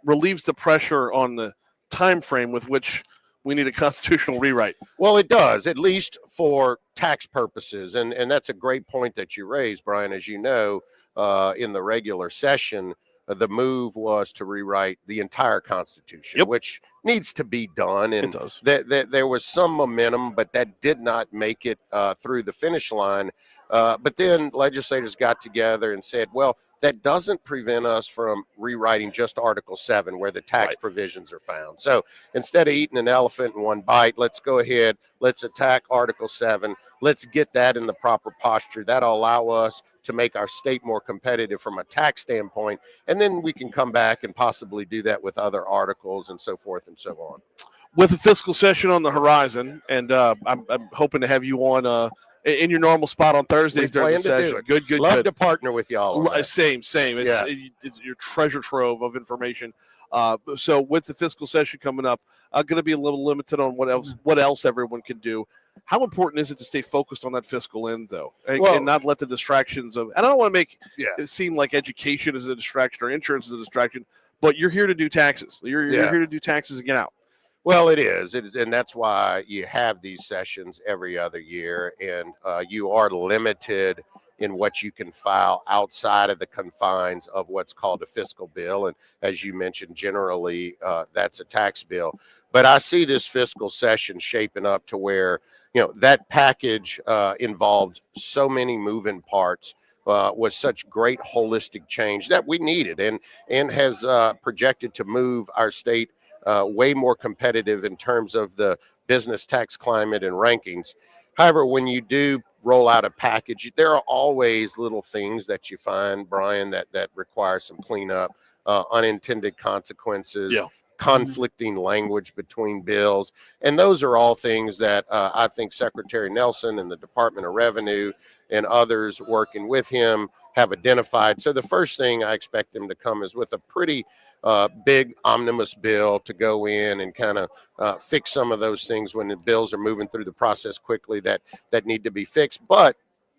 Speaker 1: relieves the pressure on the time frame with which we need a constitutional rewrite.
Speaker 7: Well, it does, at least for tax purposes. And that's a great point that you raised, Brian. As you know, in the regular session, the move was to rewrite the entire Constitution, which needs to be done. And
Speaker 1: it does.
Speaker 7: There was some momentum, but that did not make it through the finish line. But then legislators got together and said, well, that doesn't prevent us from rewriting just Article 7, where the tax provisions are found. So instead of eating an elephant in one bite, let's go ahead, let's attack Article 7. Let's get that in the proper posture. That'll allow us to make our state more competitive from a tax standpoint. And then we can come back and possibly do that with other articles and so forth and so on.
Speaker 1: With the fiscal session on the horizon, and I'm hoping to have you on in your normal spot on Thursdays during the session. Good.
Speaker 7: Love to partner with y'all.
Speaker 1: Same. It's your treasure trove of information. So with the fiscal session coming up, going to be a little limited on what else everyone can do. How important is it to stay focused on that fiscal end, though, and not let the distractions of? And I don't want to make it seem like education is a distraction or insurance is a distraction, but you're here to do taxes. You're here to do taxes and get out.
Speaker 7: Well, it is, and that's why you have these sessions every other year, and you are limited in what you can file outside of the confines of what's called a fiscal bill. And as you mentioned, generally that's a tax bill. But I see this fiscal session shaping up to where, that package involved so many moving parts, was such great holistic change that we needed, and has projected to move our state way more competitive in terms of the business tax climate and rankings. However, when you do roll out a package, there are always little things that you find, Brian, that require some cleanup, unintended consequences, conflicting language between bills. And those are all things that I think Secretary Nelson and the Department of Revenue and others working with him have identified. So the first thing I expect them to come is with a pretty big omnibus bill to go in and kind of fix some of those things when the bills are moving through the process quickly that need to be fixed. But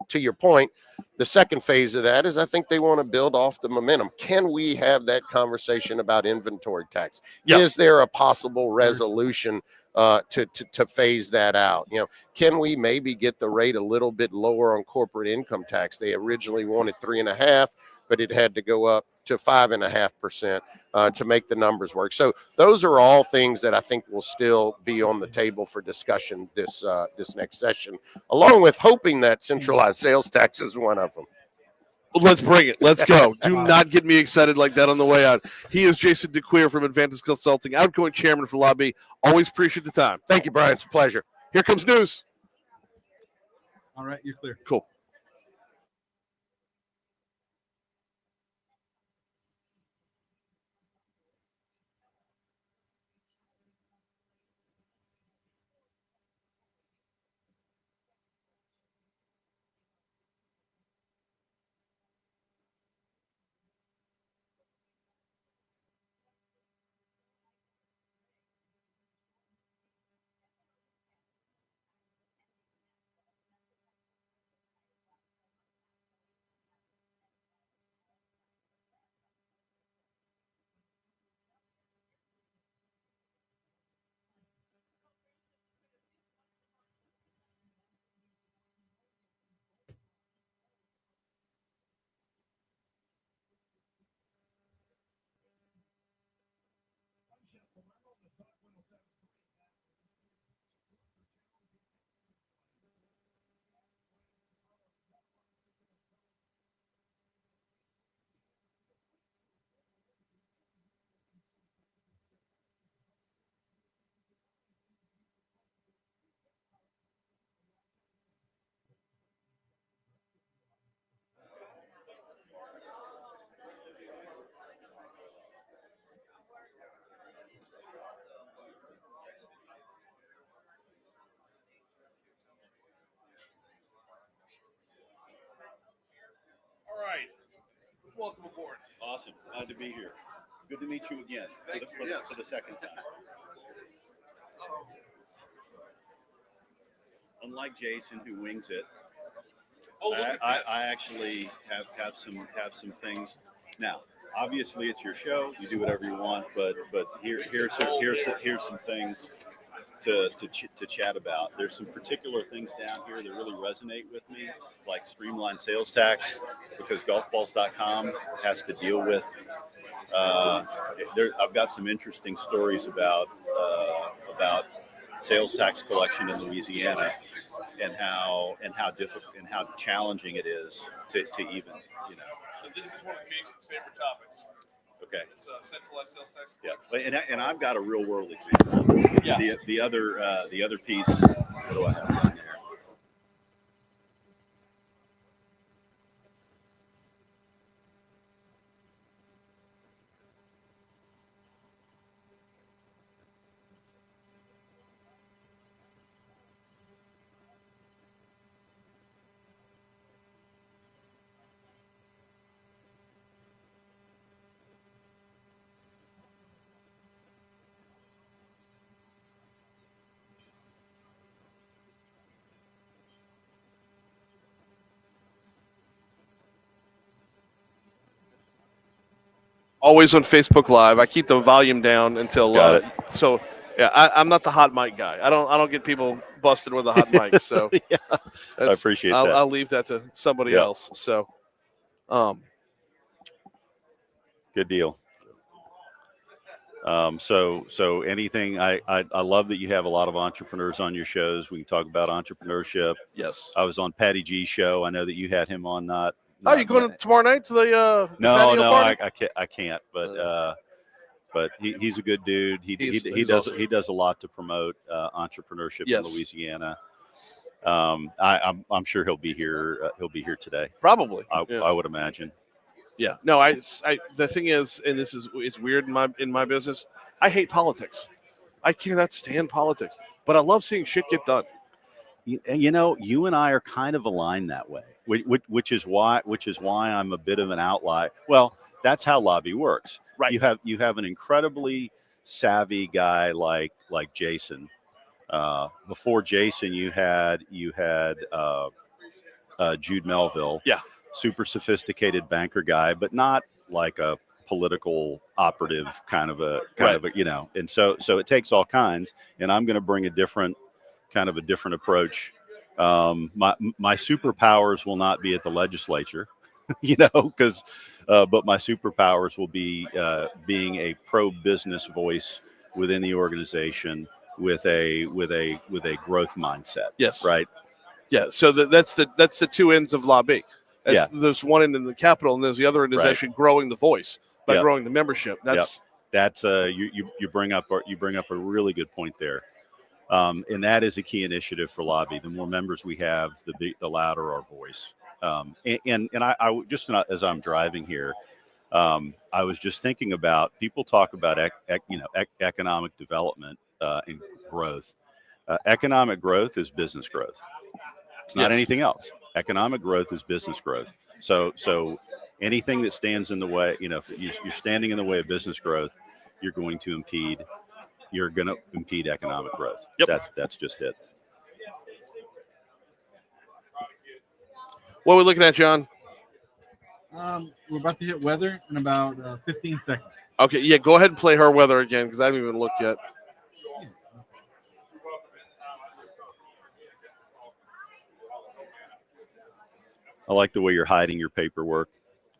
Speaker 7: to your point, the second phase of that is I think they want to build off the momentum. Can we have that conversation about inventory tax? Is there a possible resolution to phase that out? Can we maybe get the rate a little bit lower on corporate income tax? They originally wanted 3.5%, but it had to go up to 5.5% to make the numbers work. So those are all things that I think will still be on the table for discussion this next session, along with hoping that centralized sales tax is one of them.
Speaker 1: Let's bring it. Let's go. Do not get me excited like that on the way out. He is Jason DeQueer from Advantage Consulting, outgoing chairman for Lobby. Always appreciate the time.
Speaker 7: Thank you, Brian. It's a pleasure.
Speaker 1: Here comes news.
Speaker 2: All right, you're clear.
Speaker 1: Cool. All right. Welcome aboard.
Speaker 14: Awesome. Glad to be here. Good to meet you again for the second time. Unlike Jason, who wings it, I actually have some things. Now, obviously, it's your show. You do whatever you want, but here's some things to chat about. There's some particular things down here that really resonate with me, like streamlined sales tax, because golfballs.com has to deal with. I've got some interesting stories about sales tax collection in Louisiana, and how difficult and how challenging it is to even.
Speaker 1: So this is one of Jason's favorite topics.
Speaker 14: Okay.
Speaker 1: It's centralized sales tax.
Speaker 14: Yeah, and I've got a real world example.
Speaker 1: Yeah.
Speaker 14: The other piece. What do I have down there?
Speaker 1: Always on Facebook Live. I keep the volume down until.
Speaker 14: Got it.
Speaker 1: So, yeah, I'm not the hot mic guy. I don't get people busted with a hot mic. So,
Speaker 14: Yeah, I appreciate that.
Speaker 1: I'll leave that to somebody else. So,
Speaker 14: good deal. So anything. I love that you have a lot of entrepreneurs on your shows. We can talk about entrepreneurship.
Speaker 1: Yes.
Speaker 14: I was on Patty G's show. I know that you had him on.
Speaker 1: Oh, you going tomorrow night to the
Speaker 14: No,
Speaker 1: party?
Speaker 14: I can't. But he's a good dude. He
Speaker 1: He's
Speaker 14: does
Speaker 1: awesome.
Speaker 14: he does a lot to promote entrepreneurship
Speaker 1: Yes.
Speaker 14: in Louisiana. I'm sure he'll be here. He'll be here today.
Speaker 1: Probably.
Speaker 14: I would imagine.
Speaker 1: Yeah. No, I the thing is, and this is it's weird in my business. I hate politics. I cannot stand politics, but I love seeing shit get done.
Speaker 14: You know, you and I are kind of aligned that way, which is why I'm a bit of an outlier. Well, that's how lobby works.
Speaker 1: Right.
Speaker 14: You have an incredibly savvy guy like Jason. Before Jason, you had Jude Melville.
Speaker 1: Yeah.
Speaker 14: Super sophisticated banker guy, but not like a political operative kind of a you know. And so it takes all kinds. And I'm going to bring a different approach. My superpowers will not be at the legislature, you know, because but my superpowers will be being a pro-business voice within the organization with a growth mindset.
Speaker 1: Yes.
Speaker 14: Right.
Speaker 1: Yeah. So that's the two ends of lobby.
Speaker 14: Yeah.
Speaker 1: There's one end in the capital, and there's the other end is
Speaker 14: Right.
Speaker 1: actually growing the voice by
Speaker 14: Yep.
Speaker 1: growing the membership. That's
Speaker 14: you bring up a really good point there. And that is a key initiative for lobby. The more members we have, the louder our voice. And I just as I'm driving here, I was just thinking about people talk about economic development and growth. Economic growth is business growth. It's not
Speaker 1: Yes.
Speaker 14: anything else. Economic growth is business growth. So anything that stands in the way, you know, if you're standing in the way of business growth, you're going to impede economic growth.
Speaker 1: Yep.
Speaker 14: That's just it.
Speaker 1: what we're looking at, John.
Speaker 2: We're about to hit weather in about 15 seconds.
Speaker 1: Okay, yeah, go ahead and play her weather again because I haven't even looked yet.
Speaker 14: I like the way you're hiding your paperwork.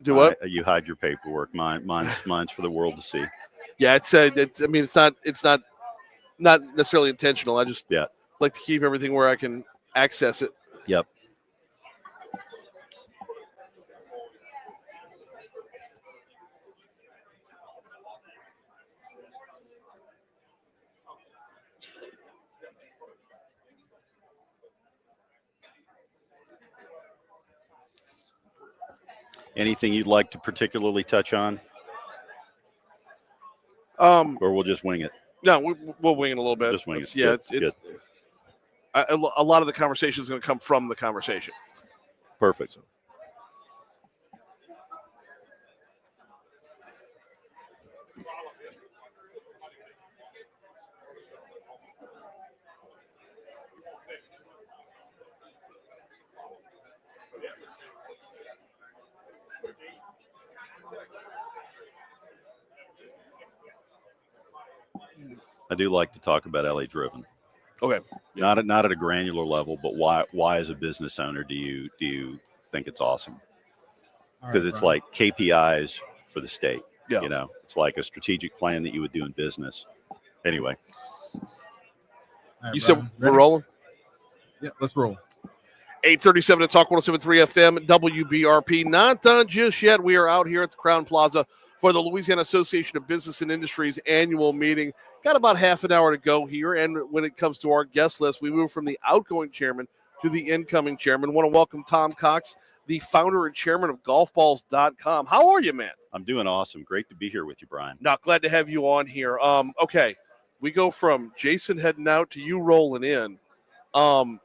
Speaker 1: Do what?
Speaker 14: You hide your paperwork. Mine's for the world to see.
Speaker 1: Yeah, it's not necessarily intentional. I just like to keep everything where I can access it.
Speaker 14: Yep. Anything you'd like to particularly touch on? Or we'll just wing it.
Speaker 1: No, we'll wing it a little bit.
Speaker 14: Just wing it.
Speaker 1: Yeah,
Speaker 14: Good.
Speaker 1: it's a lot of the conversation is going to come from the conversation.
Speaker 14: Perfect. I do like to talk about LA Driven.
Speaker 1: Okay.
Speaker 14: Not at a granular level, but why as a business owner do you think it's awesome? Because it's like KPIs for the state.
Speaker 1: Yeah.
Speaker 14: You know, it's like a strategic plan that you would do in business. Anyway.
Speaker 2: Right,
Speaker 1: You said
Speaker 2: Brian,
Speaker 1: we're
Speaker 2: ready?
Speaker 1: rolling?
Speaker 2: Yeah, let's roll.
Speaker 1: 8:37 to Talk 107.3 FM WBRP. Not done just yet. We are out here at the Crown Plaza for the Louisiana Association of Business and Industries annual meeting. Got about half an hour to go here. And when it comes to our guest list, we move from the outgoing chairman to the incoming chairman. Want to welcome Tom Cox, the founder and chairman of golfballs.com. How are you, man?
Speaker 14: I'm doing awesome. Great to be here with you, Brian.
Speaker 1: No, glad to have you on here. Okay. We go from Jason heading out to you rolling in.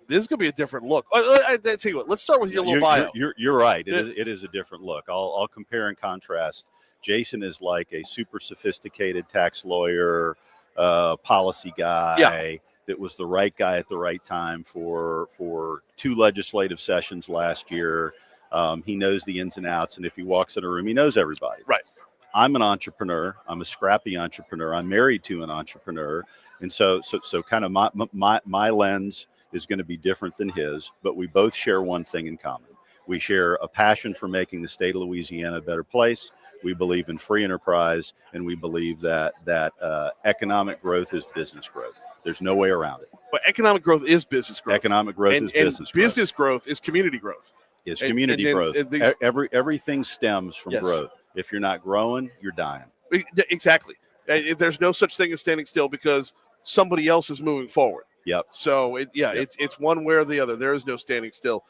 Speaker 1: This is gonna be a different look. I tell you what, let's start with your little bio.
Speaker 14: You're right. It is a different look. I'll compare and contrast. Jason is like a super sophisticated tax lawyer, policy guy that was the right guy at the right time for 2 legislative sessions last year. He knows the ins and outs, and if he walks in a room, he knows everybody.
Speaker 1: Right.
Speaker 14: I'm an entrepreneur. I'm a scrappy entrepreneur. I'm married to an entrepreneur, and so kind of my lens is going to be different than his. But we both share one thing in common. We share a passion for making the state of Louisiana a better place. We believe in free enterprise, and we believe that economic growth is business growth. There's no way around it.
Speaker 1: But economic growth is business growth.
Speaker 14: Economic growth is business growth.
Speaker 1: Business growth is community growth.
Speaker 14: It's community growth. Everything stems from
Speaker 1: Yes.
Speaker 14: growth. If you're not growing, you're dying.
Speaker 1: Exactly. There's no such thing as standing still because somebody else is moving forward.
Speaker 14: Yep.
Speaker 1: So
Speaker 14: Yep.
Speaker 1: it's one way or the other. There is no standing still.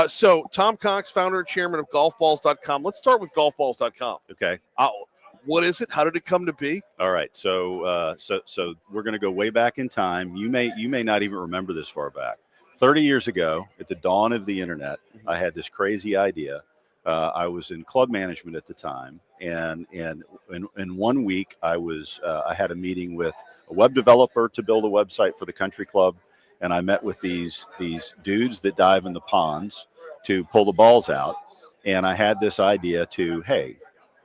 Speaker 1: So Tom Cox, founder and chairman of golfballs.com. Let's start with golfballs.com.
Speaker 14: Okay.
Speaker 1: What is it? How did it come to be?
Speaker 14: All right. So we're going to go way back in time. You may not even remember this far back. 30 years ago, at the dawn of the internet, I had this crazy idea. I was in club management at the time, and in 1 week, I had a meeting with a web developer to build a website for the country club, and I met with these dudes that dive in the ponds to pull the balls out, and I had this idea hey,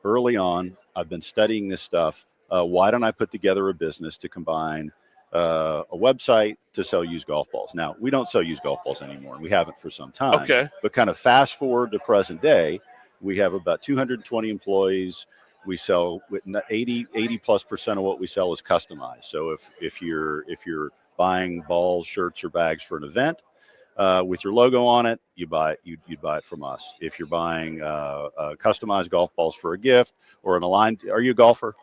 Speaker 14: early on, I've been studying this stuff. Why don't I put together a business to combine a website to sell used golf balls? Now, we don't sell used golf balls anymore, and we haven't for some time.
Speaker 1: Okay.
Speaker 14: But kind of fast forward to present day, we have about 220 employees. We sell 80+% of what we sell is customized. So if you're buying balls, shirts, or bags for an event, with your logo on it, you'd buy it from us. If you're buying customized golf balls for a gift or an aligned, are you a golfer?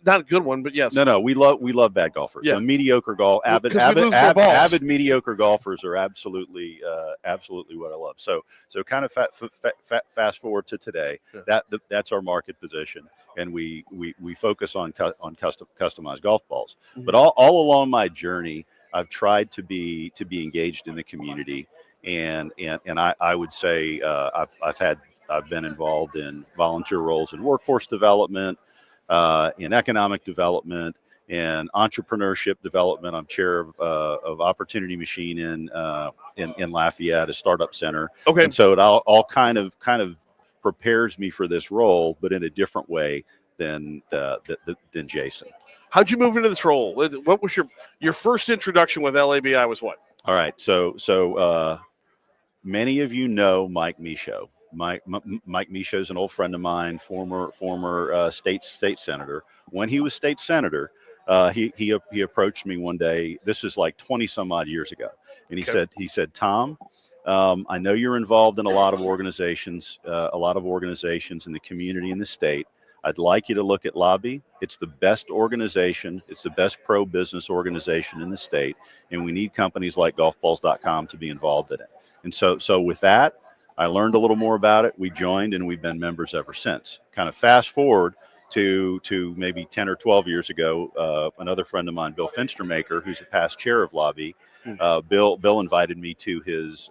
Speaker 1: Not a good one, but yes.
Speaker 14: No, we love bad golfers.
Speaker 1: Yeah.
Speaker 14: So mediocre golf, avid mediocre golfers are absolutely what I love. So kind of fast forward to today. Yeah. That's our market position, and we focus on customized golf balls. Mm-hmm. But all along my journey, I've tried to be engaged in the community, and I would say I've been involved in volunteer roles in workforce development, in economic development, and entrepreneurship development. I'm chair of Opportunity Machine in Lafayette, a startup center.
Speaker 1: Okay.
Speaker 14: And so it all kind of prepares me for this role, but in a different way than Jason.
Speaker 1: How'd you move into this role? What was your first introduction with LABI was what?
Speaker 14: All right. So many of you know Mike Michaud. Mike Michaud is an old friend of mine, former state senator. When he was state senator, he approached me one day. This is like 20 some odd years ago, and he said, Tom, I know you're involved in a lot of organizations in the community in the state. I'd like you to look at Lobby. It's the best organization. It's the best pro-business organization in the state, and we need companies like golfballs.com to be involved in it. And so with that, I learned a little more about it. We joined, and we've been members ever since. Kind of fast forward to maybe 10 or 12 years ago, another friend of mine, Bill Finstermaker, who's a past chair of Lobby, Bill invited me to his.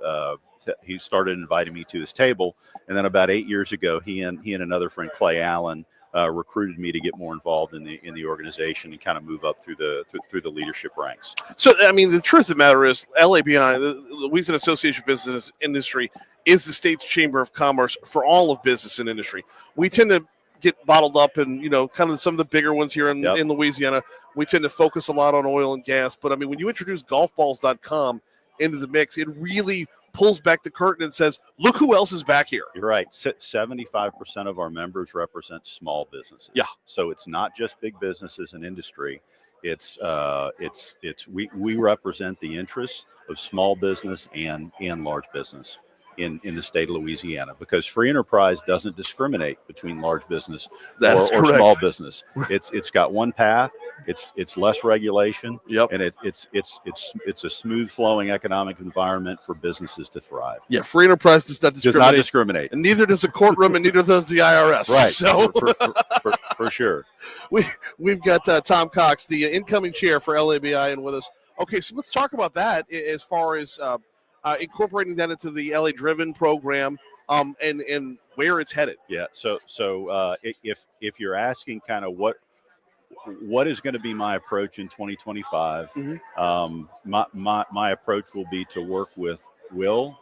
Speaker 14: He started inviting me to his table, and then about 8 years ago, he and another friend, Clay Allen, recruited me to get more involved in the organization and kind of move up through the leadership ranks.
Speaker 1: So, I mean, the truth of the matter is, LABI, the Louisiana Association of Business Industry, is the state's chamber of commerce for all of business and industry. We tend to get bottled up in, kind of some of the bigger ones here in Louisiana. We tend to focus a lot on oil and gas. But, I mean, when you introduce golfballs.com into the mix, it really pulls back the curtain and says, look who else is back here.
Speaker 14: You're right. 75% of our members represent small businesses.
Speaker 1: Yeah.
Speaker 14: So it's not just big businesses and industry. We represent the interests of small business and large business in the state of Louisiana, because free enterprise doesn't discriminate between large business or small business. It's got one path. It's less regulation.
Speaker 1: Yep.
Speaker 14: And it's a smooth flowing economic environment for businesses to thrive.
Speaker 1: Yeah, free enterprise does not discriminate. And neither does a courtroom, and neither does the IRS.
Speaker 14: Right.
Speaker 1: So
Speaker 14: for sure.
Speaker 1: We've got Tom Cox, the incoming chair for LABI, and with us. Okay, so let's talk about that as far as incorporating that into the LA Driven program, and where it's headed.
Speaker 14: Yeah. So if you're asking kind of what is going to be my approach in 2025, my approach will be to work with Will,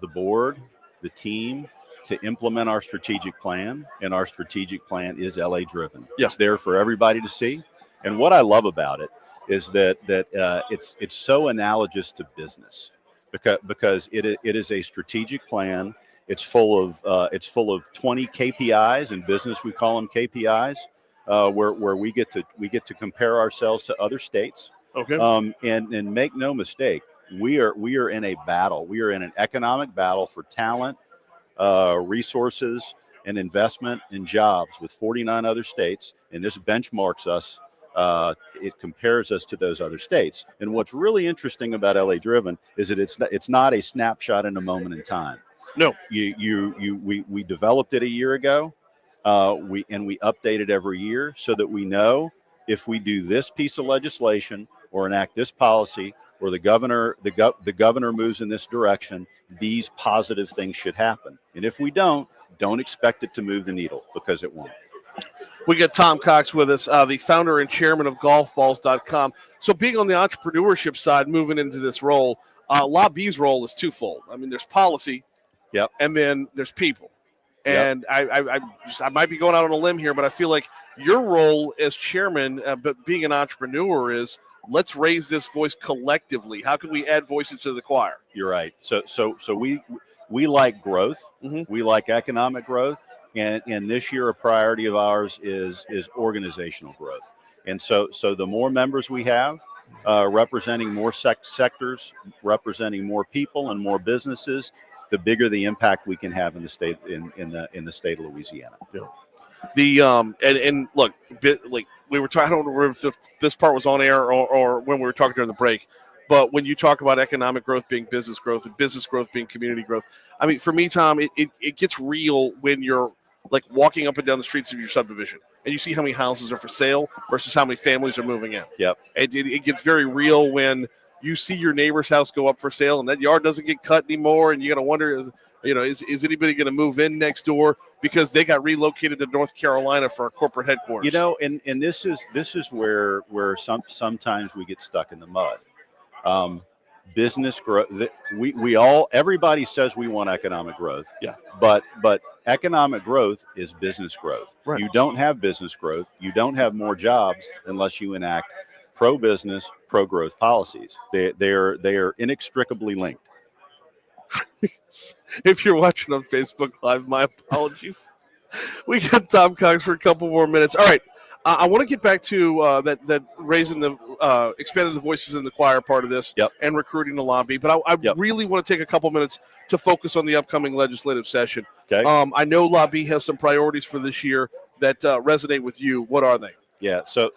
Speaker 14: the board, the team, to implement our strategic plan, and our strategic plan is LA Driven.
Speaker 1: Yeah.
Speaker 14: It's there for everybody to see, and what I love about it is that it's so analogous to business. Because it is a strategic plan. It's full of 20 KPIs. In business, we call them KPIs, where we get to compare ourselves to other states.
Speaker 1: Okay.
Speaker 14: And make no mistake, we are in a battle. We are in an economic battle for talent, resources, and investment in jobs with 49 other states, and this benchmarks us it compares us to those other states. And what's really interesting about LA Driven is that it's not a snapshot in a moment in time.
Speaker 1: No,
Speaker 14: we developed it a year ago. We update it every year so that we know if we do this piece of legislation or enact this policy, or the governor moves in this direction, these positive things should happen. And if we don't expect it to move the needle, because it won't.
Speaker 1: We got Tom Cox with us, the founder and chairman of golfballs.com. So being on the entrepreneurship side, moving into this role, Lobby's role is twofold. I mean, there's policy,
Speaker 14: yep,
Speaker 1: and then there's people. And I might be going out on a limb here, but I feel like your role as chairman, but being an entrepreneur, is let's raise this voice collectively. How can we add voices to the choir?
Speaker 14: You're right. So we like growth.
Speaker 1: Mm-hmm.
Speaker 14: We like economic growth. And this year, a priority of ours is organizational growth. And so the more members we have, representing more sectors, representing more people and more businesses, the bigger the impact we can have in the state in the state of Louisiana.
Speaker 1: Yeah. The and look, like we were talking, I don't know if this part was on air or when we were talking during the break, but when you talk about economic growth being business growth and business growth being community growth, I mean, for me, Tom, it gets real when you're like walking up and down the streets of your subdivision and you see how many houses are for sale versus how many families are moving in.
Speaker 14: Yep.
Speaker 1: It gets very real when you see your neighbor's house go up for sale and that yard doesn't get cut anymore, and you got to wonder, is anybody going to move in next door because they got relocated to North Carolina for a corporate headquarters?
Speaker 14: And this is where sometimes we get stuck in the mud. Business growth. Everybody says we want economic growth.
Speaker 1: Yeah.
Speaker 14: But economic growth is business growth.
Speaker 1: Right.
Speaker 14: You don't have business growth. You don't have more jobs unless you enact pro-business, pro-growth policies. They are inextricably linked.
Speaker 1: If you're watching on Facebook Live, my apologies. We got Tom Cox for a couple more minutes. All right. I want to get back to that raising the expanding the voices in the choir part of this,
Speaker 14: yep,
Speaker 1: and recruiting the lobby. But I really want to take a couple minutes to focus on the upcoming legislative session.
Speaker 14: Okay.
Speaker 1: I know lobby has some priorities for this year that resonate with you. What are they?
Speaker 14: Yeah. So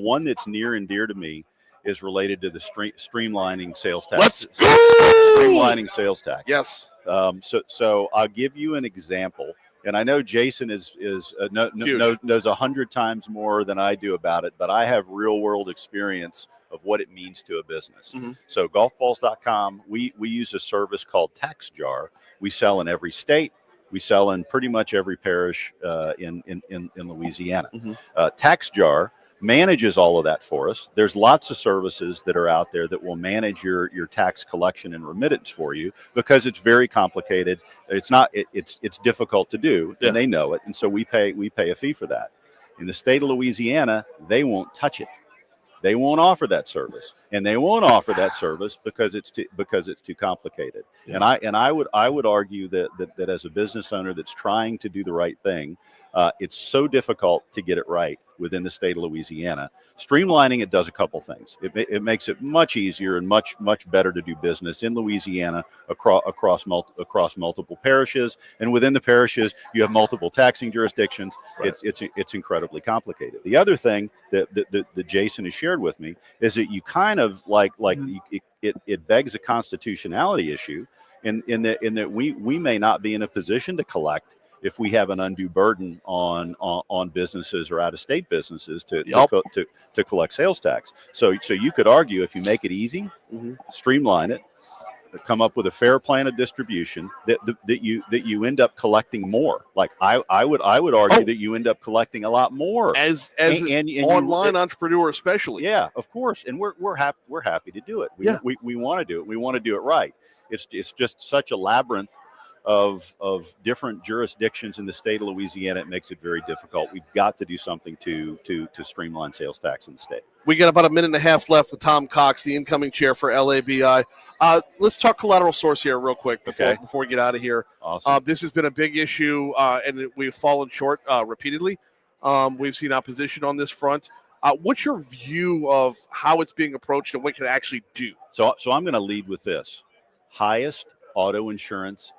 Speaker 14: one that's near and dear to me is related to the streamlining sales taxes.
Speaker 1: Let's go!
Speaker 14: Streamlining sales tax.
Speaker 1: Yes.
Speaker 14: So I'll give you an example. And I know Jason knows 100 times more than I do about it, but I have real world experience of what it means to a business.
Speaker 1: Mm-hmm.
Speaker 14: So golfballs.com, we use a service called Tax Jar. We sell in every state. We sell in pretty much every parish in Louisiana.
Speaker 1: Mm-hmm.
Speaker 14: Tax Jar manages all of that for us. There's lots of services that are out there that will manage your tax collection and remittance for you because it's very complicated. It's difficult to do, and they know it. And so we pay a fee for that. In the state of Louisiana, they won't touch it. They won't offer that service, and they won't offer that service because it's too complicated.
Speaker 1: Yeah.
Speaker 14: And I would argue that as a business owner that's trying to do the right thing, it's so difficult to get it right within the state of Louisiana. Streamlining it does a couple things. It makes it much easier and much better to do business in Louisiana across multiple parishes, and within the parishes you have multiple taxing jurisdictions.
Speaker 1: Right.
Speaker 14: It's incredibly complicated. The other thing that Jason has shared with me is that you kind of it begs a constitutionality issue in that we may not be in a position to collect if we have an undue burden on businesses or out-of-state businesses to collect sales tax. So you could argue if you make it easy,
Speaker 1: mm-hmm,
Speaker 14: streamline it, come up with a fair plan of distribution, that you end up collecting more. Like I would argue that you end up collecting a lot more
Speaker 1: as an online entrepreneur, especially.
Speaker 14: Yeah, of course, and we're happy to do it. We want to do it. We want to do it right. It's just such a labyrinth of different jurisdictions in the state of Louisiana. It makes it very difficult. We've got to do something to streamline sales tax in the state.
Speaker 1: We got about a minute and a half left with Tom Cox, the incoming chair for LABI. Let's talk collateral source here real quick before we get out of here.
Speaker 14: Awesome.
Speaker 1: This has been a big issue, and we've fallen short repeatedly. We've seen opposition on this front. What's your view of how it's being approached and what it can actually do?
Speaker 14: So I'm going to lead with this. Highest auto insurance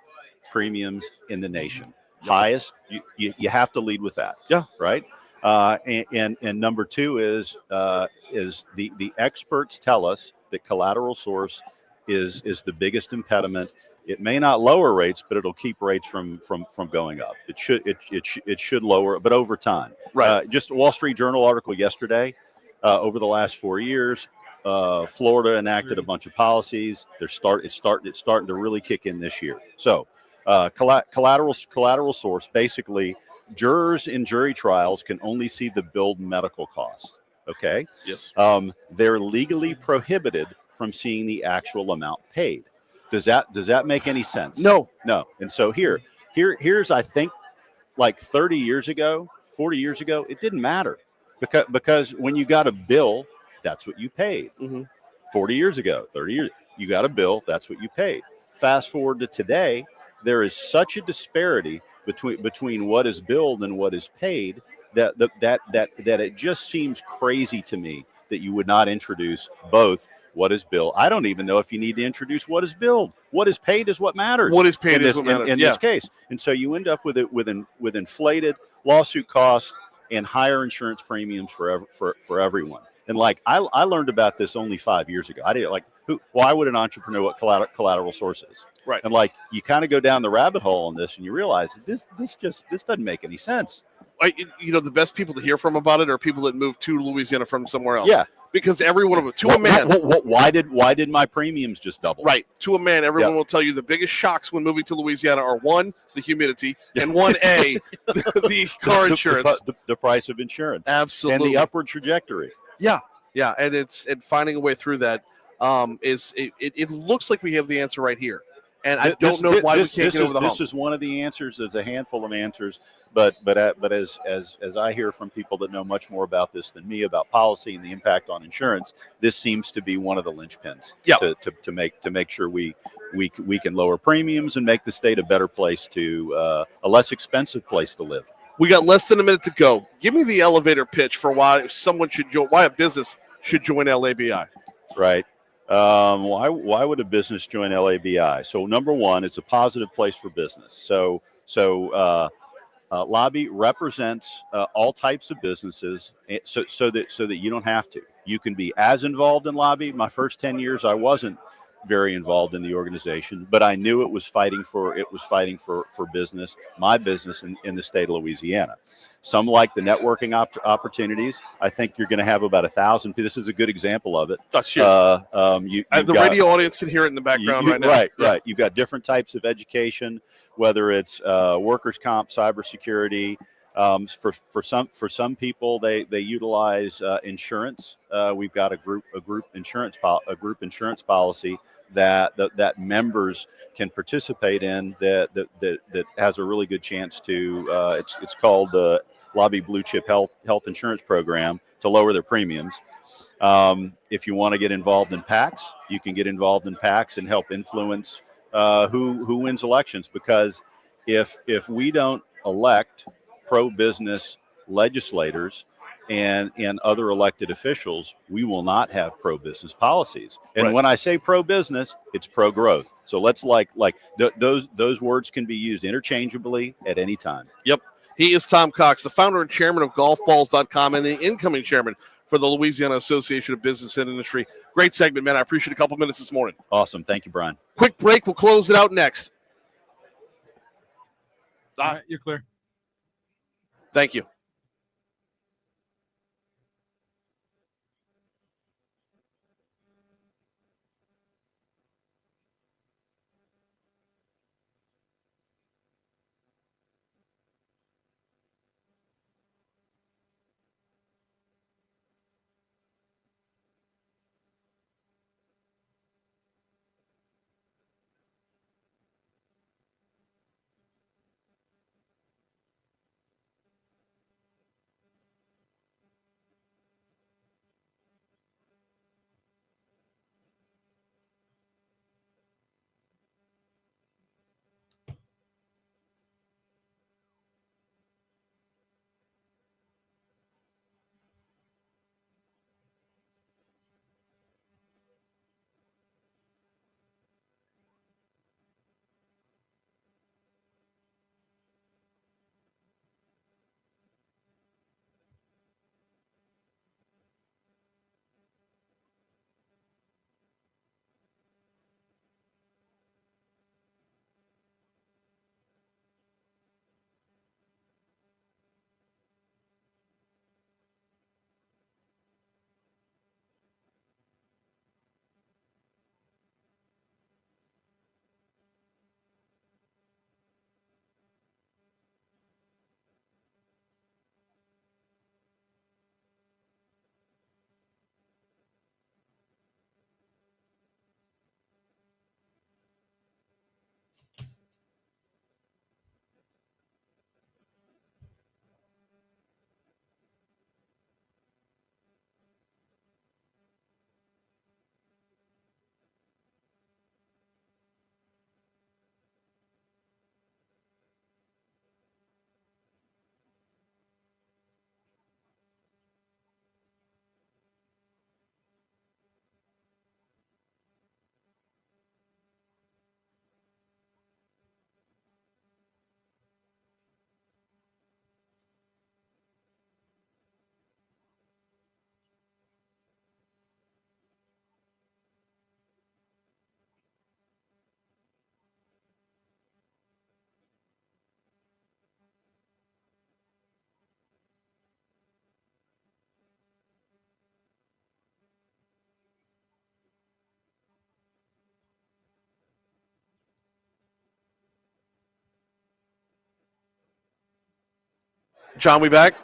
Speaker 14: premiums in the nation. Highest. You have to lead with that.
Speaker 1: Yeah.
Speaker 14: Right. And number two is the experts tell us that collateral source is the biggest impediment. It may not lower rates, but it'll keep rates from going up. It should lower, but over time.
Speaker 1: Right.
Speaker 14: Just a Wall Street Journal article yesterday. Over the last 4 years, Florida enacted a bunch of policies. It's starting to really kick in this year. So, collateral source, basically, jurors in jury trials can only see the billed medical costs. Okay.
Speaker 1: Yes.
Speaker 14: They're legally prohibited from seeing the actual amount paid. Does that make any sense?
Speaker 1: No.
Speaker 14: And so here's I think like 30 years ago, 40 years ago, it didn't matter because when you got a bill, that's what you paid. 40 years ago, 30 years, you got a bill, that's what you paid. Fast forward to today, there is such a disparity between what is billed and what is paid that it just seems crazy to me that you would not introduce both what is billed. I don't even know if you need to introduce what is billed. What is paid is what matters.
Speaker 1: What is paid is what matters.
Speaker 14: In this case. And so you end up with inflated lawsuit costs and higher insurance premiums for everyone. And like I learned about this only 5 years ago. I didn't why would an entrepreneur know what collateral source is?
Speaker 1: Right.
Speaker 14: And like you kind of go down the rabbit hole on this and you realize this doesn't make any sense.
Speaker 1: The best people to hear from about it are people that moved to Louisiana from somewhere else.
Speaker 14: Yeah.
Speaker 1: Because every one of them, a man.
Speaker 14: Why did my premiums just double?
Speaker 1: Right. To a man, everyone will tell you the biggest shocks when moving to Louisiana are one, the humidity, and the car insurance.
Speaker 14: The price of insurance.
Speaker 1: Absolutely.
Speaker 14: And the upward trajectory.
Speaker 1: Yeah. And finding a way through that it looks like we have the answer right here. And I don't know why we can't get over the hump.
Speaker 14: This is one of the answers. There's a handful of answers, but as I hear from people that know much more about this than me about policy and the impact on insurance, this seems to be one of the linchpins to make sure we can lower premiums and make the state a better place a less expensive place to live.
Speaker 1: We got less than a minute to go. Give me the elevator pitch for why why a business should join LABI.
Speaker 14: Right. Why would a business join LABI? So number one, it's a positive place for business. So Lobby represents all types of businesses, so that you don't have to. You can be as involved in Lobby. My first 10 years, I wasn't very involved in the organization, but I knew it was fighting for business, my business in the state of Louisiana. Some like the networking opportunities. I think you're going to have about 1,000. This is a good example of it.
Speaker 1: That's huge. The radio audience can hear it in the background right now.
Speaker 14: Right. You've got different types of education, whether it's workers' comp, cybersecurity. For some people, they utilize insurance. We've got a group insurance policy that members can participate in that has a really good chance to. It's called the Lobby Blue Chip Health Insurance Program to lower their premiums. If you want to get involved in PACs, you can get involved in PACs and help influence who wins elections. Because if we don't elect pro-business legislators and other elected officials, we will not have pro-business policies. And when I say pro-business, it's pro-growth. So let's those words can be used interchangeably at any time.
Speaker 1: Yep. He is Tom Cox, the founder and chairman of golfballs.com and the incoming chairman for the Louisiana Association of Business and Industry. Great segment, man. I appreciate a couple minutes this morning.
Speaker 14: Awesome. Thank you, Brian.
Speaker 1: Quick break. We'll close it out next.
Speaker 2: All right, you're clear.
Speaker 1: Thank you. John, we back?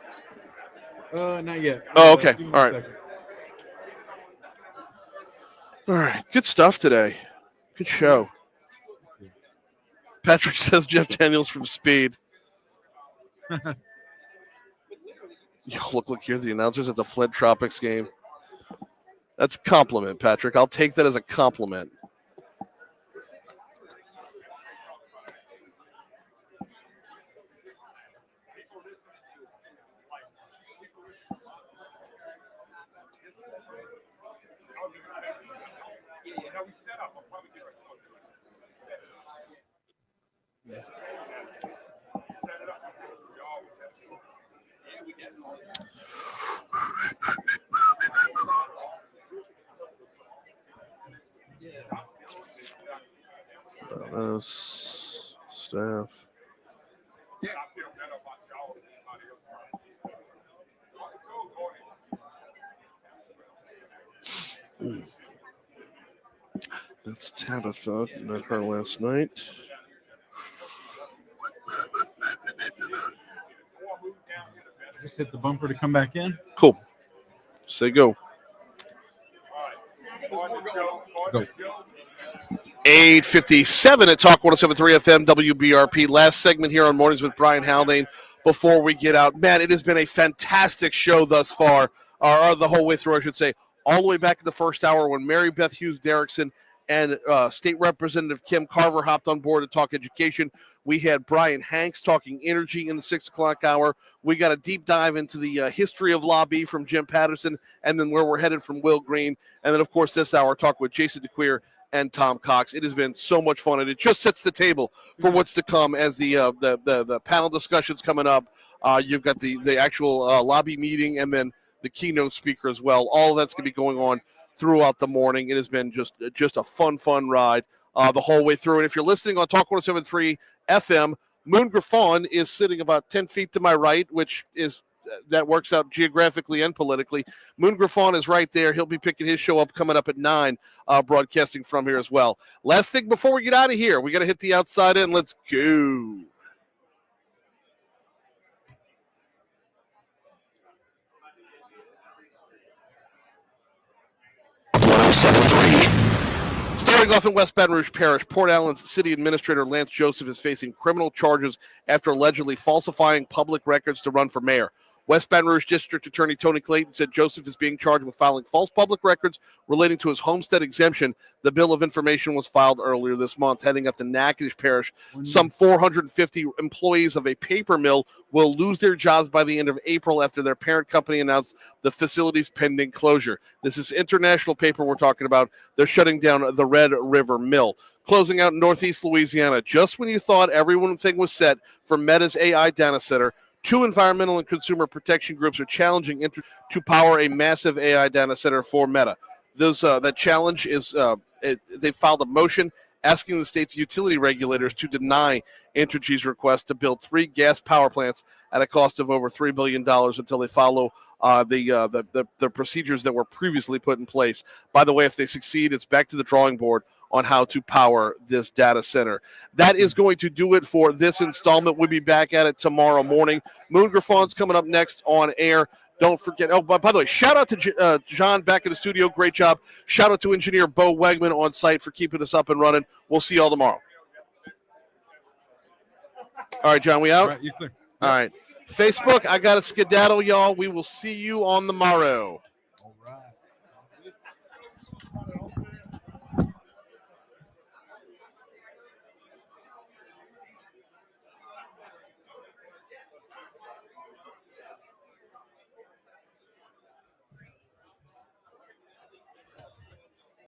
Speaker 2: Not yet.
Speaker 1: Oh, okay.
Speaker 2: Give me
Speaker 1: All
Speaker 2: one
Speaker 1: right.
Speaker 2: second.
Speaker 1: All right. Good stuff today. Good show. Patrick says Jeff Daniels from Speed. Yo, look, you're the announcers at the Flint Tropics game. That's a compliment, Patrick. I'll take that as a compliment. Staff. That's Tabitha. Met her last night.
Speaker 2: Just hit the bumper to come back in.
Speaker 1: Cool. Say go.
Speaker 2: Go.
Speaker 1: 8:57 at Talk 107.3 FM WBRP. Last segment here on Mornings with Brian Haldane before we get out. Man, it has been a fantastic show thus far, or the whole way through, I should say. All the way back in the first hour when Mary Beth Hughes Derrickson and State Representative Kim Carver hopped on board to talk education. We had Brian Hanks talking energy in the 6 o'clock hour. We got a deep dive into the history of lobby from Jim Patterson, and then where we're headed from Will Green. And then, of course, this hour, talk with Jason DeQueer and Tom Cox. It has been so much fun, and it just sets the table for what's to come as the panel discussions coming up. You've got the actual lobby meeting, and then the keynote speaker as well. All of that's going to be going on throughout the morning. It has been just a fun ride the whole way through. And if you're listening on Talk 107.3 FM, Moon Griffon is sitting about 10 feet to my right, which is that works out geographically and politically. Moon Griffon is right there. He'll be picking his show up coming up at 9, broadcasting from here as well. Last thing before we get out of here, we got to hit the outside in. Let's go. Starting off in West Baton Rouge Parish, Port Allen's city administrator Lance Joseph is facing criminal charges after allegedly falsifying public records to run for mayor. West Baton Rouge District Attorney Tony Clayton said Joseph is being charged with filing false public records relating to his homestead exemption. The bill of information was filed earlier this month. Heading up to Natchitoches Parish, some 450 employees of a paper mill will lose their jobs by the end of April after their parent company announced the facility's pending closure. This is International Paper we're talking about. They're shutting down the Red River Mill. Closing out in Northeast Louisiana, just when you thought everything was set for Meta's AI data center, 2 environmental and consumer protection groups are challenging to power a massive AI data center for Meta. That challenge is they filed a motion asking the state's utility regulators to deny Entergy's request to build 3 gas power plants at a cost of over $3 billion until they follow the procedures that were previously put in place. By the way, if they succeed, it's back to the drawing board on how to power this data center. That is going to do it for this installment. We'll be back at it tomorrow morning. Moon Griffon's coming up next on air. Don't forget. Oh, by the way, shout out to John back in the studio. Great job. Shout out to engineer Bo Wegman on site for keeping us up and running. We'll see you all tomorrow. All right, John, we out?
Speaker 2: All right, you're clear.
Speaker 1: All right. Facebook, I got to skedaddle, y'all. We will see you on the morrow.